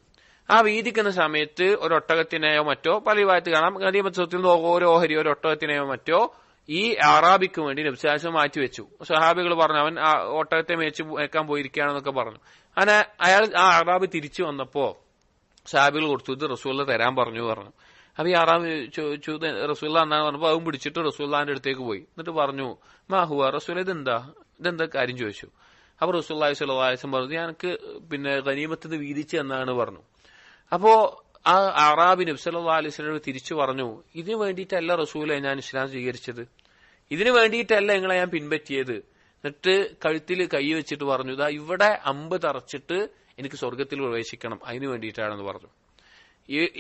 ആ വീതിക്കുന്ന സമയത്ത് ഒരു ഒട്ടകത്തിനെയോ മറ്റോ, പല വിഭാഗത്തിൽ കാണാം, ഗനീമത്ത് സ്വത്തിൽ നിന്ന് ഓരോ ഓഹരി ഒരു ഒട്ടകത്തിനെയോ മറ്റോ ഈ ആറാബിക്ക് വേണ്ടി നബി സല്ലല്ലാഹു അലൈഹി വസല്ലം മാറ്റിവെച്ചു. സ്വഹാബികൾ പറഞ്ഞു അവൻ ഒട്ടകത്തെ മേക്കാൻ പോയിരിക്കുകയാണെന്നൊക്കെ പറഞ്ഞു. അങ്ങനെ അയാൾ ആ ആറാബി തിരിച്ചു വന്നപ്പോ സ്വഹാബികൾ കൊടുത്തു, ഇത് റസൂലുള്ളാഹി തരാൻ പറഞ്ഞു. അപ്പൊ ഈ ആറാബി ചോദിച്ചു റസൂലുള്ളാഹി എന്നാണ് പറഞ്ഞപ്പോ അതും പിടിച്ചിട്ട് റസൂലുള്ളാഹിന്റെ അടുത്തേക്ക് പോയി. എന്നിട്ട് പറഞ്ഞു മാഹുവ റസൂലേ ഇതെന്താ കാര്യം ചോദിച്ചു. അപ്പൊ റസൂലുള്ളാഹി സ്വല്ലല്ലാഹു അലൈഹി വസല്ലം പറഞ്ഞു എനിക്ക് ഗനീമത്ത് വീതിച്ച് എന്നാണ് പറഞ്ഞു. അപ്പോ ആ അറാബി നബി സല്ലല്ലാഹു അലൈഹി വസല്ലം തിരിച്ചു പറഞ്ഞു, ഇതിനു വേണ്ടിയിട്ടല്ല റസൂലെ ഞാൻ ഇസ്ലാം സ്വീകരിച്ചത്, ഇതിനു വേണ്ടിയിട്ടല്ല നിങ്ങളെ ഞാൻ പിൻപറ്റിയത്. എന്നിട്ട് കഴുത്തിൽ കൈ വെച്ചിട്ട് പറഞ്ഞു, ഇതാ ഇവിടെ അമ്പ് തറച്ചിട്ട് എനിക്ക് സ്വർഗത്തിൽ പ്രവേശിക്കണം, അതിനു വേണ്ടിയിട്ടാണെന്ന് പറഞ്ഞു.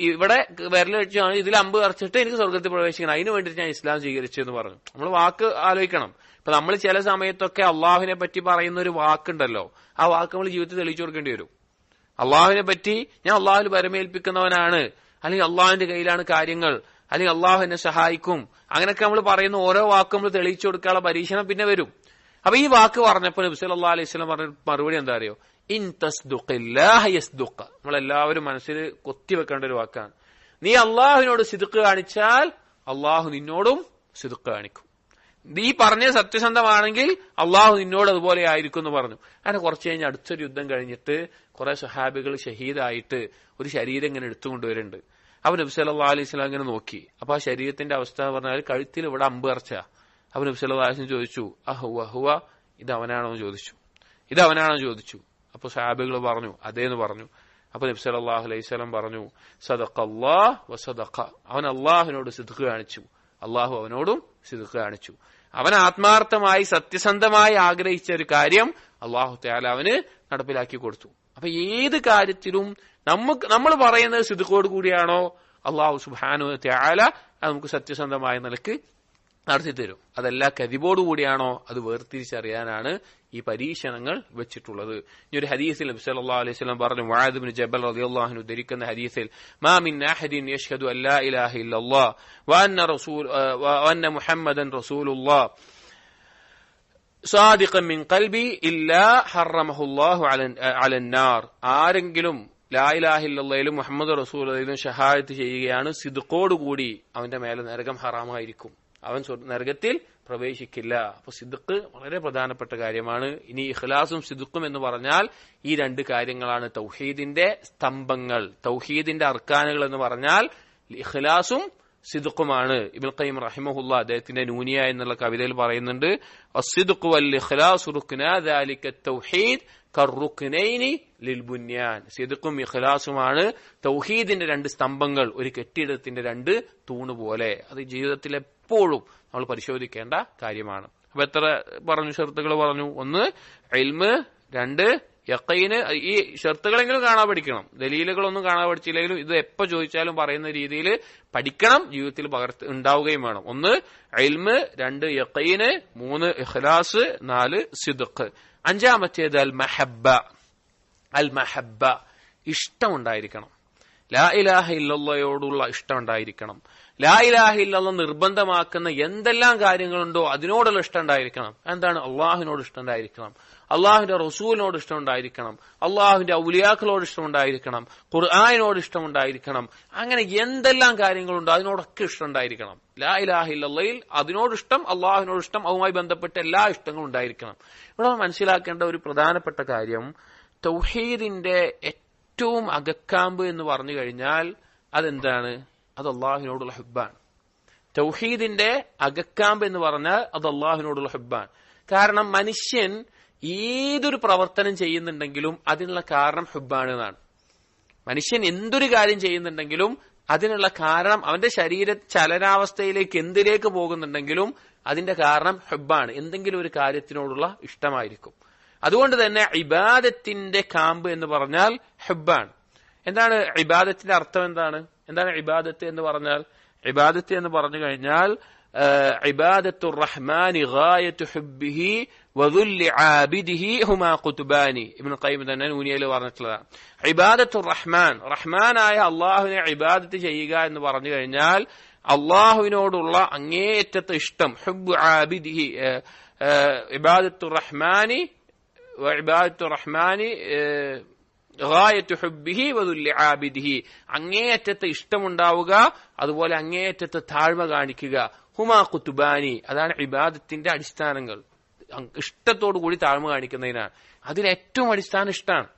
ഇവിടെ വിരൽ വെച്ചാണ് ഇതിൽ അമ്പ് തറച്ചിട്ട് എനിക്ക് സ്വർഗത്തിൽ പ്രവേശിക്കണം, അതിനു വേണ്ടിയിട്ട് ഞാൻ ഇസ്ലാം സ്വീകരിച്ചെന്ന് പറഞ്ഞു. നമ്മൾ വാക്ക് ആലോചിക്കണം. ഇപ്പൊ നമ്മൾ ചില സമയത്തൊക്കെ അള്ളാഹുവിനെ പറ്റി പറയുന്ന ഒരു വാക്കുണ്ടല്ലോ, ആ വാക്ക് നമ്മൾ ജീവിതത്തിൽ തെളിയിച്ചു കൊടുക്കേണ്ടി വരും. അള്ളാഹുവിനെ പറ്റി ഞാൻ അള്ളാഹുവിൽ പരമേൽപ്പിക്കുന്നവനാണ്, അല്ലെങ്കിൽ അള്ളാഹുവിന്റെ കയ്യിലാണ് കാര്യങ്ങൾ, അല്ലെങ്കിൽ അള്ളാഹു എന്നെ സഹായിക്കും, അങ്ങനെയൊക്കെ നമ്മൾ പറയുന്ന ഓരോ വാക്കും നമ്മൾ തെളിയിച്ചു കൊടുക്കാനുള്ള പരീക്ഷണം പിന്നെ വരും. അപ്പൊ ഈ വാക്ക് പറഞ്ഞപ്പോ നബി സല്ലല്ലാഹു അലൈഹി വസല്ലം പറഞ്ഞ മറുപടി എന്താ അറിയോ? ഇൻ തസ്ദുഖില്ലാഹ യസ്ദുഖ. നമ്മളെല്ലാവരും മനസ്സിൽ കൊത്തിവെക്കേണ്ട ഒരു വാക്കാണ്. നീ അള്ളാഹുവിനോട് സിദ്ഖ് കാണിച്ചാൽ അള്ളാഹു നിന്നോടും സിദ്ഖ് കാണിക്കും. നീ പറഞ്ഞ സത്യസന്ധമാണെങ്കിൽ അള്ളാഹു നിന്നോട് അതുപോലെ ആയിരിക്കും എന്ന് പറഞ്ഞു. അങ്ങനെ കുറച്ച് കഴിഞ്ഞ് അടുത്തൊരു യുദ്ധം കഴിഞ്ഞിട്ട് കുറെ സ്വഹാബികൾ ഷഹീദായിട്ട് ഒരു ശരീരം ഇങ്ങനെ എടുത്തുകൊണ്ടുവരുന്നുണ്ട്. അപ്പൊ നബി സല്ലല്ലാഹു അലൈഹി വസല്ലം ഇങ്ങനെ നോക്കി. അപ്പൊ ആ ശരീരത്തിന്റെ അവസ്ഥ പറഞ്ഞാൽ കഴുത്തിൽ ഇവിടെ അമ്പ് ഇറച്ച. അപ്പൊ നബി സല്ലല്ലാഹു അലൈഹി വസല്ലം ചോദിച്ചു, അഹുവ ഇതവനാണോ ചോദിച്ചു. അപ്പൊ സ്വഹാബികൾ പറഞ്ഞു അതേന്ന് പറഞ്ഞു. അപ്പൊ നബി സല്ലല്ലാഹു അലൈഹി വസല്ലം പറഞ്ഞു, സദഖല്ലാഹ് വസദഖ. അവൻ അള്ളാഹുവിനോട് സിദ്ഖ് കാണിച്ചു, അള്ളാഹു അവനോടും സിദ്ഖ് കാണിച്ചു. അവൻ ആത്മാർത്ഥമായി സത്യസന്ധമായി ആഗ്രഹിച്ച ഒരു കാര്യം അള്ളാഹു തആല അവന് നടപ്പിലാക്കി കൊടുത്തു. അപ്പൊ ഏത് കാര്യത്തിലും നമ്മൾ പറയുന്നത് സിദ്ഖോട് കൂടിയാണോ അള്ളാഹു സുബ്ഹാനഹു വ തആല നമുക്ക് സത്യസന്ധമായ നിലക്ക് നടത്തിത്തരും. അതല്ല കദിബോടുകൂടിയാണോ അത് വേർതിരിച്ചറിയാനാണ് ഈ പരീക്ഷണങ്ങൾ വെച്ചിട്ടുള്ളത്. ഈ ഒരു ഹദീസിൽ നബി സല്ലല്ലാഹു അലൈഹി വസല്ലം പറഞ്ഞു, മുആദ് ഇബ്നു ജബൽ റളിയല്ലാഹു അൻഹു ഉദ്ധരിക്കുന്ന ഹദീസിൽ, മാ മിൻ അഹദിൻ യശ്ഹദു അല്ലാ ഇലാഹ ഇല്ലല്ലാഹ് വ അന്ന മുഹമ്മദൻ റസൂലുള്ളാഹ് സാദിഖൻ മിൻ ഖൽബി ഇല്ലാ ഹറമഹുല്ലാഹു അലന്നാർ. ആരെങ്കിലും ലാ ഇലാഹ ഇല്ലല്ലാഹയിലും മുഹമ്മദ് റസൂലുള്ളാഹിയിലും ഷഹാദത്ത് ചെയ്യുകയാണ് സിദ്ഖോടുകൂടി, അവന്റെ മേലെ നരകം ഹറാമായിരിക്കും, അവൻ നരകത്തിൽ പ്രവേശിക്കില്ല. അപ്പൊ സിദ്ഖ് വളരെ പ്രധാനപ്പെട്ട കാര്യമാണ്. ഇനി ഇഖ്ലാസും സിദ്ഖും എന്ന് പറഞ്ഞാൽ ഈ രണ്ട് കാര്യങ്ങളാണ് തൗഹീദിന്റെ സ്തംഭങ്ങൾ, തൗഹീദിന്റെ അർക്കാനുകൾ എന്ന് പറഞ്ഞാൽ ഇഖ്ലാസും സിദ്ഖുമാണ്. ഇബ്നുൽ ഖയ്യിം റഹിമഹുല്ലാഹ് അദ്ദേഹത്തിന്റെ നൂനിയ എന്നുള്ള കവിതയിൽ പറയുന്നുണ്ട്, അസ്സിദ്ഖു വൽ ഇഖ്ലാസു റുക്നാ ദാലിക തൗഹീദ് കറുക്നൈനി ലിൽ ബുന്യാൻ. സിദ്ഖും ഇഖ്ലാസുമാണ് തൗഹീദിന്റെ രണ്ട് സ്തംഭങ്ങൾ, ഒരു കെട്ടിടത്തിന്റെ രണ്ട് തൂണ് പോലെ. അത് ജീവിതത്തിൽ എപ്പോഴും നമ്മൾ പരിശോധിക്കേണ്ട കാര്യമാണ്. അപ്പൊ എത്ര പറഞ്ഞു? ഷർത്തുകൾ പറഞ്ഞു. ഒന്ന് ഇൽമ്, രണ്ട് യഖീന്. ഈ ഷർത്തുകളെങ്കിലും കാണാൻ പഠിക്കണം. ദലീലുകളൊന്നും കാണാൻ പഠിച്ചില്ലെങ്കിലും ഇത് എപ്പോ ചോദിച്ചാലും പറയുന്ന രീതിയിൽ പഠിക്കണം, ജീവിതത്തിൽ ഉണ്ടാവുകയും വേണം. ഒന്ന് ഇൽമ്, രണ്ട് യഖീന്, മൂന്ന് ഇഖ്ലാസ്, നാല് സിദ്ഖ്. അഞ്ചാമത്തേത് അൽ മഹബ്ബ, ഇഷ്ടമുണ്ടായിരിക്കണം. ലാ ഇലാഹ ഇല്ലല്ലാഹയോടുള്ള ഇഷ്ടം ഉണ്ടായിരിക്കണം. ലാ ഇലാഹ ഇല്ലല്ലാഹ് നിർബന്ധമാക്കുന്ന എന്തെല്ലാം കാര്യങ്ങളുണ്ടോ അതിനോടുള്ള ഇഷ്ടം ഉണ്ടായിരിക്കണം. എന്താണ്? അള്ളാഹുവിനോട് ഇഷ്ടം ഉണ്ടായിരിക്കണം, അള്ളാഹുവിന്റെ റസൂലിനോട് ഇഷ്ടം ഉണ്ടായിരിക്കണം, അള്ളാഹുവിന്റെ ഔലിയാക്കളോട് ഇഷ്ടം ഉണ്ടായിരിക്കണം, ഖുർആനിനോട് ഇഷ്ടം ഉണ്ടായിരിക്കണം. അങ്ങനെ എന്തെല്ലാം കാര്യങ്ങളുണ്ടോ അതിനോടൊക്കെ ഇഷ്ടം ഉണ്ടായിരിക്കണം. ലാ ഇലാഹ ഇല്ലല്ലാഹയിൽ അതിനോട് ഇഷ്ടം, അള്ളാഹുവിനോട് ഇഷ്ടം, അതുമായി ബന്ധപ്പെട്ട എല്ലാ ഇഷ്ടങ്ങളും ഉണ്ടായിരിക്കണം. ഇവിടെ മനസ്സിലാക്കേണ്ട ഒരു പ്രധാനപ്പെട്ട കാര്യം, തൗഹീദിന്റെ ഏറ്റവും അകക്കാമ്പ് എന്ന് പറഞ്ഞു കഴിഞ്ഞാൽ അതെന്താണ്? അത് അള്ളാഹുവിനോടുള്ള ഹുബ്ബാണ്. തൗഹീദിന്റെ അകക്കാമ്പ് എന്ന് പറഞ്ഞാൽ അത് അള്ളാഹുവിനോടുള്ള ഹുബ്ബാണ്. കാരണം മനുഷ്യൻ ഏതൊരു പ്രവർത്തനം ചെയ്യുന്നുണ്ടെങ്കിലും അതിനുള്ള കാരണം ഹുബ്ബാണ് എന്നാണ്. മനുഷ്യൻ എന്തൊരു കാര്യം ചെയ്യുന്നുണ്ടെങ്കിലും അതിനുള്ള കാരണം, അവന്റെ ശരീര ചലനാവസ്ഥയിലേക്ക് എന്തിലേക്ക് പോകുന്നുണ്ടെങ്കിലും അതിന്റെ കാരണം ഹുബ്ബാണ്. എന്തെങ്കിലും ഒരു കാര്യത്തിനോടുള്ള ഇഷ്ടമായിരിക്കും. അതുകൊണ്ട് തന്നെ ഇബാദത്തിന്റെ കാമ്പ് എന്ന് പറഞ്ഞാൽ ഹുബ്ബാണ്. എന്താണ് ഇബാദത്തിന്റെ അർത്ഥം? എന്താണ് ഇബാദത്ത് എന്ന് പറഞ്ഞാൽ? ഇബാദത്ത് എന്ന് പറഞ്ഞു കഴിഞ്ഞാൽ ഇബാദത്തുർ റഹ്മാനി ഗായത്തു ഹുബ്ബിഹി വദുല്ലി ആബിദിഹി ഹുമാ ഖുതുബാനി. ഇബ്നു ഖയ്യിം തന്നെ നൂനിയയിൽ പറഞ്ഞിട്ടുള്ളതാണ്. ഇബാദത്തുർ റഹ്മാൻ, റഹ്മാനായ അള്ളാഹുവിനെ ഇബാദത്ത് ചെയ്യുക എന്ന് പറഞ്ഞു കഴിഞ്ഞാൽ അള്ളാഹുവിനോടുള്ള അങ്ങേയറ്റത്തെ ഇഷ്ടം. ഹുബ്ബു ആബിദിഹി ഇബാദത്തുർ റഹ്മാനി ഗായത്തു ഹുബ്ബിഹി വദുല്ലി ആബിദിഹി, അങ്ങേയറ്റത്തെ ഇഷ്ടമുണ്ടാവുക, അതുപോലെ അങ്ങേയറ്റത്തെ താഴ്മ കാണിക്കുക. ഹുമാ ഖുതുബാനി, അതാണ് ഇബാദത്തിന്റെ അടിസ്ഥാനങ്ങൾ. ഇഷ്ടത്തോടു കൂടി താഴ്മ കാണിക്കുന്നതിനാണ്. അതിലേറ്റവും അടിസ്ഥാനം ഇഷ്ടമാണ്.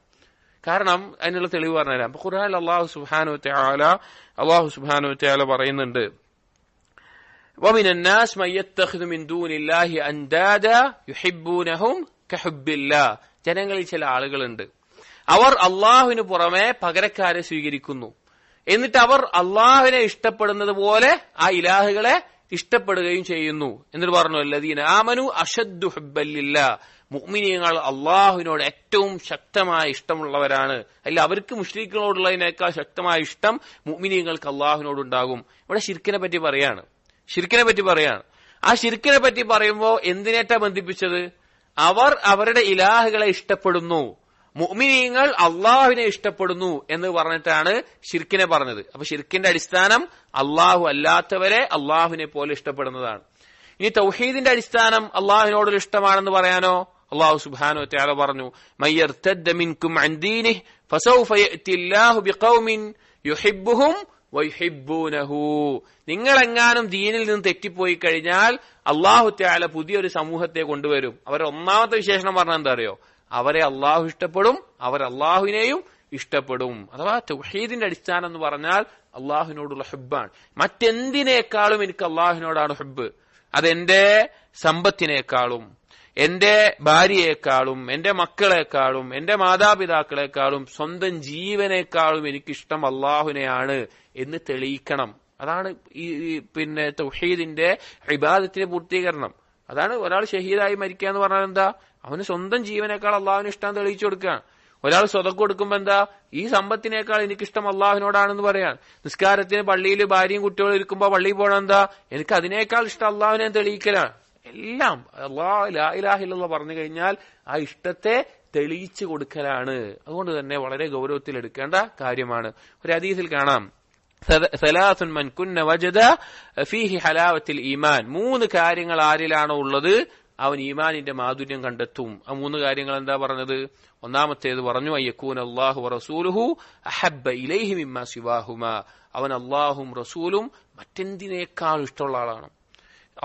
കാരണം അതിനുള്ള തെളിവ് പറഞ്ഞുതരാം. അപ്പൊ ഖുർആനിൽ അല്ലാഹു സുബ്ഹാനഹു വ തആല പറയുന്നുണ്ട്, وَمِنَ النَّاسِ مَن يَتَّخِذُ مِن دُونِ اللَّهِ أَندَادًا يُحِبُّونَهُمْ كَحُبِّ اللَّهِ. ജനങ്ങളിൽ ചില ആളുകളുണ്ട്, അവർ അള്ളാഹുവിന് പുറമെ പകരക്കാരെ സ്വീകരിക്കുന്നു, എന്നിട്ട് അവർ അള്ളാഹുവിനെ ഇഷ്ടപ്പെടുന്നത് പോലെ ആ ഇലാഹുകളെ ഇഷ്ടപ്പെടുകയും ചെയ്യുന്നു. എന്നിട്ട് പറഞ്ഞു, അല്ലദീന ആമനു അശദ്ദു ഹുബ്ബൻ ലില്ലാഹ്, മുഅ്മിനീങ്ങൾ അള്ളാഹുവിനോട് ഏറ്റവും ശക്തമായ ഇഷ്ടമുള്ളവരാണ്. അല്ല, അവർക്ക് മുശ്രിക്കുകളോടുള്ളതിനേക്കാൾ ശക്തമായ ഇഷ്ടം മുഅ്മിനീങ്ങൾക്ക് അള്ളാഹുവിനോടുണ്ടാകും. ഇവിടെ ശിർക്കിനെ പറ്റി പറയാണ്. ആ ശിർക്കിനെ പറ്റി പറയുമ്പോൾ എന്തിനേറ്റാ ബന്ധിപ്പിച്ചത്? അവർ അവരുടെ ഇലാഹുകളെ ഇഷ്ടപ്പെടുന്നു, മുഅ്മിനീങ്ങൾ അള്ളാഹുവിനെ ഇഷ്ടപ്പെടുന്നു എന്ന് പറഞ്ഞിട്ടാണ് ശിർക്കിനെ പറഞ്ഞത്. അപ്പൊ ശിർക്കിന്റെ അടിസ്ഥാനം അള്ളാഹു അല്ലാത്തവരെ അള്ളാഹുവിനെ പോലെ ഇഷ്ടപ്പെടുന്നതാണ്. ഇനി തൗഹീദിന്റെ അടിസ്ഥാനം അള്ളാഹുവിനോടൊരു ഇഷ്ടമാണെന്ന് പറയാനോ? അള്ളാഹു സുബ്ഹാനഹു വ തആല പറഞ്ഞു, മയ്യർതദ്ദ മിൻകും അൻ ദീനിഹി ഫസൗഫ യഅതില്ലാഹു ബിഖൗമിൻ യുഹിബ്ബുഹും വയുഹിബ്ബൂനഹു. നിങ്ങളെങ്ങാനും ദീനിൽ നിന്ന് തെറ്റിപ്പോയി കഴിഞ്ഞാൽ അള്ളാഹു തആല പുതിയൊരു സമൂഹത്തെ കൊണ്ടുവരും. അവരുടെ ഒന്നാമത്തെ വിശേഷണം പറഞ്ഞാൽ എന്താ അറിയോ? അവരെ അള്ളാഹു ഇഷ്ടപ്പെടും, അവർ അള്ളാഹുവിനെയും ഇഷ്ടപ്പെടും. അഥവാ തൗഹീദിന്റെ അടിസ്ഥാനം എന്ന് പറഞ്ഞാൽ അള്ളാഹുവിനോടുള്ള ഹുബ്ബാണ്. മറ്റെന്തിനേക്കാളും എനിക്ക് അള്ളാഹുവിനോടാണ് ഹുബ്ബ്. അതെന്റെ സമ്പത്തിനേക്കാളും, എന്റെ ഭാര്യയെക്കാളും, എന്റെ മക്കളെക്കാളും, എന്റെ മാതാപിതാക്കളെക്കാളും, സ്വന്തം ജീവനേക്കാളും എനിക്കിഷ്ടം അള്ളാഹുവിനെയാണ് എന്ന് തെളിയിക്കണം. അതാണ് ഈ തൗഹീദിന്റെ ഇബാദത്തിന്റെ പൂർത്തീകരണം. അതാണ് ഒരാൾ ഷഹീദായി മരിക്കുക എന്ന് പറഞ്ഞാൽ എന്താ? അവന് സ്വന്തം ജീവനേക്കാൾ അള്ളാഹുവിന് ഇഷ്ടം തെളിയിച്ചു കൊടുക്കുകയാണ്. ഒരാൾ സ്വതക്ക് കൊടുക്കുമ്പോ എന്താ? ഈ സമ്പത്തിനേക്കാൾ എനിക്കിഷ്ടം അള്ളാഹുവിനോടാണെന്ന് പറയാൻ. നിസ്കാരത്തിന് പള്ളിയിൽ ഭാര്യയും കുട്ടികളും ഇരിക്കുമ്പോ പള്ളിയിൽ പോകണം എന്താ? എനിക്ക് അതിനേക്കാൾ ഇഷ്ടം അള്ളാഹുവിനെ തെളിയിക്കലാണ്. എല്ലാം അല്ലാഹു ലാ ഇലാഹ ഇല്ലല്ലാഹ് പറഞ്ഞു കഴിഞ്ഞാൽ ആ ഇഷ്ടത്തെ തെളിയിച്ചു കൊടുക്കലാണ്. അതുകൊണ്ട് തന്നെ വളരെ ഗൗരവത്തിൽ എടുക്കേണ്ട കാര്യമാണ്. ഒരു ഹദീസിൽ കാണാം, സലാസുൻ മൻ കുന്ന വജദ ഫീഹി ഹലാവത്തുൽ ഈമാൻ. 3 കാര്യങ്ങൾ ആരിലാണോ ഉള്ളത് അവൻ ഈമാനിന്റെ മാധുര്യം കണ്ടെത്തും. ആ 3 കാര്യങ്ങൾ എന്താ പറഞ്ഞത്? ഒന്നാമത്തേത് പറഞ്ഞു, അയ്യകൂന അല്ലാഹു വറസൂലുഹു അഹബ്ബ ഇലൈഹി മിമ്മാ സിവാഹുമാ. അവൻ അല്ലാഹും റസൂലും മറ്റെന്തിനേക്കാൾ ഇഷ്ടമുള്ള ആളാണ്.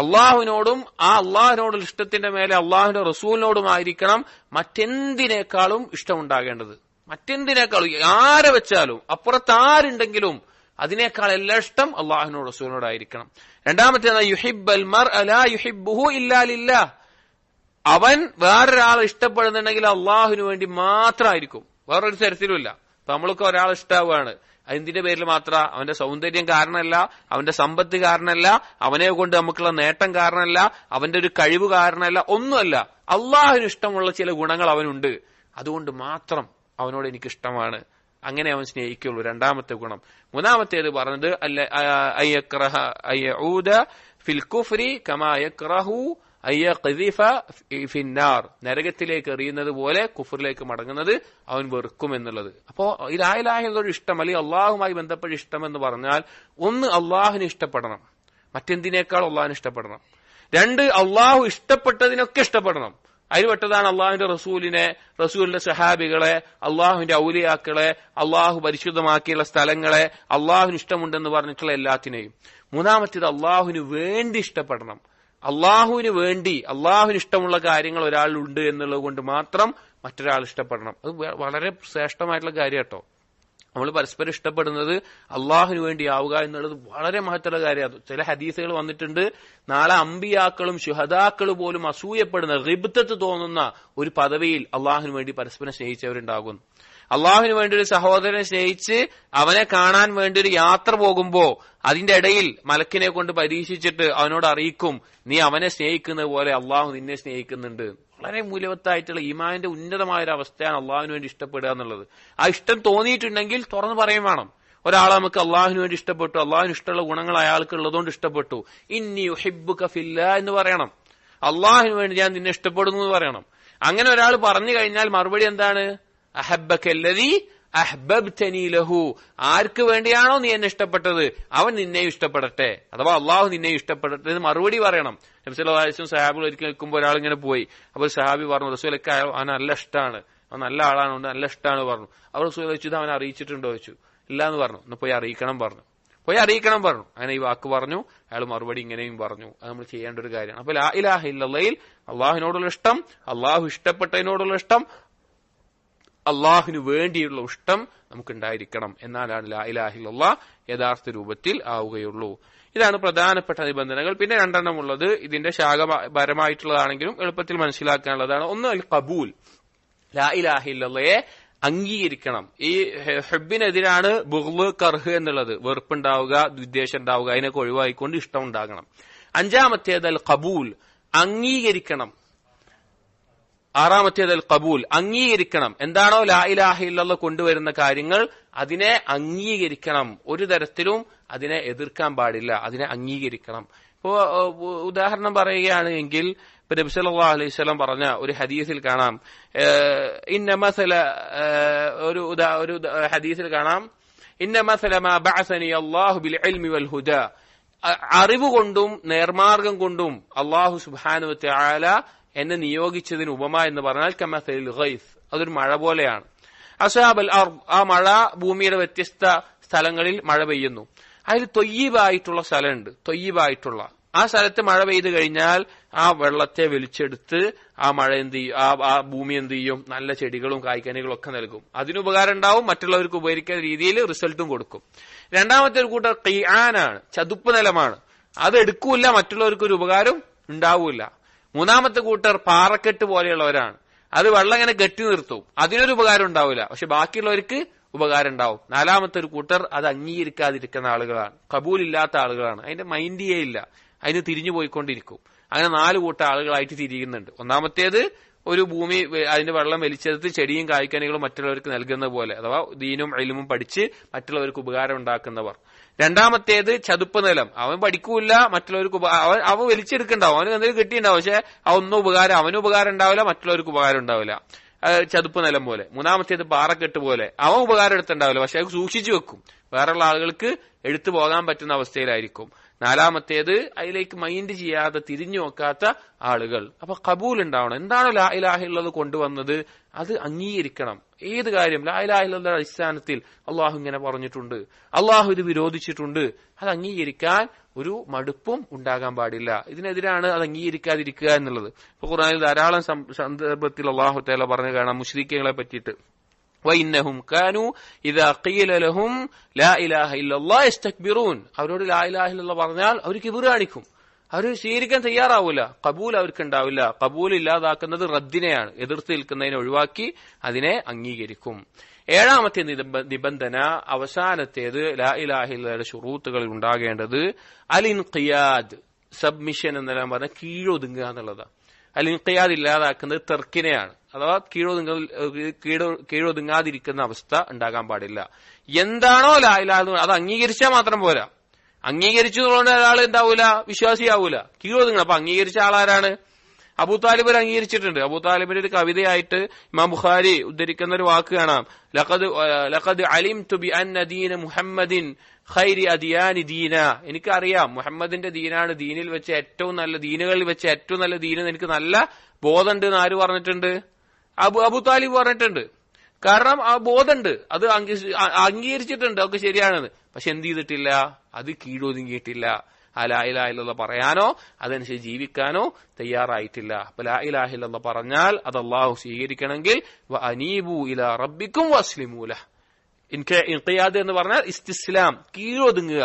അള്ളാഹുവിനോടും ആ അള്ളാഹുവിനോടുള്ള ഇഷ്ടത്തിന്റെ മേലെ അള്ളാഹുവിന്റെ റസൂലിനോടുമായിരിക്കണം മറ്റെന്തിനേക്കാളും ഇഷ്ടമുണ്ടാകേണ്ടത്. മറ്റെന്തിനേക്കാളും, ആരെ വെച്ചാലും, അപ്പുറത്ത് ആരുണ്ടെങ്കിലും അതിനേക്കാൾ എല്ലാ ഇഷ്ടം അള്ളാഹുവിനോട് റസൂലിനോടായിരിക്കണം. രണ്ടാമത്തേത് യുഹിബ്ബൽ മർഅ ലാ യുഹിബ്ബുഹു ഇല്ലാ ലില്ലാഹ്. അവൻ വേറൊരാളെ ഇഷ്ടപ്പെടുന്നുണ്ടെങ്കിൽ അള്ളാഹുവിന് വേണ്ടി മാത്രമായിരിക്കും, വേറൊരു തരത്തിലുമില്ല. അപ്പൊ നമ്മൾക്ക് ഒരാളെ ഇഷ്ടാവുകയാണ്, അതിന്റെ പേരിൽ മാത്ര, അവന്റെ സൗന്ദര്യം കാരണമല്ല, അവന്റെ സമ്പത്ത് കാരണമല്ല, അവനെ കൊണ്ട് നമുക്കുള്ള നേട്ടം കാരണമല്ല, അവന്റെ ഒരു കഴിവ് കാരണമല്ല, ഒന്നുമല്ല. അള്ളാഹുവിന് ഇഷ്ടമുള്ള ചില ഗുണങ്ങൾ അവനുണ്ട്, അതുകൊണ്ട് മാത്രം അവനോട് എനിക്കിഷ്ടമാണ്. അങ്ങനെ അവൻ സ്നേഹിക്കുള്ളൂ. രണ്ടാമത്തെ ഗുണം. മൂന്നാമത്തേത് പറഞ്ഞത് അയ്യഖ്റഹ ഫിൽ കുഫ്രി കമാ യക്റഹു അയ്യഖ്ദിഫ ഫിന്നാർ. നരകത്തിലേക്ക് എറിയുന്നത് പോലെ കുഫറിലേക്ക് മടങ്ങുന്നത് അവൻ വെറുക്കും എന്നുള്ളത്. അപ്പോ ഈ ലാ ഇലാഹ ഇല്ലല്ലാഹ് ഇഷ്ടം, അല്ലെങ്കിൽ അള്ളാഹുമായി ബന്ധപ്പെട്ട ഇഷ്ടം എന്ന് പറഞ്ഞാൽ, ഒന്ന് അള്ളാഹുവിനെ ഇഷ്ടപ്പെടണം, മറ്റെന്തിനേക്കാൾ അള്ളാഹുവിനെ ഇഷ്ടപ്പെടണം. 2 അള്ളാഹു ഇഷ്ടപ്പെട്ടതിനൊക്കെ ഇഷ്ടപ്പെടണം. അതിൽ പെട്ടതാണ് അള്ളാഹുവിന്റെ റസൂലിനെ, റസൂലിന്റെ സഹാബികളെ, അള്ളാഹുവിന്റെ ഔലിയാക്കളെ, അള്ളാഹു പരിശുദ്ധമാക്കിയുള്ള സ്ഥലങ്ങളെ, അള്ളാഹുവിന് ഇഷ്ടമുണ്ടെന്ന് പറഞ്ഞിട്ടുള്ള എല്ലാത്തിനെയും. മൂന്നാമത്തേത് അള്ളാഹുവിന് വേണ്ടി ഇഷ്ടപ്പെടണം. അള്ളാഹുവിന് വേണ്ടി, അള്ളാഹുവിന് ഇഷ്ടമുള്ള കാര്യങ്ങൾ ഒരാളുണ്ട് എന്നുള്ളത് കൊണ്ട് മാത്രം മറ്റൊരാൾ ഇഷ്ടപ്പെടണം. അത് വളരെ ശ്രേഷ്ഠമായിട്ടുള്ള കാര്യം കേട്ടോ. നമ്മൾ പരസ്പരം ഇഷ്ടപ്പെടുന്നത് അള്ളാഹുവിന് വേണ്ടി ആവുക എന്നുള്ളത് വളരെ മഹത്തുള്ള കാര്യമാണ്. ചില ഹദീസുകൾ വന്നിട്ടുണ്ട്, നാളെ അമ്പിയാക്കളും ശുഹദാക്കളും പോലും അസൂയപ്പെടുന്ന, റിബ്തത്ത് തോന്നുന്ന ഒരു പദവിയിൽ അള്ളാഹുവിന് വേണ്ടി പരസ്പരം സ്നേഹിച്ചവരുണ്ടാകും. അള്ളാഹുവിന് വേണ്ടി ഒരു സഹോദരനെ സ്നേഹിച്ച് അവനെ കാണാൻ വേണ്ടി ഒരു യാത്ര പോകുമ്പോ അതിന്റെ ഇടയിൽ മലക്കിനെ കൊണ്ട് പരീക്ഷിച്ചിട്ട് അവനോട് അറിയിക്കും, നീ അവനെ സ്നേഹിക്കുന്നത് പോലെ അള്ളാഹു നിന്നെ സ്നേഹിക്കുന്നുണ്ട്. വളരെ മൂല്യവത്തായിട്ടുള്ള ഈമാനിന്റെ ഉന്നതമായ ഒരു അവസ്ഥയാണ് അള്ളാഹുവിന് വേണ്ടി ഇഷ്ടപ്പെടുക എന്നുള്ളത്. ആ ഇഷ്ടം തോന്നിയിട്ടുണ്ടെങ്കിൽ തുറന്നു പറയും വേണം. ഒരാളെ നമുക്ക് അള്ളാഹുവിന് വേണ്ടി ഇഷ്ടപ്പെട്ടു, അള്ളാഹുവിന് ഇഷ്ടമുള്ള ഗുണങ്ങൾ അയാൾക്ക് ഉള്ളതുകൊണ്ട് ഇഷ്ടപ്പെട്ടു, ഇന്നി ഉഹിബ്ബുക ഫില്ലാഹ് എന്ന് പറയണം. അള്ളാഹുവിന് വേണ്ടി ഞാൻ നിന്നെ ഇഷ്ടപ്പെടുന്നു എന്ന് പറയണം. അങ്ങനെ ഒരാൾ പറഞ്ഞു കഴിഞ്ഞാൽ മറുപടി എന്താണ്? അഹബ്ബകല്ലദീ അഹ്ബബ്തനീ ലഹു. ആർക്ക് വേണ്ടിയാണോ നീ എന്നെ ഇഷ്ടപ്പെട്ടത് അവൻ നിന്നെയും ഇഷ്ടപ്പെടട്ടെ, അഥവാ അള്ളാഹു നിന്നെയും ഇഷ്ടപ്പെടട്ടെ എന്ന് മറുപടി പറയണം. നബി സല്ലല്ലാഹു അലൈഹി വസല്ലം സഹാബികൾ ഒരിക്കൽ നിൽക്കുമ്പോൾ ഒരാൾ ഇങ്ങനെ പോയി. അപ്പോൾ സഹാബി പറഞ്ഞു, റസൂലൊക്കെ അവൻ നല്ല ഇഷ്ടമാണ്, അവൻ നല്ല ആളാണ്, നല്ല ഇഷ്ടമാണ് പറഞ്ഞു. അവർ റസൂൽ ചോദിച്ചു, അവനെ അറിയിച്ചിട്ടുണ്ടോ ചോദിച്ചു. ഇല്ല എന്ന് പറഞ്ഞു. ഒന്ന് പോയി അറിയിക്കണം പറഞ്ഞു. പോയി അറിയിക്കണം പറഞ്ഞു. അങ്ങനെ ഈ വാക്ക് പറഞ്ഞു, അയാൾ മറുപടി ഇങ്ങനെയും പറഞ്ഞു. അത് നമ്മൾ ചെയ്യേണ്ട ഒരു കാര്യമാണ്. അപ്പൊ ലാ ഇലാഹ ഇല്ലല്ലയിൽ അള്ളാഹുവിനോടുള്ള ഇഷ്ടം, അള്ളാഹു ഇഷ്ടപ്പെട്ടതിനോടുള്ള ഇഷ്ടം, അള്ളാഹുവിന് വേണ്ടിയുള്ള ഇഷ്ടം നമുക്കുണ്ടായിരിക്കണം. എന്നാലാണ് ലാ ഇലാഹ ഇല്ലല്ലാഹ് യഥാർത്ഥ രൂപത്തിൽ ആവുകയുള്ളൂ. ഇതാണ് പ്രധാനപ്പെട്ട നിബന്ധനകൾ. പിന്നെ രണ്ടെണ്ണം ഉള്ളത് ഇതിന്റെ ശാഖപരമായിട്ടുള്ളതാണെങ്കിലും എളുപ്പത്തിൽ മനസ്സിലാക്കാനുള്ളതാണ്. ഒന്ന് അൽ ഖബൂൽ, ലാ ഇലാഹ ഇല്ലല്ലയെ അംഗീകരിക്കണം. ഈ ഹബ്ബിനെതിരാണ് ബുഗ്ള്, കർഹ് എന്നുള്ളത്, വെറുപ്പുണ്ടാവുക, വിദ്വേഷം ഉണ്ടാവുക. അതിനൊക്കെ ഒഴിവായിക്കൊണ്ട് ഇഷ്ടം ഉണ്ടാകണം. അഞ്ചാമത്തേത് അൽ ഖബൂൽ, അംഗീകരിക്കണം. ആറാമത്തേത് അൽ ഖബൂൽ, അംഗീകരിക്കണം. എന്താണോ ലാ ഇലാഹ ഇല്ലല്ലാഹ് കൊണ്ടുവരുന്ന കാര്യങ്ങൾ അതിനെ അംഗീകരിക്കണം. ഒരു തരത്തിലും അതിനെ എതിർക്കാൻ പാടില്ല, അതിനെ അംഗീകരിക്കണം. ഇപ്പോ ഉദാഹരണം പറയുകയാണെങ്കിൽ നബി സല്ലല്ലാഹു അലൈഹി വസല്ലം പറഞ്ഞ ഒരു ഹദീസിൽ കാണാം, ഇന്ന മസല, ഒരു ഹദീസിൽ കാണാം, ഇന്ന മസല മാ ബഅസനി അല്ലാഹു ബിൽ ഇൽമി വൽ ഹുദാ, അറിവ് കൊണ്ടും നേർമാർഗം കൊണ്ടും അല്ലാഹു സുബ്ഹാനഹു വ തആല എന്നെ നിയോഗിച്ചതിന് ഉപമ എന്ന് പറഞ്ഞാൽ കമസലിൽ ഗൈസ്, അതൊരു മഴ പോലെയാണ്. അസ്ഹാബൽ അർദ്, ആ മഴ ഭൂമിയുടെ വ്യത്യസ്ത സ്ഥലങ്ങളിൽ മഴ പെയ്യുന്നു. അതിൽ തൊയ്യിബായിട്ടുള്ള സ്ഥലമുണ്ട്, തൊയ്യിബായിട്ടുള്ള ആ സ്ഥലത്ത് മഴ പെയ്തു കഴിഞ്ഞാൽ ആ വെള്ളത്തെ വലിച്ചെടുത്ത് ആ മഴ എന്ത് ചെയ്യും, ആ ഭൂമി എന്ത് ചെയ്യും, നല്ല ചെടികളും കായ്ക്കനികളും ഒക്കെ നൽകും. അതിന് ഉപകാരം ഉണ്ടാവും, മറ്റുള്ളവർക്ക് ഉപകരിക്കുന്ന രീതിയിൽ റിസൾട്ടും കൊടുക്കും. രണ്ടാമത്തെ ഒരു കൂട്ടർ ഖിആനാണ്, ചതുപ്പ് നിലമാണ്, അത് എടുക്കൂല, മറ്റുള്ളവർക്ക് ഒരു ഉപകാരം ഉണ്ടാവൂല. മൂന്നാമത്തെ കൂട്ടർ പാറക്കെട്ട് പോലെയുള്ളവരാണ്, അത് വെള്ളം ഇങ്ങനെ കെട്ടി നിർത്തും, അതിനൊരു ഉപകാരം ഉണ്ടാവില്ല, പക്ഷെ ബാക്കിയുള്ളവർക്ക് ഉപകാരം ഉണ്ടാവും. നാലാമത്തെ ഒരു കൂട്ടർ അത് അംഗീകരിക്കാതിരിക്കുന്ന ആളുകളാണ്, കബൂലില്ലാത്ത ആളുകളാണ്, അതിന്റെ മൈൻഡിയേ ഇല്ല, അതിന് തിരിഞ്ഞു പോയിക്കൊണ്ടിരിക്കും. അങ്ങനെ 4 കൂട്ടം ആളുകളായിട്ട് തിരിയുന്നുണ്ട്. ഒന്നാമത്തേത് ഒരു ഭൂമി അതിന്റെ വെള്ളം വലിച്ചെടുത്ത് ചെടിയും കായ്ക്കനികളും മറ്റുള്ളവർക്ക് നൽകുന്ന പോലെ, അഥവാ ദീനും ഇൽമും പഠിച്ച് മറ്റുള്ളവർക്ക് ഉപകാരം ഉണ്ടാക്കുന്നവർ. രണ്ടാമത്തേത് ചതുപ്പ് നിലം, അവൻ പഠിക്കൂല, മറ്റുള്ളവർക്ക് അവൻ വലിച്ചെടുക്കണ്ടാവും, അവന് എന്തെങ്കിലും കിട്ടിയിട്ടുണ്ടാവും, പക്ഷെ അവനും ഉപകാരം ഉണ്ടാവില്ല, മറ്റുള്ളവർക്ക് ഉപകാരം ഉണ്ടാവില്ല, ചതുപ്പ് നിലം പോലെ. മൂന്നാമത്തേത് പാറക്കെട്ട് പോലെ, അവൻ ഉപകാരം എടുത്തുണ്ടാവില്ല, പക്ഷെ അത് സൂക്ഷിച്ചു വെക്കും, വേറെയുള്ള ആളുകൾക്ക് എടുത്തു പോകാൻ പറ്റുന്ന അവസ്ഥയിലായിരിക്കും. നാലാമത്തേത് അതിലേക്ക് മൈൻഡ് ചെയ്യാതെ തിരിഞ്ഞു നോക്കാത്ത ആളുകൾ. അപ്പൊ കബൂൽ ഉണ്ടാവണം. എന്താണോ ലാ ഇലാഹ ഇല്ലല്ലാഹ് കൊണ്ടുവന്നത് അത് അംഗീകരിക്കണം. ഏത് കാര്യം ലാ ഇലാഹ ഇല്ലല്ലാഹ് അടിസ്ഥാനത്തിൽ അള്ളാഹു ഇങ്ങനെ പറഞ്ഞിട്ടുണ്ട്, അള്ളാഹു ഇത് വിരോധിച്ചിട്ടുണ്ട്, അത് അംഗീകരിക്കാൻ ഒരു മടുപ്പും ഉണ്ടാകാൻ പാടില്ല. ഇതിനെതിരാണ് അത് അംഗീകരിക്കാതിരിക്കുക എന്നുള്ളത്. ഇപ്പൊ ഖുർആനിൽ ധാരാളം സന്ദർഭത്തിൽ അള്ളാഹു തആല പറഞ്ഞു കാണാം മുശ്രിക്കുകളെ പറ്റിയിട്ട്, വഇന്നഹും കാനൂ ഇദാ ഖീല ലഹും ലാ ഇലാഹ ഇല്ലല്ലാഹ് യസ്തക്ബിറൂൻ, അവരോട് ലാ ഇലാഹ ഇല്ലല്ലാഹ് പറഞ്ഞാൽ അവർ കിബ്ർ കാണിക്കും, അവർ സ്വീകരിക്കാൻ തയ്യാറാവൂല, കബൂൽ അവർക്ക് ഉണ്ടാവില്ല. കബൂൽ ഇല്ലാതാക്കുന്നത് റദ്ദിനെയാണ്, എതിർത്ത് നിൽക്കുന്നതിനെ ഒഴിവാക്കി അതിനെ അംഗീകരിക്കും. ഏഴാമത്തെ നിബന്ധന, അവസാനത്തേത് ലാ ഇലാഹ ഇല്ലല്ലാഹയുടെ ശുറൂത്തുകളിൽ ഉണ്ടാകേണ്ടത് അൽ ഇൻഖിയാദ്, സബ്മിഷൻ എന്നെല്ലാം പറഞ്ഞാൽ കീഴൊതുങ്ങുക എന്നുള്ളതാണ്. അൽ ഇൻഖിയാദ് ഇല്ലാതാക്കുന്നത് തെർക്കിനെയാണ്, അഥവാ കീഴൊതുങ്ങാതിരിക്കുന്ന അവസ്ഥ ഉണ്ടാകാൻ പാടില്ല. എന്താണോ ലാ ഇലാഹ അത് അംഗീകരിച്ചാൽ മാത്രം പോരാ, അംഗീകരിച്ചതുകൊണ്ട് ഒരാൾ എന്താവൂല, വിശ്വാസിയാവൂല, കീഴൊതുങ്ങണം. അപ്പൊ അംഗീകരിച്ച ആളാരാണ്? അബൂതാലിബ് അംഗീകരിച്ചിട്ടുണ്ട്. അബൂതാലിബിന്റെ ഒരു കവിതയായിട്ട് ഇമാം ബുഖാരി ഉദ്ധരിക്കുന്ന ഒരു വാക്ക് കാണാം, ലഖദ് അലിംതു ബി അന്ന ദീന മുഹമ്മദിൻ ഖൈരി അദിയാനി ദീന, എനിക്കറിയാം മുഹമ്മദിന്റെ ദീനാണ് ദീനിൽ വെച്ച് ഏറ്റവും നല്ല, ദീനുകളിൽ വെച്ച് ഏറ്റവും നല്ല ദീനെന്ന് എനിക്ക് നല്ല ബോധമുണ്ട് എന്ന് ആര് പറഞ്ഞിട്ടുണ്ട്? അബൂതാലിബ് പറഞ്ഞിട്ടുണ്ട്. കാരണം ആ ബോധമുണ്ട്, അത് അംഗീകരിച്ചിട്ടുണ്ട്, അതൊക്കെ ശരിയാണെന്ന്. പക്ഷെ എന്ത് ചെയ്തിട്ടില്ല? അത് കീഴൊതുങ്ങിയിട്ടില്ല. ആ ലാ ഇലാഹ ഇല്ലല്ലാഹ് പറയാനോ അതനുസരിച്ച് ജീവിക്കാനോ തയ്യാറായിട്ടില്ല. അപ്പൊ ലാ ഇലാഹ ഇല്ലല്ലാഹ് പറഞ്ഞാൽ അത് അള്ളാഹു സ്വീകരിക്കണമെങ്കിൽ വഅനീബു ഇലാ റബ്ബിക്കും വസ്ലിമൂ ലഹ്. ഇൻഖിയാദ് എന്ന് പറഞ്ഞാൽ ഇസ്തിസ്ലാം, കീഴൊതുങ്ങുക,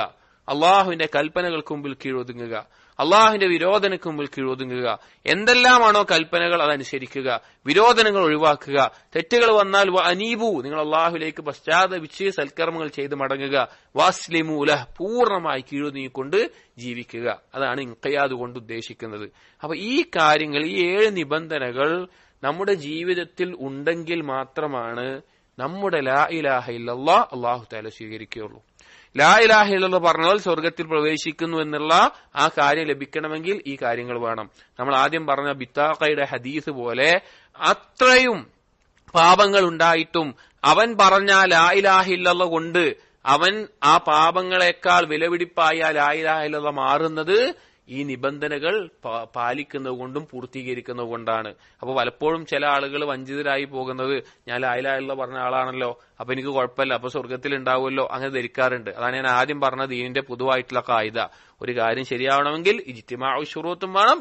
അള്ളാഹുവിന്റെ കൽപ്പനകൾക്ക് മുമ്പിൽ കീഴൊതുങ്ങുക, അള്ളാഹുവിന്റെ വിരോധനക്ക് മുമ്പിൽ കീഴൊതുങ്ങുക. എന്തെല്ലാമാണോ കൽപ്പനകൾ അതനുസരിക്കുക, വിരോധനങ്ങൾ ഒഴിവാക്കുക. തെറ്റുകൾ വന്നാൽ അനീബു, നിങ്ങൾ അള്ളാഹുലേക്ക് പശ്ചാത്തപിച്ച് സൽക്കർമ്മങ്ങൾ ചെയ്ത് മടങ്ങുക. വസ്ലിമൂ ലഹ്, പൂർണ്ണമായി കീഴൊതുങ്ങിക്കൊണ്ട് ജീവിക്കുക. അതാണ് ഇൻഖിയാദ് കൊണ്ട് ഉദ്ദേശിക്കുന്നത്. അപ്പൊ ഈ കാര്യങ്ങൾ, ഈ 7 നിബന്ധനകൾ നമ്മുടെ ജീവിതത്തിൽ ഉണ്ടെങ്കിൽ മാത്രമാണ് നമ്മുടെ ലാ ഇലാഹ ഇല്ലല്ലാഹ് അല്ലാഹു തആല സ്വീകരിക്കുകയുള്ളൂ. ലാ ഇലാഹ ഇല്ലല്ലാഹ് പറഞ്ഞാൽ സ്വർഗത്തിൽ പ്രവേശിക്കുന്നു എന്നുള്ള ആ കാര്യം ലഭിക്കണമെങ്കിൽ ഈ കാര്യങ്ങൾ വേണം. നമ്മൾ ആദ്യം പറഞ്ഞ ബിത്താഖയുടെ ഹദീസ് പോലെ അത്രയും പാപങ്ങൾ ഉണ്ടായിട്ടും അവൻ പറഞ്ഞ ലാ ഇലാഹ ഇല്ലല്ലാഹ് കൊണ്ട് അവൻ ആ പാപങ്ങളെക്കാൾ വിലപിടിപ്പായ ലാ ഇലാഹ ഇല്ലല്ലാഹ് മാറുന്നത് ഈ നിബന്ധനകൾ പാലിക്കുന്നത് കൊണ്ടും പൂർത്തീകരിക്കുന്നത് കൊണ്ടാണ്. അപ്പൊ പലപ്പോഴും ചില ആളുകൾ വഞ്ചിതരായി പോകുന്നത്, ഞാൻ ലാ ഇലാഹ ഇല്ലല്ലാഹ് പറഞ്ഞ ആളാണല്ലോ, അപ്പൊ എനിക്ക് കുഴപ്പമില്ല, അപ്പൊ സ്വർഗത്തിൽ ഉണ്ടാവുമല്ലോ, അങ്ങനെ ധരിക്കാറുണ്ട്. അതാണ് ഞാൻ ആദ്യം പറഞ്ഞ ദീനിന്റെ പൊതുവായിട്ടുള്ള കായിക. ഒരു കാര്യം ശരിയാവണമെങ്കിൽ ഇജ്തിമാഉ ശുറൂത്തും വേണം,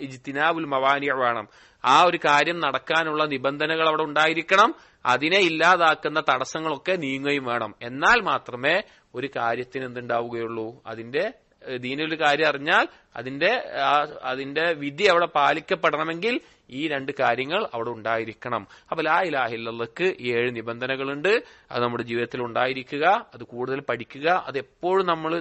ഇജ്തിനാബുൽ മവാനിഅ വേണം. ആ ഒരു കാര്യം നടക്കാനുള്ള നിബന്ധനകൾ അവിടെ ഉണ്ടായിരിക്കണം. അതിനെ ഇല്ലാതാക്കുന്ന തടസ്സങ്ങളൊക്കെ നീങ്ങുകയും വേണം. എന്നാൽ മാത്രമേ ഒരു കാര്യത്തിന് എന്തുണ്ടാവുകയുള്ളൂ, അതിന്റെ ദീനൊരു കാര്യം അറിഞ്ഞാൽ അതിന്റെ വിധി അവിടെ പാലിക്കപ്പെടണമെങ്കിൽ ഈ രണ്ട് കാര്യങ്ങൾ അവിടെ ഉണ്ടായിരിക്കണം. അപ്പൊ ലാ ഇലാഹ ഇല്ലല്ലാഹ്ക്ക് 7 നിബന്ധനകളുണ്ട്. അത് നമ്മുടെ ജീവിതത്തിൽ ഉണ്ടായിരിക്കുക, അത് കൂടുതൽ പഠിക്കുക, അത് എപ്പോഴും നമ്മൾ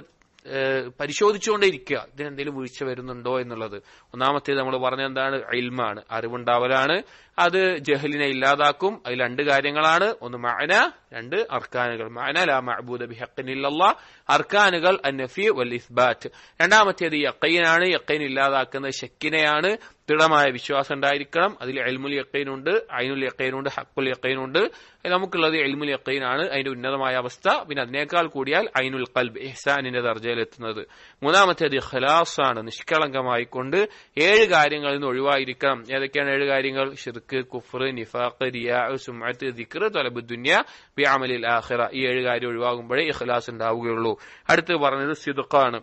പരിശോധിച്ചുകൊണ്ടേയിരിക്കുക, ഇതിനെന്തെങ്കിലും വീഴ്ച വരുന്നുണ്ടോ എന്നുള്ളത്. ഒന്നാമത്തേത് നമ്മൾ പറഞ്ഞ എന്താണ്? ഇൽമാണ്, അറിവുണ്ടാവലാണ്. അത് ജഹലിനെ ഇല്ലാതാക്കും. അതിൽ 2 കാര്യങ്ങളാണ്. ഒന്ന് മഅന, 2 അർക്കാനുകൾ. മഅന ലാ മഅബൂദ ബിഹഖ്ഖിൻ ഇല്ലല്ലാഹ്, അർക്കാനുകൾ അന്നഫി വൽ ഇസ്ബാത്ത്. രണ്ടാമത്തേത് യഖീനാണ്. യഖീൻ ഇല്ലാതാക്കുന്നത് ശക്കിനെയാണ്. ദൃഢമായ വിശ്വാസം ഉണ്ടായിരിക്കണം. അതിൽ ഇൽമുൽ യഖീനുണ്ട്, ഐനുൽ യഖീനുണ്ട്, ഹഖ്ഖുൽ യഖീനുണ്ട്. നമുക്കുള്ളത് ഇൽമുൽ യഖീനാണ്, അതിന്റെ ഉന്നതമായ അവസ്ഥ. പിന്നെ അതിനേക്കാൾ കൂടിയാൽ ഐനുൽ ഖൽബ്, ഇഹ്സാനിന്റെ ദർജയിൽ എത്തുന്നത്. മൂന്നാമത്തേത് ഇഖ്ലാസ് ആണ്, നിഷ്കളങ്കമായി കൊണ്ട് 7 കാര്യങ്ങളിൽ നിന്ന് ഒഴിവായിരിക്കണം. ഏതൊക്കെയാണ് 7 കാര്യങ്ങൾ? ശിർക്ക്, കുഫ്ർ, നിഫാഖ്, റിയാ, സുംഅത്ത്, ദിക്ർ, തലബുദ് ദുനിയ ബിഅമലിൽ ആഖിറ. ഈ 7 കാര്യം ഒഴിവാകുമ്പോഴേ ഇഖ്ലാസ് ഉണ്ടാവുകയുള്ളൂ. അടുത്ത് പറഞ്ഞത് സിദ്ഖാണ്.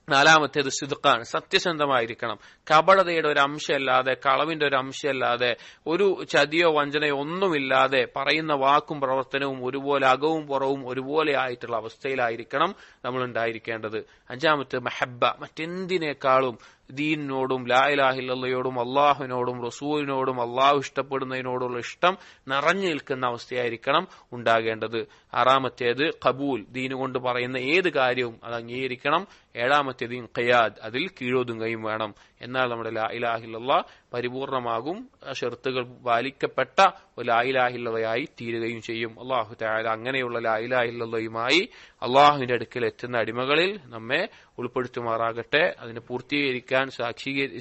4മത്തേത് സിദ്ഖാണ്, സത്യസന്ധമായിരിക്കണം. കപടതയുടെ ഒരു അംശമല്ലാതെ, കളവിന്റെ ഒരു അംശമല്ലാതെ, ഒരു ചതിയോ വഞ്ചനയോ ഒന്നുമില്ലാതെ പറയുന്ന വാക്കും പ്രവർത്തനവും ഒരുപോലെ, അകവും പുറവും ഒരുപോലെ ആയിട്ടുള്ള അവസ്ഥയിലായിരിക്കണം നമ്മൾ ഉണ്ടായിരിക്കേണ്ടത്. 5മത്തെ മഹബ്ബ, മറ്റെന്തിനേക്കാളും ദീനിനോടും ലാ ഇലാഹ ഇല്ലല്ലാഹയോടും അള്ളാഹുവിനോടും റസൂലിനോടും അള്ളാഹു ഇഷ്ടപ്പെടുന്നതിനോടുള്ള ഇഷ്ടം നിറഞ്ഞു നിൽക്കുന്ന അവസ്ഥയായിരിക്കണം ഉണ്ടാകേണ്ടത്. 6മത്തേത് ഖബൂൽ, ദീന് കൊണ്ട് പറയുന്ന ഏത് കാര്യവും അത് അംഗീകരിക്കണം. 7മത്തേത് ഇൻഖിയാദ്, അതിൽ കീഴൊതുങ്ങുകയും വേണം. എന്നാൽ നമ്മുടെ ലാ ഇലാഹ ഇല്ലല്ലാഹ് പരിപൂർണമാകും, ഷർത്തുകൾ പാലിക്കപ്പെട്ട ഒരു ലാ ഇലാഹ ഇല്ലല്ലാഹയായി തീരുകയും ചെയ്യും. അല്ലാഹു തആല അങ്ങനെയുള്ള ലാ ഇലാഹ ഇല്ലല്ലാഹയുമായി അള്ളാഹുവിന്റെ അടുക്കൽ എത്തുന്ന അടിമകളിൽ നമ്മെ ഉൾപ്പെടുത്തുമാറാകട്ടെ. അതിനെ പൂർത്തീകരിക്കാൻ,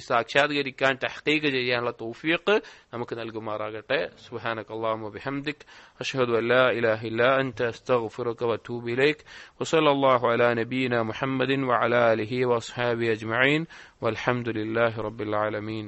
സാക്ഷാത്കരിക്കാൻ, തഹ്ഖീഖ് ചെയ്യാനുള്ള തൗഫീഖ് നമുക്ക് നൽകുമാറാകട്ടെ. സുബ്ഹാനകല്ലാഹുമ്മ വബിഹംദിക് അഷ്ഹദു അൻ ലാ ഇലാഹ ഇല്ലാ അൻത അസ്തഗ്ഫിറുക വഅതൂബു ഇലൈക് വസല്ലല്ലാഹു അലാ നബിയിനാ മുഹമ്മദിൻ വഅലാ ആലിഹി വഅസ്ഹാബിഹി അജ്മഈൻ വൽഹംദുലില്ലാഹി റബ്ബിൽ ആലമീൻ.